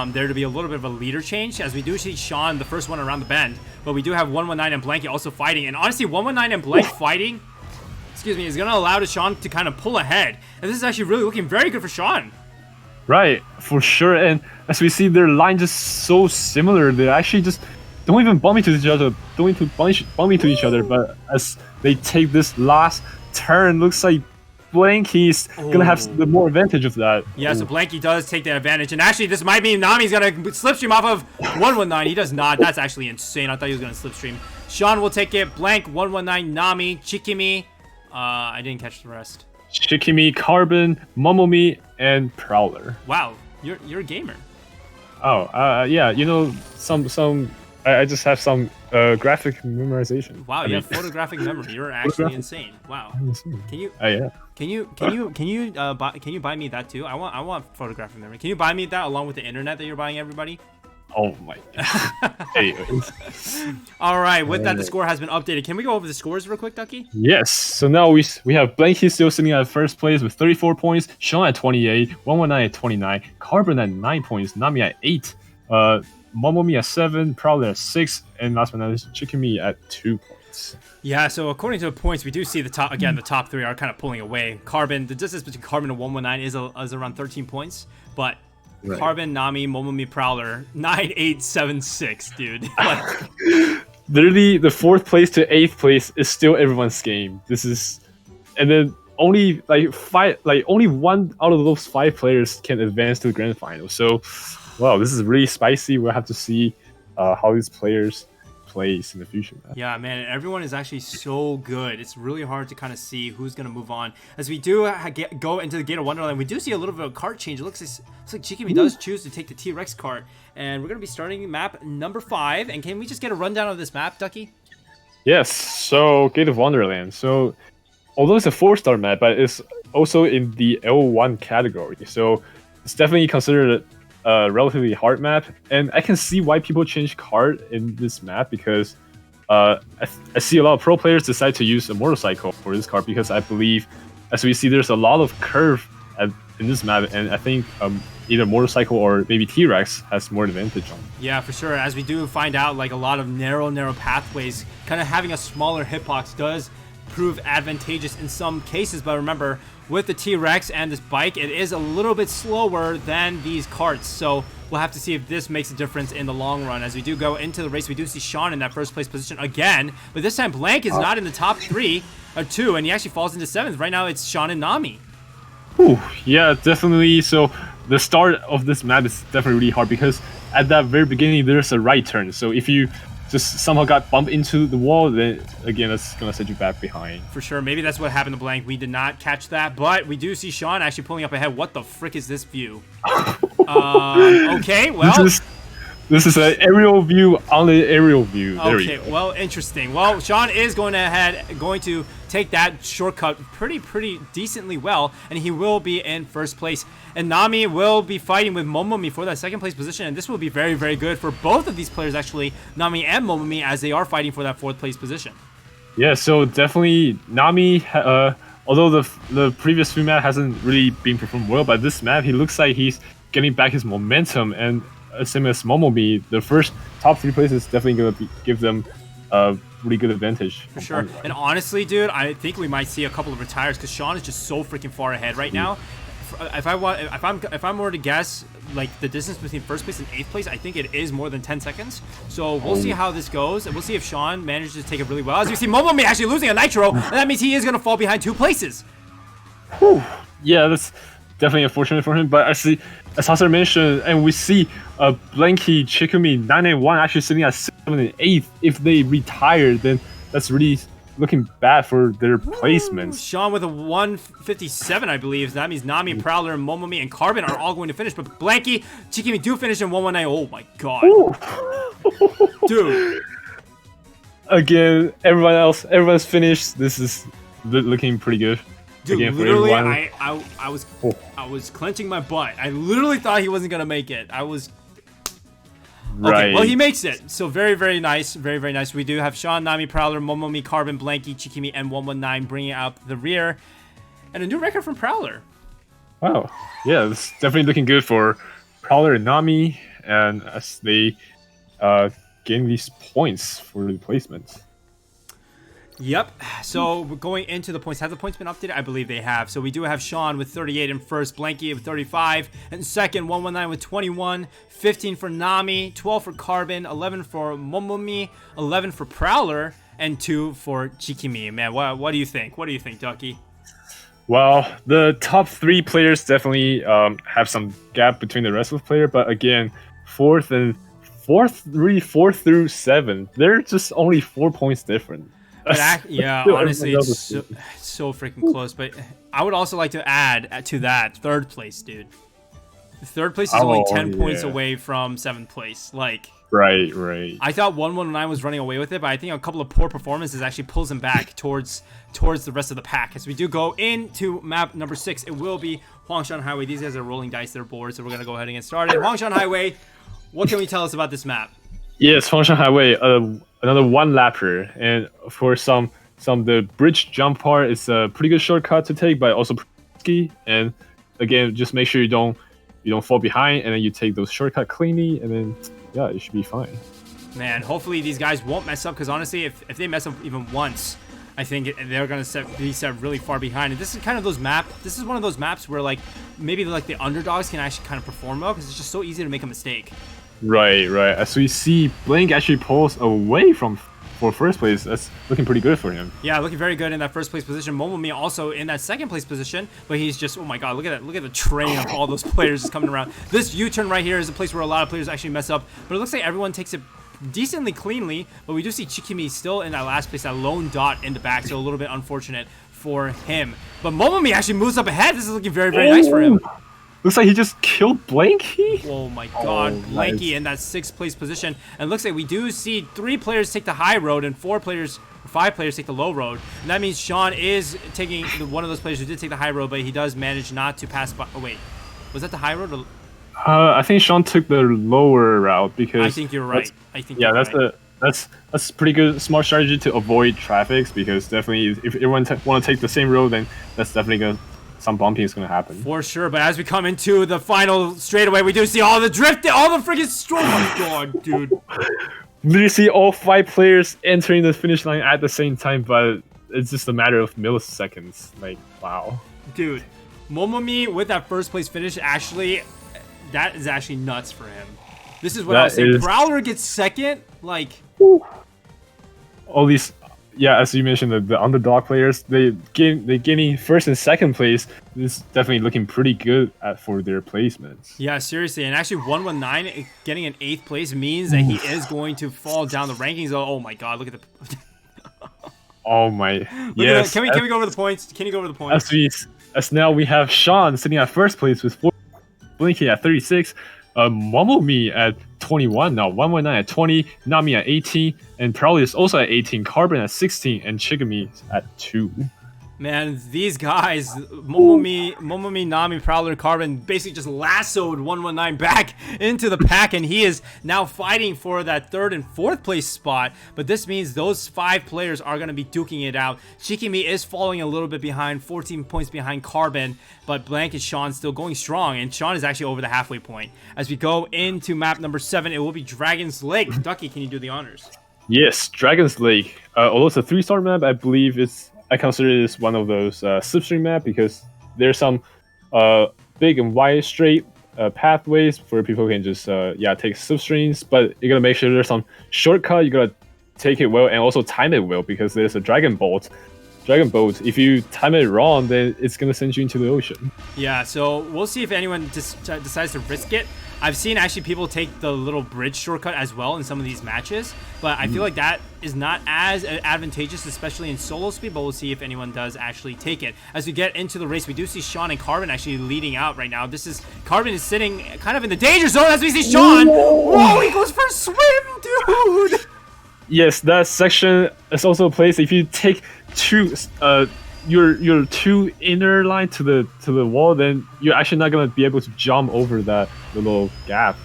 there to be a little bit of a leader change, as we do see Sean, the first one around the bend, but we do have 119 and Blanky also fighting, and honestly, 119 and Blank fighting, excuse me, is gonna allow Sean to kind of pull ahead, and this is actually really looking very good for Sean. Right, for sure, and as we see, their line just so similar. They actually just don't even bump into each other, but as they take this last turn, looks like Blanky's gonna have the more advantage of that. Yeah, so Blanky does take the advantage, and actually this might mean Nami's gonna slipstream off of 119. He does not. That's actually insane. I thought he was gonna slipstream. Sean will take it. Blank, 119, Nami, Chikimi. I didn't catch the rest. Chikimi, Carbon, Momomi, and Prowler. Wow, you're a gamer. Oh, yeah, you know, I just have some graphic memorization. Wow, you have photographic memory. You're actually insane. Wow. Can you? Yeah. Can you buy me that too? I want photographic memory. Can you buy me that along with the internet that you're buying everybody? Oh my God. Anyways. All right, with that, the score has been updated. Can we go over the scores real quick, Ducky? Yes. So now we have Blanky still sitting at first place with 34 points, Sean at 28, 119 at 29, Carbon at 9 points, Nami at 8, Momomi at 7, Prowler at 6, and last but not least, Chikimi at 2 points. Yeah, so according to the points, we do see the top 3 are kind of pulling away. Carbon, the distance between Carbon and 119 is around 13 points, but right. Carbon, Nami, Momomi, Prowler, 9, 8, 7, 6, dude. Literally, the 4th place to 8th place is still everyone's game. And then only only one out of those 5 players can advance to the grand final. So, wow, this is really spicy. We'll have to see how these players plays in the future, man. Yeah, man, everyone is actually so good. It's really hard to kind of see who's going to move on. As we do go into the Gate of Wonderland, we do see a little bit of a cart change. It looks like Chikimi does choose to take the T-Rex cart. And we're going to be starting map number 5. And can we just get a rundown of this map, Ducky? Yes, so Gate of Wonderland. So, although it's a 4-star map, but it's also in the L1 category. So, it's definitely considered a relatively hard map, and I can see why people change Kart in this map, because I see a lot of pro players decide to use a motorcycle for this card, because I believe, as we see, there's a lot of curve in this map, and I think either motorcycle or maybe T-Rex has more advantage on. Yeah, for sure. As we do find out, like a lot of narrow pathways, kind of having a smaller hitbox does prove advantageous in some cases, but remember, with the T-Rex and this bike, it is a little bit slower than these carts, so we'll have to see if this makes a difference in the long run. As we do go into the race, we do see Sean in that 1st place position again, but this time Blank is not in the top 3 or 2, and he actually falls into 7th. Right now it's Sean and Nami. Ooh, yeah, definitely. So the start of this map is definitely really hard, because at that very beginning there's a right turn, so if you just somehow got bumped into the wall, then again, that's gonna set you back behind. For sure, maybe that's what happened to Blank. We did not catch that, but we do see Sean actually pulling up ahead. What the frick is this view? Okay, well, this is an aerial view on the aerial view. Okay, well, interesting. Well, Sean is going to take that shortcut pretty decently well, and he will be in 1st place. And Nami will be fighting with Momomi for that 2nd place position, and this will be very, very good for both of these players, actually, Nami and Momomi, as they are fighting for that 4th place position. Yeah, so definitely Nami, although the previous few map hasn't really been performed well, but this map, he looks like he's getting back his momentum, and same as Momomi, the first top 3 places definitely going to give them a really good advantage. For sure. And honestly, dude, I think we might see a couple of retires, because Sean is just so freaking far ahead right now. if I'm more to guess, like the distance between first place and 8th place, I think it is more than 10 seconds. So we'll see how this goes, and we'll see if Sean manages to take it really well. As you see, Momomi actually losing a nitro, and that means he is gonna fall behind 2 places. Whew. Yeah, that's definitely unfortunate for him. But as Heostler mentioned, and we see Blanky, Chikumi, 9 and 1 actually sitting at 7 and 8. If they retire, then that's really looking bad for their placements. Sean with a 157, I believe. So that means Nami, Prowler, Momomi, and Carbon are all going to finish. But Blanky, Chikimi do finish in 119. Oh my god. Dude. Again, everyone's finished. This is looking pretty good. Dude, again, literally, I was clenching my butt. I literally thought he wasn't going to make it. Right. Okay, well, he makes it. So very, very nice. Very, very nice. We do have Sean, Nami, Prowler, Momomi, Carbon, Blanky, Chikimi, and 119 bringing out the rear. And a new record from Prowler. Wow. Yeah, it's definitely looking good for Prowler and Nami. And as they gain these points for the placements. Yep. So we're going into the points. Have the points been updated? I believe they have. So we do have Sean with 38 in first, Blanky with 35 in second, 119 with 21, 15 for Nami, 12 for Carbon, 11 for Momomi, 11 for Prowler, and 2 for Chikimi. Man, what do you think? What do you think, Ducky? Well, the top 3 players definitely have some gap between the rest of the player, but again, fourth through 7, they're just only 4 points different. But yeah, honestly, it's so freaking close. But I would also like to add to that 3rd place, dude. 3rd place is only 10 points away from 7th place. Like, right. I thought 119 was running away with it, but I think a couple of poor performances actually pulls him back towards the rest of the pack. As we do go into map number 6, it will be Huangshan Highway. These guys are rolling dice their board, so we're gonna go ahead and get started. Huangshan Highway. What can we tell us about this map? Yes, Huangshan Highway, another 1-lapper, and for some the bridge jump part is a pretty good shortcut to take, but also risky. And again, just make sure you don't fall behind, and then you take those shortcut cleanly, and then yeah, it should be fine. Man, hopefully these guys won't mess up, because honestly, if they mess up even once, I think they're gonna be set really far behind. And this is kind of this is one of those maps where like maybe like the underdogs can actually kind of perform well, because it's just so easy to make a mistake. Right. As we see, Blank actually pulls away for first place. That's looking pretty good for him. Yeah, looking very good in that first place position. Momomi also in that second place position, but he's just, oh my god, look at that. Look at the train of all those players just coming around. This U-turn right here is a place where a lot of players actually mess up, but it looks like everyone takes it decently cleanly, but we do see Chikimi still in that last place, that lone dot in the back, so a little bit unfortunate for him. But Momomi actually moves up ahead. This is looking very, very nice for him. Looks like he just killed Blanky. Oh my god, Blanky nice. In that 6th place position. And looks like we do see 3 players take the high road and 5 players take the low road. And that means Sean is taking one of those players who did take the high road, but he does manage not to pass by. Oh wait, was that the high road? Or... I think Sean took the lower route because I think you're right. That's pretty good, smart strategy to avoid traffics, because definitely if everyone want to take the same road, then that's definitely gonna. Some bumping is going to happen. For sure, but as we come into the final straightaway, we do see all the drift, all the freaking... Oh my god, dude. Literally see all 5 players entering the finish line at the same time, but it's just a matter of milliseconds. Like, wow. Dude, Momomi with that first place finish, actually, that is actually nuts for him. This is what I was saying. Prowler gets second, like... All these... Yeah, as you mentioned, the underdog players, they gaining first and second place. This is definitely looking pretty good for their placements. Yeah, seriously, and actually 119 getting an 8th place means that he is going to fall down the rankings. Oh my god, look at the... Oh my, yes. Can we go over the points? Can you go over the points? As now we have Sean sitting at first place with 4, Blinky at 36, Momomi at 21 now, 119 at 20, Nami at 18, and Prowler is also at 18, Carbon at 16, and Chikami at 2. Man, these guys, Momomi, Nami, Prowler, and Carbon basically just lassoed 119 back into the pack, and he is now fighting for that 3rd and 4th place spot. But this means those 5 players are going to be duking it out. Chikimi is falling a little bit behind, 14 points behind Carbon, but Blank and Sean still going strong, and Sean is actually over the halfway point. As we go into map number 7, it will be Dragon's Lake. Ducky, can you do the honors? Yes, Dragon's Lake. Although it's a 3-star map, I believe I consider this one of those slipstream map, because there's some big and wide straight pathways where people can just take slipstreams, but you gotta make sure there's some shortcut. You gotta take it well and also time it well, because there's a dragon bolt. If you time it wrong, then it's gonna send you into the ocean. Yeah, so we'll see if anyone decides to risk it. I've seen actually people take the little bridge shortcut as well in some of these matches, but I feel like that is not as advantageous, especially in solo speed, but we'll see if anyone does actually take it. As we get into the race, we do see Sean and Carbon actually leading out right now. Carbon is sitting kind of in the danger zone as we see Sean. Whoa, he goes for a swim, dude! Yes, that section is also a place if you take your two inner line to the wall, then you're actually not gonna be able to jump over that little gap.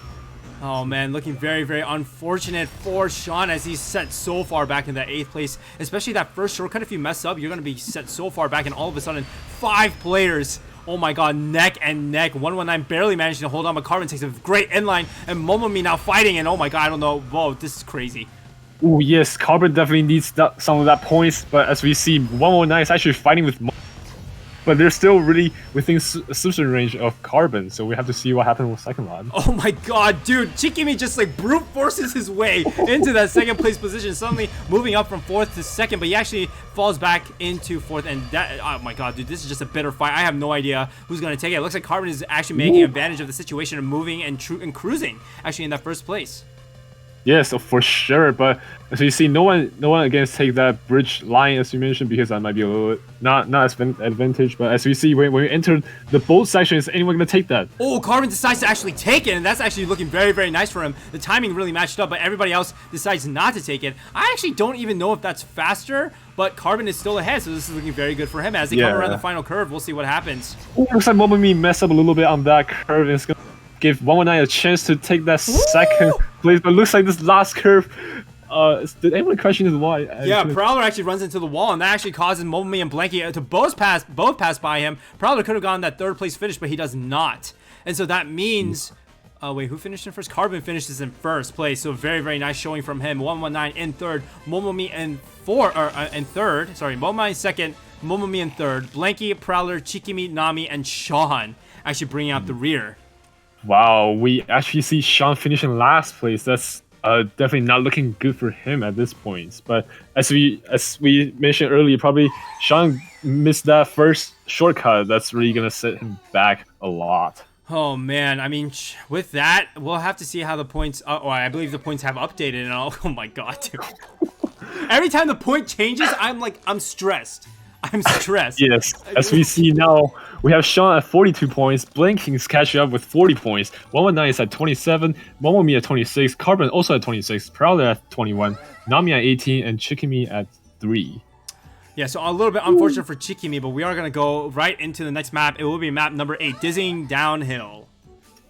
Oh man, looking very, very unfortunate for Sean as he's set so far back in that 8th place. Especially that first shortcut, if you mess up, you're gonna be set so far back, and all of a sudden, 5 players. Oh my god, neck and neck. 119 barely managing to hold on, but Carbon takes a great inline, and Momomi now fighting, and oh my god, I don't know. Whoa, this is crazy. Oh yes, Carbon definitely needs some of that points, but as we see, 119 is actually fighting with but they're still really within substitution range of Carbon, so we have to see what happens with second line. Oh my god, dude, Chikimi just like brute forces his way into that 2nd place position, suddenly moving up from 4th to 2nd, but he actually falls back into 4th, and that, oh my god, dude, this is just a bitter fight. I have no idea who's going to take it. It looks like Carbon is actually making advantage of the situation and moving and cruising actually in that 1st place. Yes, for sure. But as you see, no one again take that bridge line as you mentioned, because that might be a little not as advantage. But as we see, when we enter the boat section, is anyone gonna take that? Oh, Carbon decides to actually take it, and that's actually looking very, very nice for him. The timing really matched up, but everybody else decides not to take it. I actually don't even know if that's faster, but Carbon is still ahead, so this is looking very good for him. As they come around the final curve, we'll see what happens. Oh, looks like Momomi messed up a little bit on that curve, and it's gonna give 119 a chance to take that 2nd place, but looks like this last curve, did anyone question the wall? Yeah, Prowler actually runs into the wall, and that actually causes Momomi and Blanky to both pass by him. Prowler could have gotten that 3rd place finish, but he does not. And so that means, wait, who finished in 1st? Carbon finishes in 1st place, so very, very nice showing from him. 119 in 3rd, Momomi in 3rd, sorry, Momomi in 2nd, Momomi in 3rd, Blanky, Prowler, Chikimi, Nami, and Sean actually bringing out the rear. Wow, we actually see Sean finishing last place. That's definitely not looking good for him at this point. But as we mentioned earlier, probably Sean missed that first shortcut. That's really gonna set him back a lot. Oh man, I mean, with that, we'll have to see how the points. I believe the points have updated and all. Oh my god, dude. Every time the point changes, I'm stressed. I'm stressed. Yes, as we see now, we have Sean at 42 points, Blinking's catching up with 40 points, 119 is at 27, Momomi at 26, Carbon also at 26, Prowler at 21, Nami at 18, and Chikimi at 3. Yeah, so a little bit unfortunate for Chikimi, but we are going to go right into the next map. It will be map number 8, Dizzying Downhill.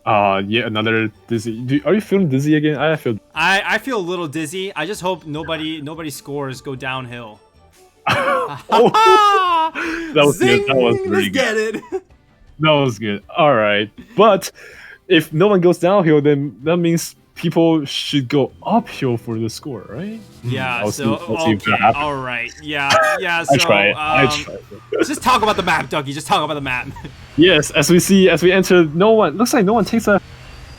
Yeah, another dizzy. Are you feeling dizzy again? I feel a little dizzy. I just hope nobody scores go downhill. That was Zing! good. That was really Let's get it. That was good. All right, but if no one goes downhill, then that means people should go uphill for the score, right? Yeah. I'll so see okay. All right. Yeah. So I try. Just talk about the map, Dougie. Just talk about the map. Yes, as we enter, looks like no one takes a.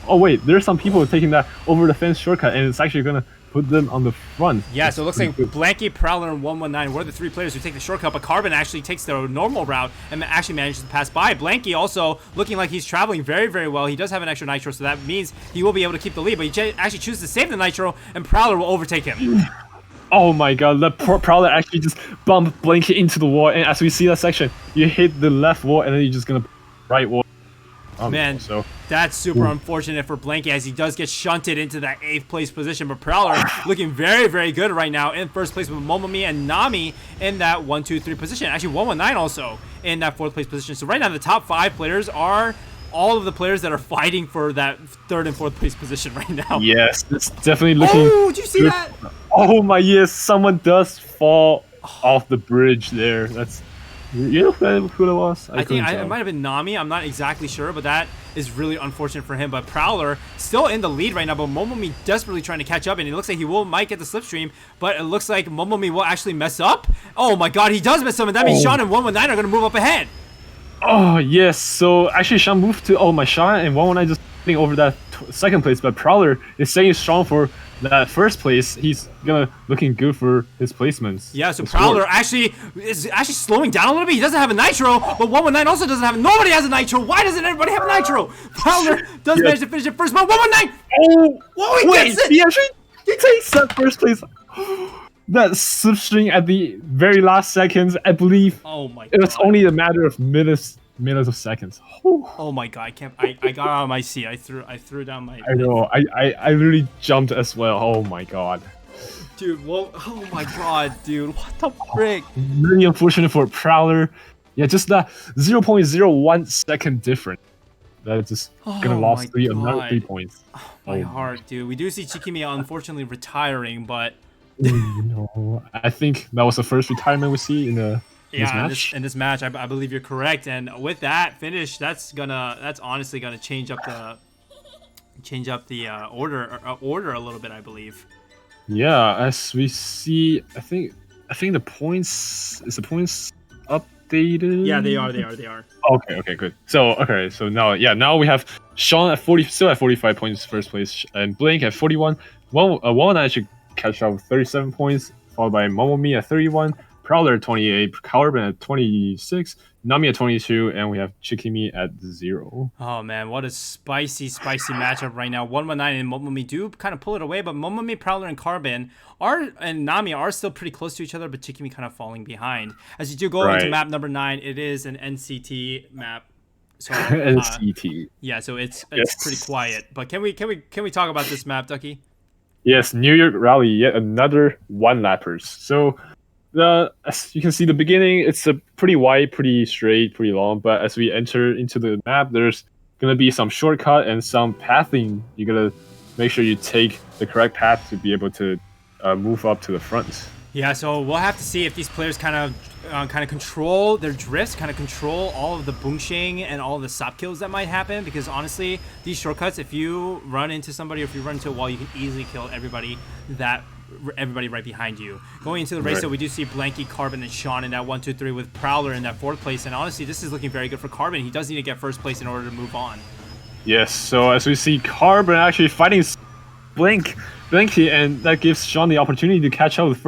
Oh wait, there's some people taking that over the fence shortcut, and it's actually gonna put them on the front. Yeah, so it looks like Blanky, Prowler, and 119 were the 3 players who take the shortcut, but Carbon actually takes the normal route and actually manages to pass by. Blanky also looking like he's traveling very, very well. He does have an extra nitro, so that means he will be able to keep the lead, but he actually chooses to save the nitro, and Prowler will overtake him. Oh my god, the Prowler actually just bumped Blanky into the wall, and as we see that section, you hit the left wall, and then you're just gonna right wall. Man, so that's super unfortunate for Blanky as he does get shunted into that 8th place position. But Prowler looking very, very good right now in 1st place with Momomi and Nami in that 1, 2, 3 position. Actually, 119 also in that 4th place position. So right now the top 5 players are all of the players that are fighting for that 3rd and 4th place position right now. Yes, it's definitely looking. Oh, did you see that? Oh my, yes, someone does fall off the bridge there. That's. You know who it was? I think it might have been Nami. I'm not exactly sure, but that is really unfortunate for him. But Prowler still in the lead right now, but Momomi desperately trying to catch up, and it looks like he might get the slipstream, but it looks like Momomi will actually mess up. Oh my god, he does mess up, and that means Sean and 119 are going to move up ahead. Oh yes, so actually Sean moved to my Sean and 119 just getting over that second place, but Prowler is staying strong for that first place. He's gonna looking good for his placements. Yeah, so Prowler actually is slowing down a little bit. He doesn't have a nitro, but 119 also doesn't have. Nobody has a nitro. Why doesn't everybody have a nitro? Prowler does manage to finish it first, but 119. Oh, he gets it. He takes that first place. That slipstream at the very last seconds, I believe. Oh my god. It was only a matter of minutes of seconds. Oh my god, I can't. I got out of my seat. I threw down my. I know. I really jumped as well. Oh my god. Dude, well, oh my god, dude, what the frick? Really unfortunate for Prowler. Yeah, just that 0.01 second difference. That's just gonna lose another 3 points. Oh, my heart, dude. We do see Chikimi unfortunately retiring, but no, I think that was the first retirement we see in this match. In this match, I believe you're correct. And with that finish, that's honestly gonna change up the order a little bit, I believe. Yeah, as we see, I think the points updated. Yeah, they are. Okay, good. So now we have Sean at 45 points, first place, and Blink at 41. One I should catch up with 37 points, followed by Momomi at 31, Prowler at 28, Carbon at 26, Nami at 22, and we have Chikimi at 0. Oh man, what a spicy matchup right now. 119 and Momomi do kind of pull it away, but Momomi, Prowler, and Carbon and Nami are still pretty close to each other, but Chikimi kind of falling behind. As you do go into map number 9, it is an NCT map. So NCT. Yeah, so it's pretty quiet. But can we talk about this map, Ducky? Yes, New York Rally, yet another one-lappers. So, as you can see, the beginning, it's a pretty wide, pretty straight, pretty long. But as we enter into the map, there's going to be some shortcut and some pathing. You got to make sure you take the correct path to be able to move up to the front. Yeah, so we'll have to see if these players kind of control their drifts, kind of control all of the bungshing and all of the stop kills that might happen. Because honestly, these shortcuts, if you run into somebody or if you run into a wall, you can easily kill everybody right behind you. Going into the race, so we do see Blanky, Carbon, and Sean in that 1, 2, 3 with Prowler in that 4th place. And honestly, this is looking very good for Carbon. He does need to get 1st place in order to move on. Yes, so as we see Carbon actually fighting Blanky, and that gives Sean the opportunity to catch up with.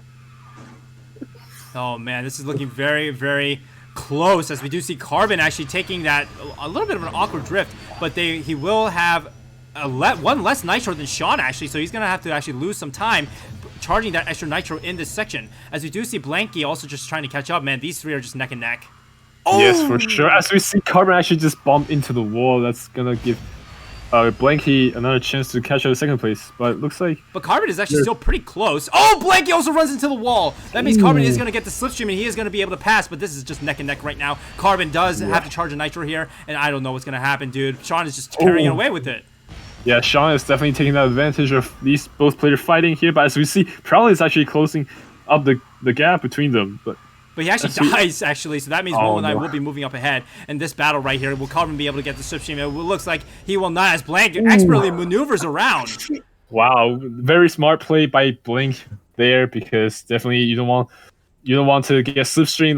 Oh man, this is looking very, very close, as we do see Carbon actually taking that a little bit of an awkward drift, but he will have one less nitro than Sean actually, so he's gonna have to actually lose some time charging that extra nitro in this section. As we do see Blanky also just trying to catch up. Man, these three are just neck and neck. Oh! Yes, for sure. As we see Carbon actually just bump into the wall, that's gonna give Blanky another chance to catch up 2nd place, but it looks like... But Carbon is actually still pretty close. Oh, Blanky also runs into the wall. That means Carbon is going to get the slipstream, and he is going to be able to pass, but this is just neck and neck right now. Carbon does have to charge a nitro here, and I don't know what's going to happen, dude. Sean is just carrying it away with it. Yeah, Sean is definitely taking that advantage of these both players fighting here, but as we see, Prowler is actually closing up the gap between them, but he actually dies, actually, so that means 119 will be moving up ahead. And this battle right here, will Carbon be able to get the slipstream? It looks like he will not, as Blank expertly maneuvers around. Wow, very smart play by Blink there, because definitely you don't want to get slipstream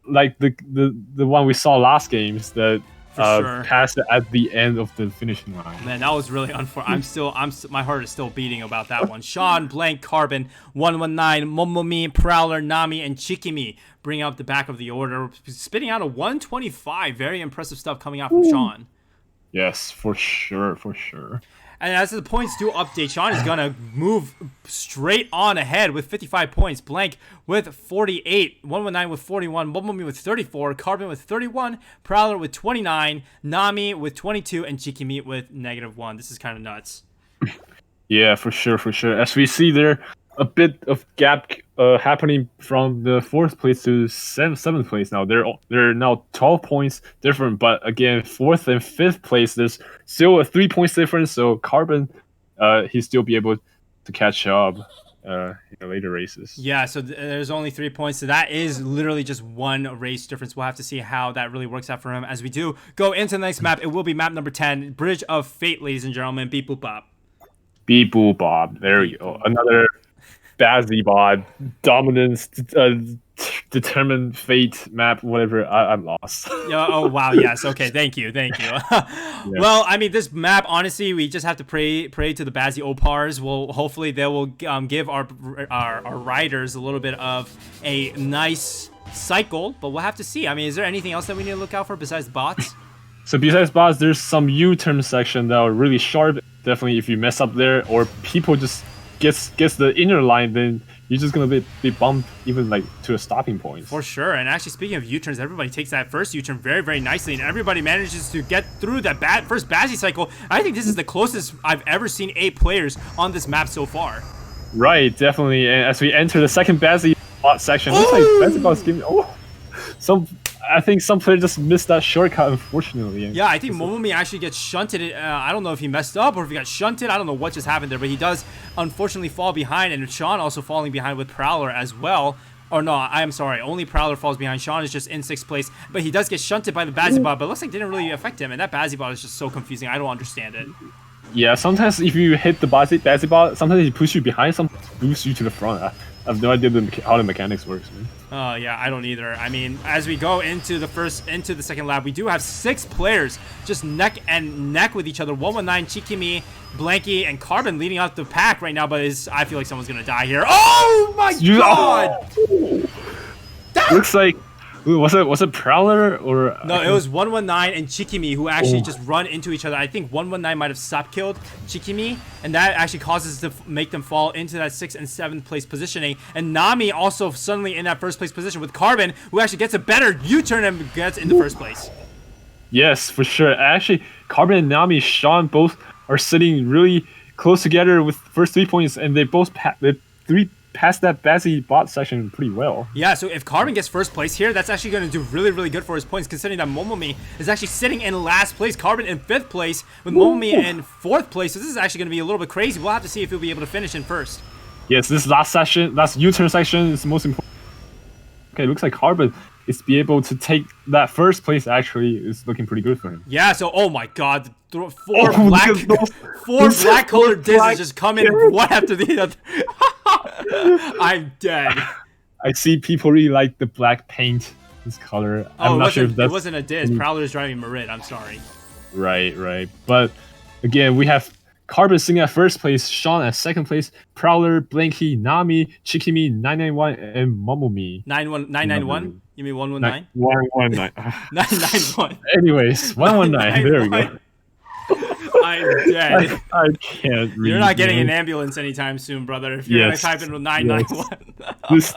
like the one we saw last games that passed at the end of the finishing line. Man, that was really unfortunate. My heart is still beating about that one. Sean, Blank, Carbon, 119, Momomi, Prowler, Nami, and Chikimi bring up the back of the order, spitting out a 125. Very impressive stuff coming out from Sean. Yes, for sure. And as the points do update, Sean is going to move straight on ahead with 55 points. Blank with 48, 119 with 41, Momomi with 34, Carbon with 31, Prowler with 29, Nami with 22, and Chikimi with -1. This is kind of nuts. Yeah, for sure. As we see there, a bit of gap happening from the 4th place to 7th place now. They're now 12 points different, but again, 4th and 5th place, there's still a 3 points difference, so Carbon, he'll still be able to catch up in the later races. Yeah, so there's only 3 points, so that is literally just 1 race difference. We'll have to see how that really works out for him. As we do go into the next map, it will be map number 10, Bridge of Fate, ladies and gentlemen. Beep boop bop. Beep boop bop. There we go. Another Bazzy bod dominance determined fate map, whatever. I'm lost. Yeah. Oh wow. Yes. Okay. Thank you. Well, I mean, this map, honestly, we just have to pray to the Bazzy Opars. Well, hopefully they will give our riders a little bit of a nice cycle, but we'll have to see. I mean, is there anything else that we need to look out for besides bots? So besides bots, there's some U-turn section that are really sharp. Definitely, if you mess up there, or people just gets the inner line, then you're just gonna be bumped even like to a stopping point. For sure. And actually, speaking of U-turns, everybody takes that first U-turn very, very nicely, and everybody manages to get through that first Bazzy cycle. I think this is the closest I've ever seen 8 players on this map so far. Right, definitely. And as we enter the second Bazzy bot section, looks like Bazzy bot's giving. I think some player just missed that shortcut, unfortunately. Yeah, I think Momomi actually gets shunted. I don't know if he messed up or if he got shunted. I don't know what just happened there, but he does unfortunately fall behind, and Sean also falling behind with Prowler as well. Or no, I am sorry. Only Prowler falls behind. Sean is just in 6th place, but he does get shunted by the Bazzy bot, but it looks like it didn't really affect him, and that Bazzy bot is just so confusing. I don't understand it. Yeah, sometimes if you hit the Bazzy bot, sometimes he pushes you behind, sometimes boosts you to the front. I have no idea how the mechanics works, man. Yeah, I don't either. I mean, as we go into the second lap, we do have 6 players just neck and neck with each other. 119, Chikimi, Blanky, and Carbon leading out the pack right now, but I feel like someone's gonna die here. Oh my god! Looks like was it Prowler or no? It was 119 and Chikimi who actually just run into each other. I think 119 might have stop killed Chikimi, and that actually causes to make them fall into that 6th and 7th place positioning. And Nami also suddenly in that 1st place position with Carbon, who actually gets a better U-turn and gets into 1st place. Yes, for sure. Actually, Carbon and Nami, Sean both are sitting really close together with first 3 points, and they both passed that Bazzy bot section pretty well. Yeah, so if Carbon gets 1st place here, that's actually going to do really, really good for his points, considering that Momomi is actually sitting in last place. Carbon in 5th place, with Momomi in 4th place. So this is actually going to be a little bit crazy. We'll have to see if he'll be able to finish in 1st. Yes, this last U-turn section is the most important. Okay, looks like Carbon is be able to take that 1st place. Actually, is looking pretty good for him. Yeah, so oh my god, four black colored discs just come in one after the other. I'm dead. I see people really like the black paint, this color. I'm not sure if that's... It wasn't a disc. Prowler is driving Marit. I'm sorry. Right. But again, we have Carbon sitting at 1st place, Sean at 2nd place, Prowler, Blanky, Nami, Chikimi, 991, and Momomi. 991? You mean 119? 119. 991. Anyways, 119. There we go. I'm dead. I can't read. You're not getting an ambulance anytime soon, brother. If you're gonna type in 991.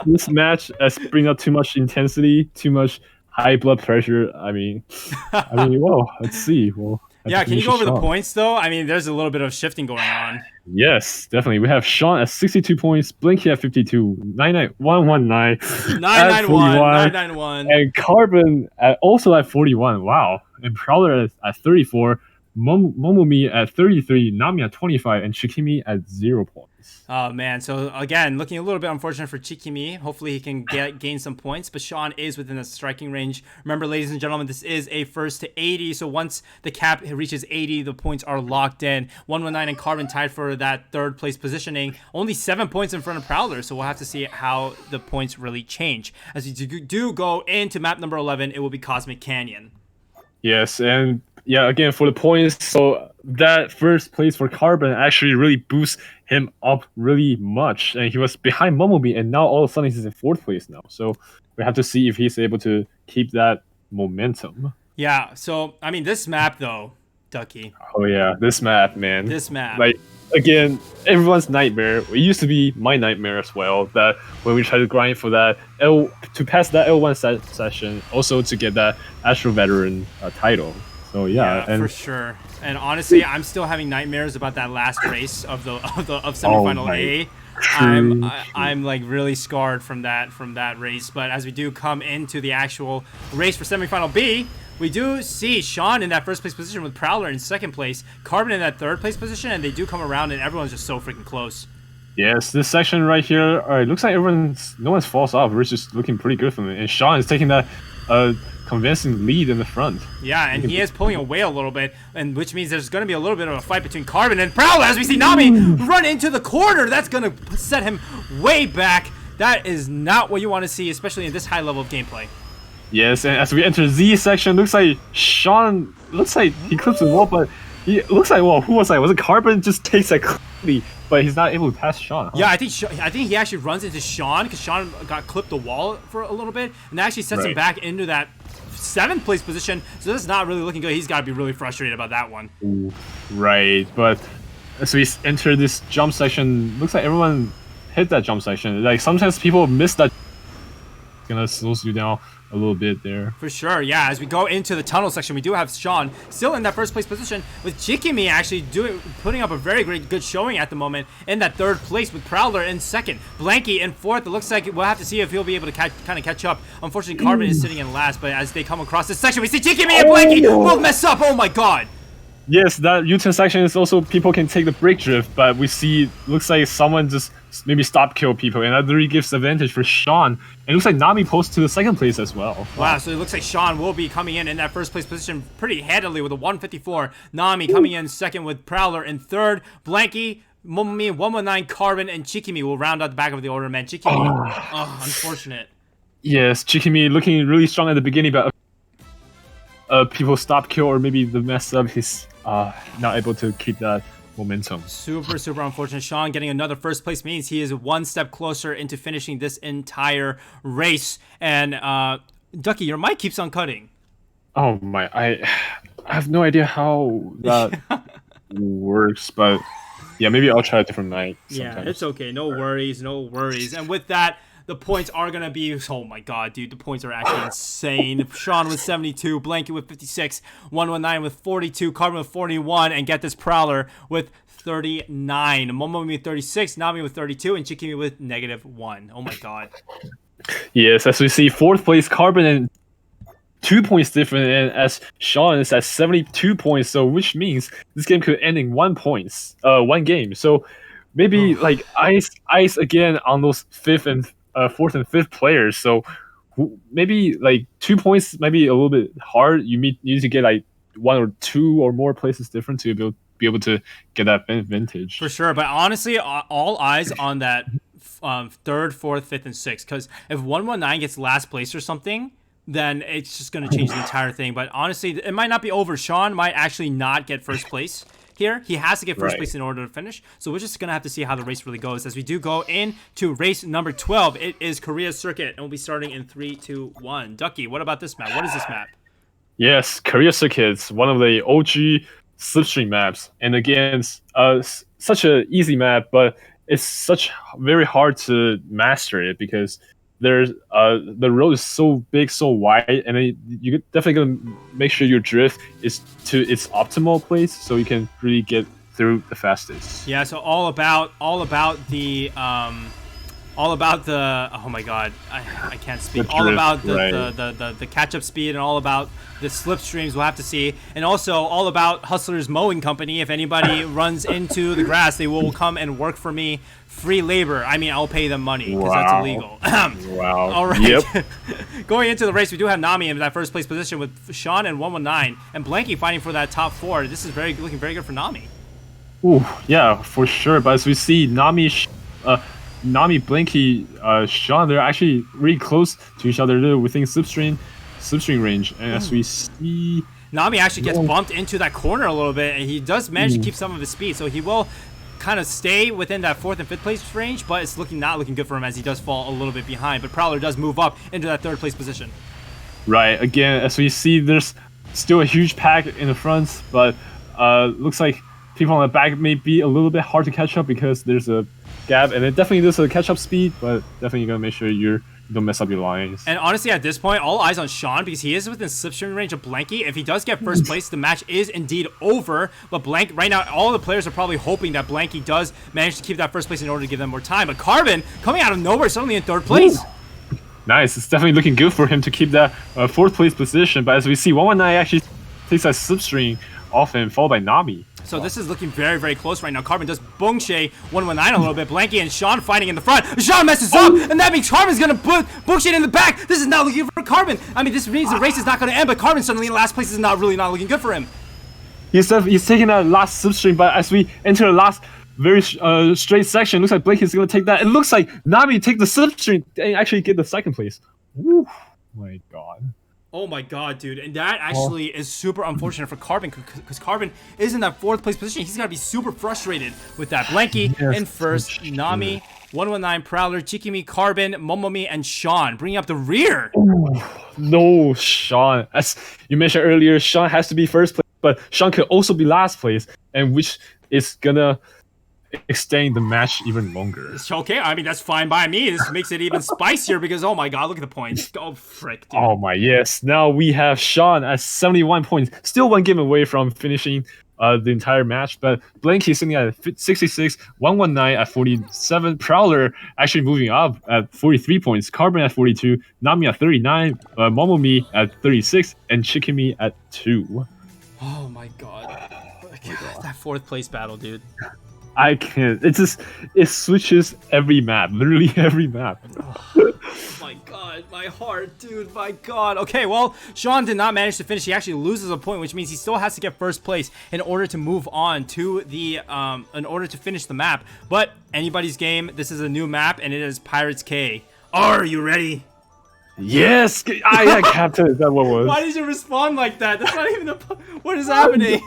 This match has bring up too much intensity, too much high blood pressure. I mean, well, let's see. Well, yeah, can you go over the points though? I mean, there's a little bit of shifting going on. Yes, definitely. We have Sean at 62 points, Blinky at 52, 99119, 991, and Carbon also at 41. Wow, and Prowler at 34. Momomi at 33, Nami at 25, and Chikimi at 0 points. Oh man, so again, looking a little bit unfortunate for Chikimi. Hopefully he can gain some points, but Sean is within the striking range. Remember, ladies and gentlemen, this is a 1st to 80, so once the cap reaches 80, the points are locked in. 119 and Carbon tied for that 3rd place positioning. Only 7 points in front of Prowler, so we'll have to see how the points really change. As we do go into map number 11, it will be Cosmic Canyon. Yes, and yeah, again, for the points, so that 1st place for Carbon actually really boosts him up really much. And he was behind Momomi, and now all of a sudden he's in 4th place now. So we have to see if he's able to keep that momentum. Yeah, so, I mean, this map, though, Ducky. Oh, yeah, this map, man. This map. Like, again, everyone's nightmare. It used to be my nightmare as well, that when we try to grind for that to pass that L1 session, also to get that Astro Veteran title. So yeah, for sure. And honestly, I'm still having nightmares about that last race of semifinal A. I'm like really scarred from that race. But as we do come into the actual race for semifinal B, we do see Sean in that 1st place position with Prowler in 2nd place, Carbon in that 3rd place position, and they do come around, and everyone's just so freaking close. Yes, this section right here, it looks like no one's falls off. We're just looking pretty good from it, and Sean is taking that convincing lead in the front. Yeah, and he is pulling away a little bit, and which means there's going to be a little bit of a fight between Carbon and Prowler as we see Nami run into the corner. That's going to set him way back. That is not what you want to see, especially in this high level of gameplay. Yes, and as we enter Z section, looks like Sean he clips the wall, but he looks like, well, who was that? Was it Carbon? Just takes that cleanly, but he's not able to pass Sean. Huh? Yeah, I think he actually runs into Sean because Sean got clipped the wall for a little bit, and that actually sets him back into that 7th place position. So this is not really looking good. He's got to be really frustrated about that one. Ooh, right, but as we enter this jump section, looks like everyone hit that jump section. Like sometimes people miss that. Gonna slows you down a little bit there. For sure, yeah. As we go into the tunnel section, we do have Sean still in that 1st place position, with Jikimi actually putting up a very good showing at the moment in that 3rd place, with Prowler in 2nd, Blanky in 4th. It looks like we'll have to see if he'll be able to kind of catch up. Unfortunately, Carbon is sitting in last, but as they come across this section, we see Jikimi and Blanky both mess up. Oh my god. Yes, that U-turn section is also people can take the brake drift, but we see looks like someone just maybe stop kill people, and that really gives advantage for Sean. And it looks like Nami posts to the 2nd place as well. Wow, so it looks like Sean will be coming in that 1st place position pretty handily with a 154. Nami coming in 2nd with Prowler in 3rd. Blanky, Momomi, 119, Carbon, and Chikimi will round out the back of the order, man. Chikimi, unfortunate. Yes, Chikimi looking really strong at the beginning, but people stop kill or maybe the mess up. He's not able to keep that momentum. Super unfortunate. Sean getting another 1st place means he is 1 step closer into finishing this entire race. And Ducky, your mic keeps on cutting. Oh my, I have no idea how that works, but yeah, maybe I'll try a different mic sometime. Yeah, it's okay. No worries. And with that, the points are going to be, oh my god, dude, the points are actually insane. Sean with 72, Blanket with 56, 119 with 42, Carbon with 41, and get this Prowler with 39. Momomi with 36, Nami with 32, and Chikimi with -1. Oh my god. Yes, as we see 4th place Carbon and 2 points different, and as Sean is at 72 points, so which means this game could end in 1 game. So maybe like ice again on those 4th and 5th players. So maybe like 2 points might be a little bit hard. You need to get like 1 or 2 or more places different to be able to get that vintage. For sure, but honestly, all eyes on that 3rd, 4th, 5th, and 6th. Because if 119 gets last place or something, then it's just going to change the entire thing. But honestly, it might not be over. Sean might actually not get 1st place here. He has to get 1st place in order to finish. So we're just going to have to see how the race really goes. As we do go into race number 12, it is Korea Circuit, and we'll be starting in 3, 2, 1. Ducky, what about this map? What is this map? Yes, Korea Circuit's one of the OG slipstream maps. And again, such an easy map, but it's very hard to master it because there's the road is so big, so wide, and you definitely gonna make sure your drift is to its optimal place so you can really get through the fastest. Yeah, so all about the oh my god, I can't speak. All about the catch-up speed, and all about the slipstreams. We'll have to see, and also all about Heostler's mowing company. If anybody runs into the grass, they will come and work for me. Free labor. I mean, I'll pay them money because that's illegal. Wow. All right. Yep. Going into the race, we do have Nami in that 1st place position with Sean and 119, and Blanky fighting for that top 4. This is looking very good for Nami. Ooh, yeah, for sure. But as we see, Nami, Blanky, Sean, they're actually really close to each other. They're within slipstream range, and as we see, Nami actually gets bumped into that corner a little bit, and he does manage to keep some of his speed, so he will kind of stay within that 4th and 5th place range, but it's not looking good for him as he does fall a little bit behind. But Prowler does move up into that 3rd place position. Right, again, as we see, there's still a huge pack in the front, but looks like people on the back may be a little bit hard to catch up because there's a gap, and it definitely does a catch-up speed, but definitely you gotta make sure you don't mess up your lines. And honestly, at this point, all eyes on Sean because he is within slipstream range of Blanky. If he does get 1st place, the match is indeed over. But right now, all the players are probably hoping that Blanky does manage to keep that 1st place in order to give them more time. But Carbon, coming out of nowhere, suddenly in 3rd place. Ooh. Nice. It's definitely looking good for him to keep that 4th place position. But as we see, 119 actually takes that slipstream off him, followed by Nami. So this is looking very, very close right now. Carbon does Bongshay 119 a little bit. Blanky and Sean fighting in the front. Sean messes up, and that means Carbon's going to put Bongshay in the back. This is not looking good for Carbon. I mean, this means the race is not going to end, but Carbon suddenly in last place is not looking good for him. He's taking that last slipstream, but as we enter the last very straight section. Looks like Blake is going to take that. It looks like Nami take the slipstream and actually get the second place. Woo. My God. Oh my God, dude. And that actually is super unfortunate for Carbon because Carbon is in that 4th place position. He's got to be super frustrated with that. Blanky in first, Nami, 119, Prowler, Chikimi, Carbon, Momomi, and Sean bringing up the rear. Ooh, no, Sean. As you mentioned earlier, Sean has to be first place, but Sean could also be last place, and which is gonna extend the match even longer. It's okay. I mean, that's fine by me. This makes it even spicier because, oh my God, look at the points. Oh, frick, dude. Oh my, yes. Now we have Sean at 71 points. Still one game away from finishing the entire match, but Blanky sitting at 66, 119 at 47, Prowler actually moving up at 43 points, Carbon at 42, Nami at 39, Momomi at 36, and Chikimi at 2. Oh my God. That 4th place battle, dude. I can't. It switches every map, literally every map. Oh my God, my heart, dude, my God. Okay, well, Sean did not manage to finish. He actually loses a point, which means he still has to get first place in order to move on to the, in order to finish the map. But anybody's game, this is a new map, and it is Pirates K. Are you ready? Yes, I captain. Is that what was? Why did you respond like that? That's not even the. What is happening?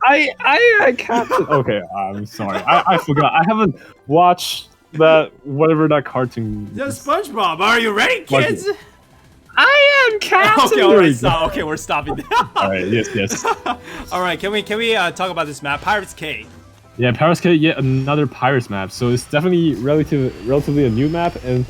I captain. Okay, I'm sorry. I forgot. I haven't watched that whatever that cartoon. Yeah, SpongeBob. Are you ready, kids? I am captain. Okay, all right, stop. Okay, we're stopping. All right. Yes. All right, can we talk about this map, Pirates K? Yeah, Pirates K. Yet another Pirates map. So it's definitely relatively a new map, and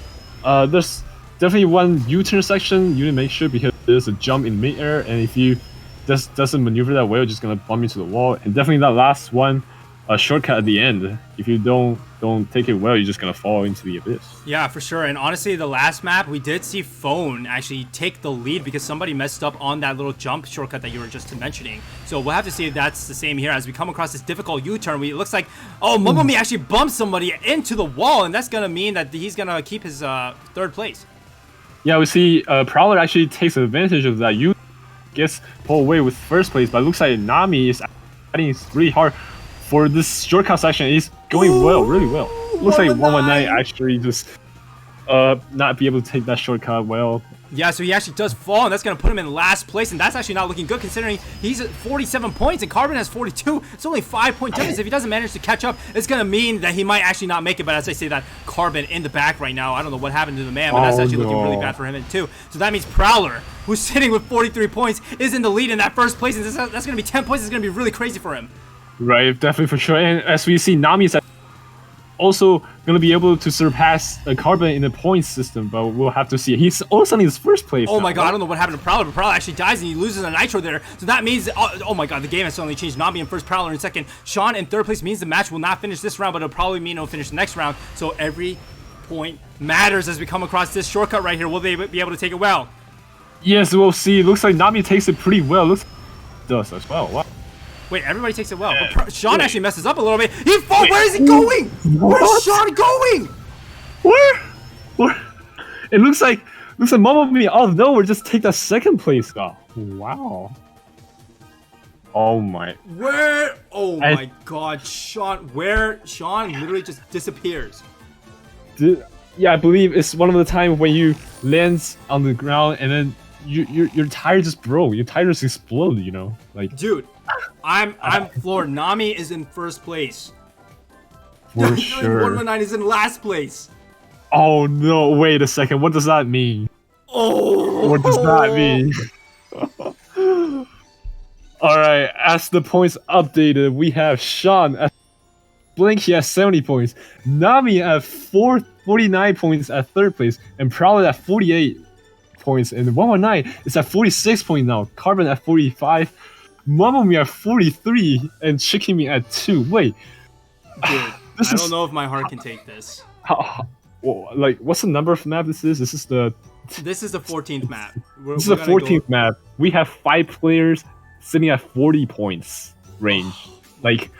there's definitely one U-turn section you need to make sure because there's a jump in mid-air, and if you just doesn't maneuver that well, you're just gonna bump into the wall. And definitely that last one, a shortcut at the end. If you don't take it well, you're just gonna fall into the abyss. Yeah, for sure. And honestly, the last map we did see Phone actually take the lead because somebody messed up on that little jump shortcut that you were just mentioning. So we'll have to see if that's the same here as we come across this difficult U-turn. It looks like Momomi actually bumped somebody into the wall, and that's gonna mean that he's gonna keep his 3rd place. Yeah, we see Prowler actually takes advantage of that. You gets pulled away with first place, but it looks like Nami is fighting really hard for this shortcut section. He's going really well. Looks like 119 actually just not be able to take that shortcut well. Yeah, so he actually does fall, and that's going to put him in last place, and that's actually not looking good considering he's at 47 points and Carbon has 42. It's only 5-point difference. If he doesn't manage to catch up, it's going to mean that he might actually not make it, but as I say that, Carbon in the back right now, I don't know what happened to the man, but that's actually looking really bad for him too. So that means Prowler, who's sitting with 43 points, is in the lead in that 1st place, and that's going to be 10 points. It's going to be really crazy for him. Right, definitely for sure. And as we see, Nami's also going to be able to surpass Carbon in the points system, but we'll have to see. He's also in his 1st place. Oh my God, I don't know what happened to Prowler, but Prowler actually dies and he loses a nitro there. So that means, oh my God, the game has suddenly changed. Nami in 1st, Prowler in 2nd. Sean in 3rd place means the match will not finish this round, but it'll probably mean it'll finish the next round. So every point matters as we come across this shortcut right here. Will they be able to take it well? Yes, we'll see. Looks like Nami takes it pretty well. Looks like does as well. Wow. Wait, everybody takes it well. But Sean actually messes up a little bit. He falls. Where is he going? Where's Sean going? Where? It looks like Momomi out of nowhere just take that 2nd place. Oh, wow. Oh my. Where? Oh my God, Sean. Where? Sean literally just disappears. Yeah, I believe it's one of the times when you land on the ground and then your tire just broke. Your tire just exploded. You know, like. Dude. I'm floored. Nami is in 1st place. For sure. 119 is in last place. Oh no, wait a second. What does that mean? Oh. What does that mean? Alright, as the points updated, we have Sean at Blanky at 70 points, Nami at 49 points at 3rd place, and Prowler at 48 points, and 119 is at 46 points now. Carbon at 45. Momomi at 43 and Chikimi at 2. Wait. Dude, I don't know if my heart can take this. Like, what's the number of map this is? This is the 14th map. This is the 14th map. We have 5 players sitting at 40 points range. Like,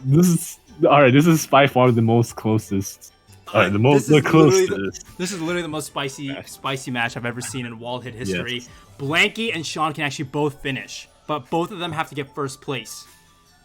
this is by far the most closest. The closest. This is literally the most spicy match I've ever seen in WallHit history. Yes. Blanky and Sean can actually both finish, but both of them have to get 1st place.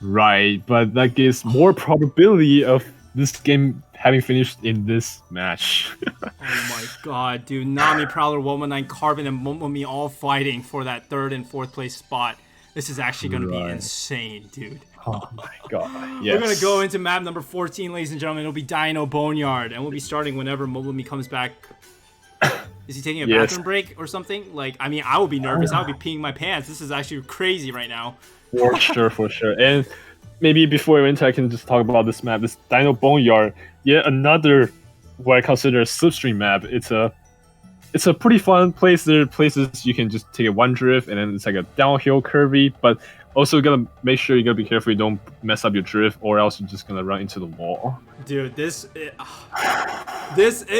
Right, but that gives more probability of this game having finished in this match. Oh my god, dude. Nami, Prowler, 119, Carbon, and Momomi all fighting for that 3rd and 4th place spot. This is actually going to be insane, dude. Oh my god, yes. We're going to go into map number 14, ladies and gentlemen. It'll be Dino Boneyard, and we'll be starting whenever Momomi comes back. Is he taking a bathroom break or something? Like, I mean, I would be nervous. I would be peeing my pants. This is actually crazy right now. For sure. And maybe before we enter, I can just talk about this map. This Dino Boneyard, yet another what I consider a slipstream map. It's a pretty fun place. There are places you can just take a one drift, and then it's like a downhill curvy, but also you gotta make sure you gotta be careful you don't mess up your drift, or else you're just gonna run into the wall. Dude, it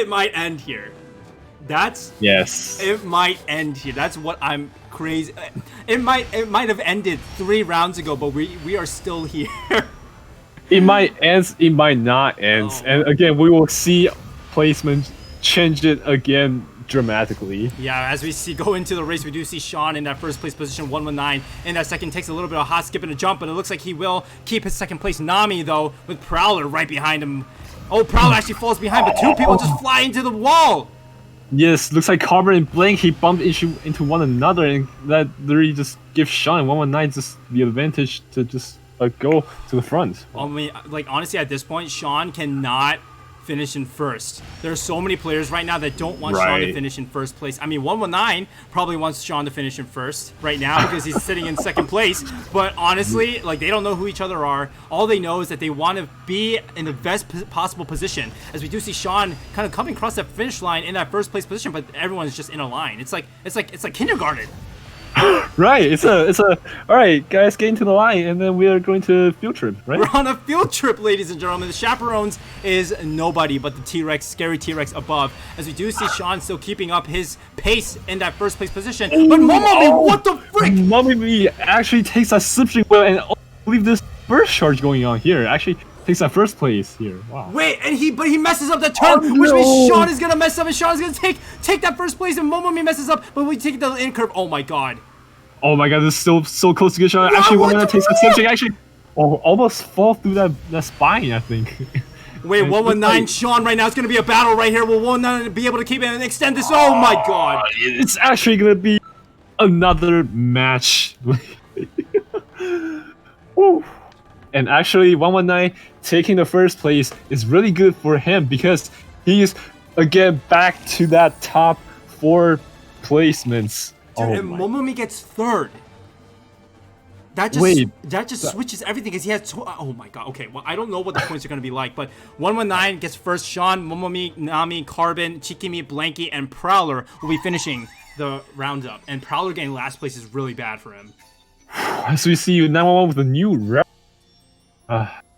might end here. It might end here. That's what I'm crazy. It might have ended 3 rounds ago, but we are still here. It might end, it might not end, and again we will see placement change it again dramatically. Yeah, as we go into the race, we do see Sean in that 1st place position, 119. In that 2nd, takes a little bit of a hot skip and a jump, but it looks like he will keep his 2nd place. Nami, though, with Prowler right behind him. Oh, Prowler actually falls behind, but 2 people just fly into the wall. Yes, looks like Carbon and Blank, he bumped into one another, and that literally just gives Sean 119 just the advantage to just go to the front. I mean, like, honestly, at this point, Sean cannot finish in 1st. There are so many players right now that don't want Sean to finish in 1st place. I mean, 119 probably wants Sean to finish in 1st right now because he's sitting in 2nd place. But honestly, like, they don't know who each other are. All they know is that they want to be in the best possible position. As we do see Sean kind of coming across that finish line in that 1st place position, but everyone's just in a line. It's like kindergarten. Right, it's a all right, guys, get into the line, and then we are going to field trip, right? We're on a field trip, ladies and gentlemen. The chaperones is nobody but the T-Rex, scary T-Rex above. As we do see Sean still keeping up his pace in that 1st place position. But Momomi, what the frick? Momomi actually takes that slipstream wheel, and I believe this burst charge going on here actually takes that 1st place here. Wow. Wait, and he messes up that turn, which means Sean is gonna mess up, and Sean's gonna take that 1st place, and Momomi messes up, but we take the in curve. Oh my god. Oh my god, this is still so close to get shot. Actually, one that takes a slipstream actually almost fall through that spine, I think. Wait, 119, Sean right now. It's gonna be a battle right here. Will 119 be able to keep it and extend this? Oh my god. It's actually gonna be another match. Woo. And actually, 119 taking the 1st place is really good for him because he's again back to that top 4 placements. Dude, and Momomi gets 3rd. That just switches everything because he has oh my god. Okay, well, I don't know what the points are going to be like, but 119 gets 1st. Sean, Momomi, Nami, Carbon, Chikimi, Blanky, and Prowler will be finishing the roundup. And Prowler getting last place is really bad for him. As we see 911 with a new record.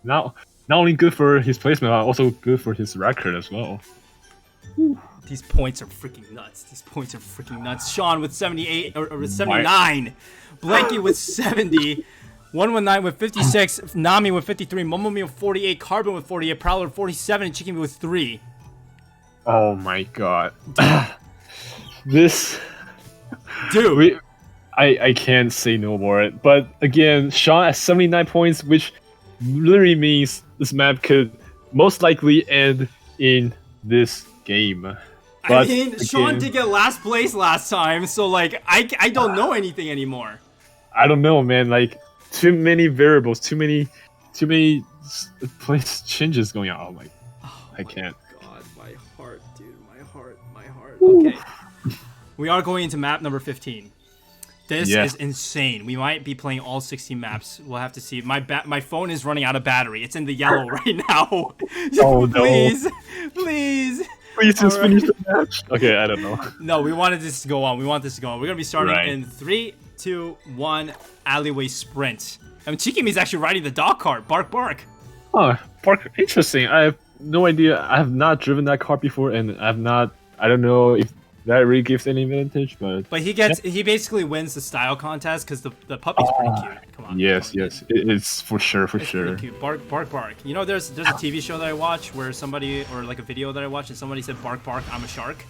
Not only good for his placement, but also good for his record as well. Whew. These points are freaking nuts. Sean with 78 or with 79. Blanky with 70. 119 with 56. Nami with 53. Momomi with 48. Carbon with 48. Prowler with 47. And Chikimi with 3. Oh my god. This... Dude. I can't say no more. But again, Sean at 79 points, which literally means this map could most likely end in this game. But I mean, again, Sean did get last place last time, so like I don't know anything anymore. I don't know, man. Like too many variables, too many place changes going on. I can't. God, my heart, dude, my heart. Okay, we are going into map number 15. This is insane. We might be playing all 16 maps. We'll have to see. My phone is running out of battery. It's in the yellow right now. Oh please, no! Please. Please just finish the match. Okay, I don't know. No, we wanted this to go on. We're gonna be starting in 3, 2, 1. Alleyway sprint. I mean, Chikimi's actually riding the dog cart. Bark, bark. Oh, bark. Interesting. I have no idea. I have not driven that car before, and I don't know if that really gives any advantage, but he basically wins the style contest because the puppy's pretty cute. Come on. Yes, it's for sure. Pretty cute. Bark, bark, bark. You know, there's a TV show that I watch where somebody, or like a video that I watched, and somebody said, "Bark, bark, I'm a shark."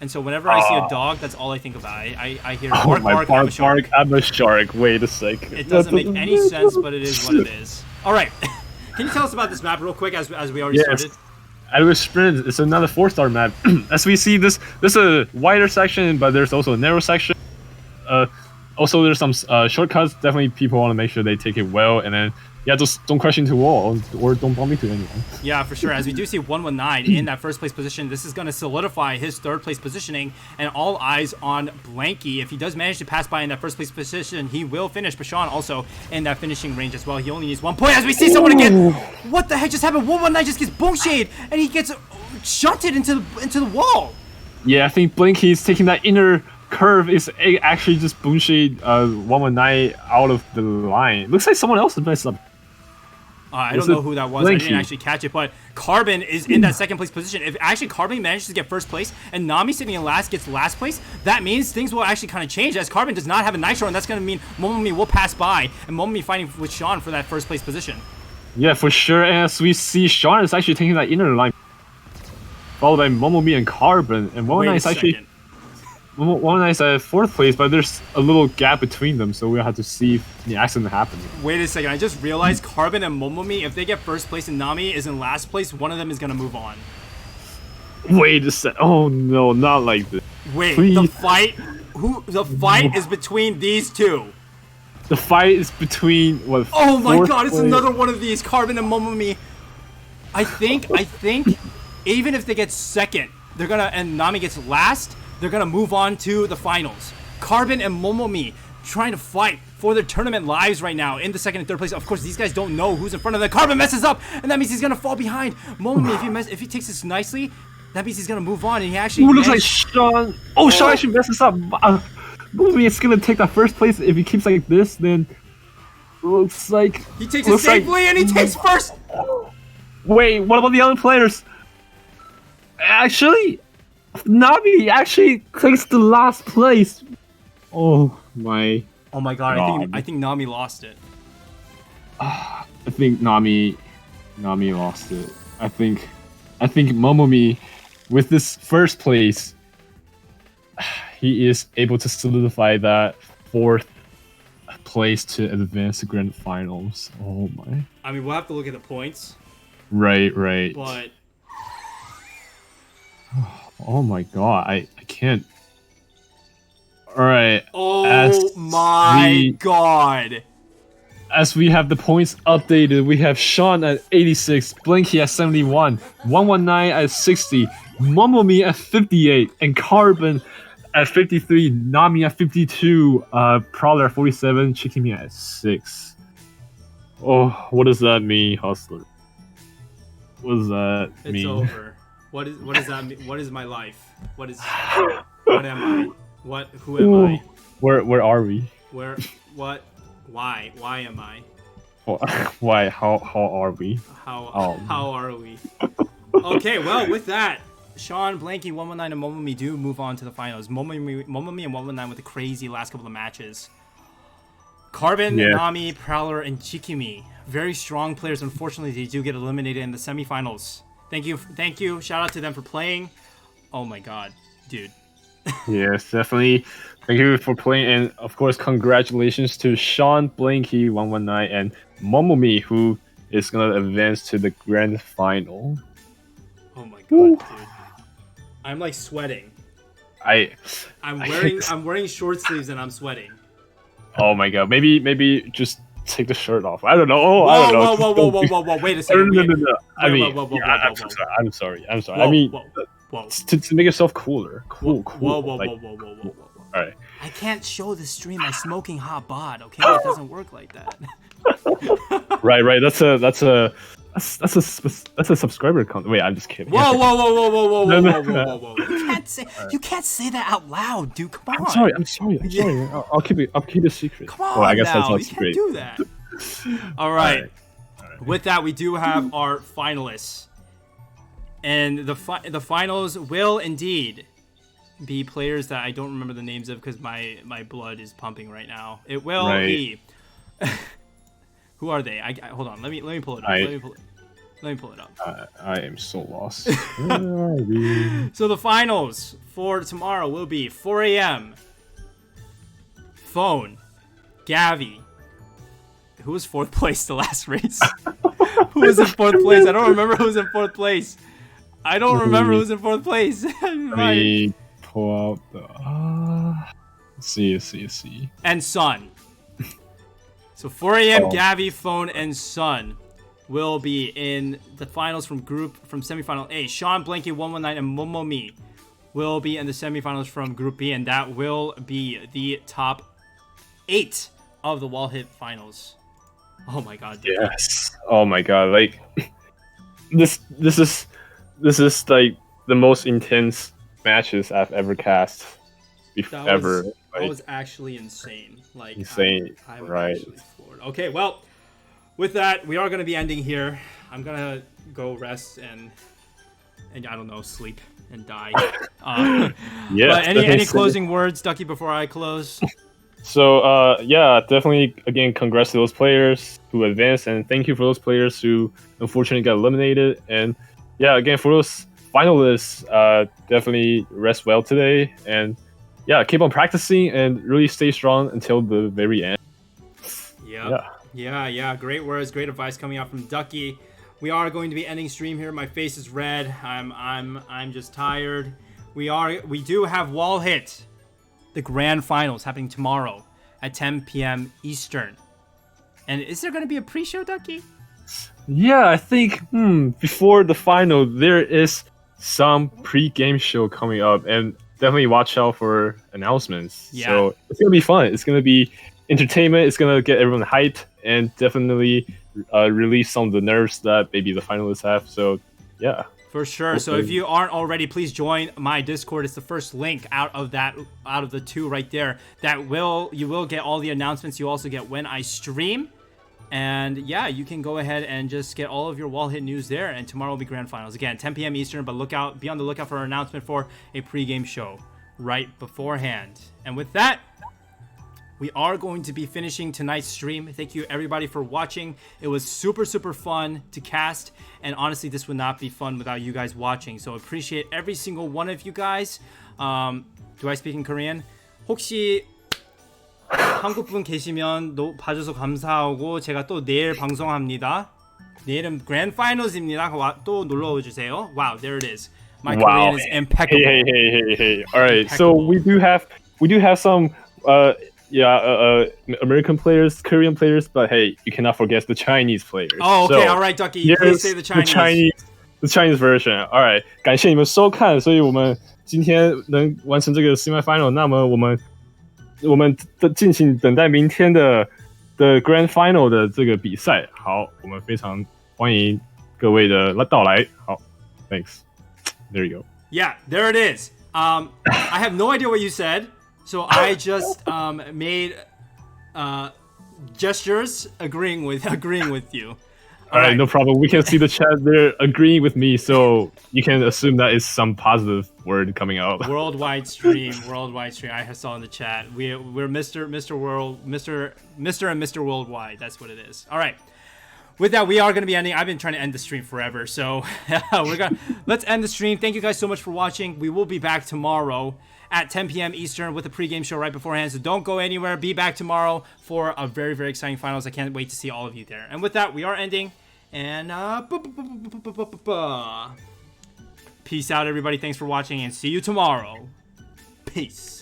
And so whenever I see a dog, that's all I think about. I hear Oh bark, my bark, I'm a shark. I'm a shark. Wait a sec. It doesn't make any sense, but it is what it is. All right. Can you tell us about this map real quick as we already started? I was sprint. It's another 4-star map. As we see, there's a wider section, but there's also a narrow section. Also, there's some shortcuts. Definitely, people want to make sure they take it well, and then just don't crash into a wall or don't bump into anyone. Yeah, for sure. As we do see 119 in that first place position, this is going to solidify his third place positioning, and all eyes on Blanky. If he does manage to pass by in that first place position, he will finish. But Sean also in that finishing range as well. He only needs 1 point. As we see someone again, what the heck just happened? 119 just gets boom shade, and he gets shunted into the wall. Yeah, I think Blanky is taking that inner curve is actually just boom shade 119 out of the line. Looks like someone else messed up. I don't know who that was. Blanky. I didn't actually catch it, but Carbon is in that second place position. If actually Carbon manages to get first place and Nami sitting in last gets last place, that means things will actually kind of change as Carbon does not have a Nitro, and that's going to mean Momomi will pass by and Momomi fighting with Sean for that first place position. Yeah, for sure. As we see, Sean is actually taking that inner line, followed by Momomi and Carbon, and Momomi is actually. One is at 4th place, but there's a little gap between them, so we'll have to see if the accident happens. Wait a second, I just realized Carbon and Momomi, if they get first place and Nami is in last place, one of them is gonna move on. Wait a sec. Oh no, not like this. Wait, please. The fight is between these two. The fight is between what? Oh my god, it's another one of these, Carbon and Momomi. I think even if they get second, they're gonna and Nami gets last, they're gonna move on to the finals. Carbon and Momomi trying to fight for their tournament lives right now in the second and third place. Of course, these guys don't know who's in front of them. Carbon messes up, and that means he's gonna fall behind. Momomi, if he takes this nicely, that means he's gonna move on, and he actually. Ooh, looks like Sean. Oh, Sean actually messes up. Momomi is gonna take that first place. If he keeps like this, then looks like he takes it safely, and he takes first. Wait, what about the other players? Actually, Nami actually takes the last place. Oh my god. I think Nami lost it. I think Nami lost it. I think Momomi, with this first place, he is able to solidify that 4th place to advance to grand finals. Oh my. I mean, we'll have to look at the points. Right. But oh my god, I can't. Alright. Oh my god. As we have the points updated, we have Sean at 86, Blanky at 71, 119 at 60, Momomi at 58, and Carbon at 53, Nami at 52, Prowler at 47, Chikimi at 6. Oh, what does that mean, Heostler? What does that mean? It's over. What does that mean? What is my life? What am I? Who am I? Where are we? What? Why am I? Why? How are we? How are we? Okay, well, with that, Sean, Blanky, 119, and Momomi do move on to the finals. Momomi and 119 with the crazy last couple of matches. Carbon, Nami, Prowler, and Chikimi. Very strong players. Unfortunately, they do get eliminated in the semifinals. Thank you. Shout out to them for playing. Oh my god, dude. Yes, definitely. Thank you for playing, and of course, congratulations to Sean, Blanky, 119, and Momomi, who is gonna advance to the grand final. Oh my god, dude. I'm like sweating. I'm wearing short sleeves and I'm sweating. Oh my god, maybe just take the shirt off. I don't know. I don't know. Whoa. Wait a second. No. I mean, I'm sorry. I mean, to make yourself cooler. Cool. Whoa. All right. I can't show the stream my smoking hot bod. Okay, it doesn't work like that. Right. That's a subscriber count. Wait, I'm just kidding. Whoa. You can't say that out loud, dude. Come on. I'm sorry. I'll keep it secret. Come on. Well, I guess that's not secret. You can't do that. All right. With that, we do have our finalists, and the finals will indeed be players that I don't remember the names of because my blood is pumping right now. It will be. Who are they? Hold on. Let me pull it up. Let me pull it up. I am so lost. So the finals for tomorrow will be 4 a.m. Phone, Gavi. Who was 4th place the last race? Who was in 4th place? I don't remember who was in 4th place. I don't remember who was in 4th place. Let me pull out the... Let's see. And Sun. So 4 a.m. Gavi, Phone, and Sun will be in the finals from semifinal A. Sean, Blanky, 119, and Momomi will be in the semifinals from Group B, and that will be the top 8 of the WallHit finals. Oh my god. Dude. Yes. Oh my god. Like this is like the most intense matches I've ever cast ever. That was actually insane. Like insane. I'm right. Actually floored. Okay, well, with that, we are going to be ending here. I'm going to go rest and I don't know, sleep and die. Yeah. But any closing words, Ducky, before I close? So, yeah, definitely, again, congrats to those players who advanced, and thank you for those players who unfortunately got eliminated. And, yeah, again, for those finalists, definitely rest well today. And, yeah, keep on practicing and really stay strong until the very end. Yeah. Great words, great advice coming out from Ducky. We are going to be ending stream here. My face is red. I'm just tired. We do have WallHit, the grand finals happening tomorrow at 10 p.m. Eastern. And is there going to be a pre-show, Ducky? Yeah, I think before the final there is some pre-game show coming up, and definitely watch out for announcements. Yeah. So it's gonna be fun. It's gonna be entertainment. It's gonna get everyone hyped and definitely release some of the nerves that maybe the finalists have. So yeah. For sure. So if you aren't already, please join my Discord. It's the first link out of the 2 right there. You will get all the announcements. You also get when I stream. And yeah, you can go ahead and just get all of your WallHit news there. And tomorrow will be grand finals. Again, 10 p.m. Eastern, but be on the lookout for an announcement for a pregame show right beforehand. And with that, we are going to be finishing tonight's stream. Thank you everybody for watching. It was super, super fun to cast. And honestly, this would not be fun without you guys watching. So appreciate every single one of you guys. Do I speak in Korean? 혹시 한국 분 계시면 봐줘서 감사하고 제가 또 내일 방송합니다. 내일은 Grand Finals입니다. 또 놀러 주세요. Wow, there it is. My Korean is impeccable. Hey. All right, impeccable. So we do have some American players, Korean players, but hey, you cannot forget the Chinese players. Oh, okay, so all right, Ducky, please say the Chinese. The Chinese version. All right, 感谢你们收看，所以我们今天能完成这个 semi-final， 那么我们敬请等待明天的 Grand Final 的这个比赛。好，我们非常欢迎各位的到来。好 ，Thanks. There you go. Yeah, there it is. I have no idea what you said, so I just made gestures agreeing with you. All right, no problem. We can see the chat there agreeing with me, so you can assume that is some positive word coming out. Worldwide stream. I saw in the chat. We're Mr. World, Mr. and Mr. Worldwide. That's what it is. All right. With that, we are going to be ending. I've been trying to end the stream forever, so let's end the stream. Thank you guys so much for watching. We will be back tomorrow at 10 p.m. Eastern with a pregame show right beforehand. So don't go anywhere. Be back tomorrow for a very, very exciting finals. I can't wait to see all of you there. And with that, we are ending. And peace out, everybody. Thanks for watching, and see you tomorrow. Peace.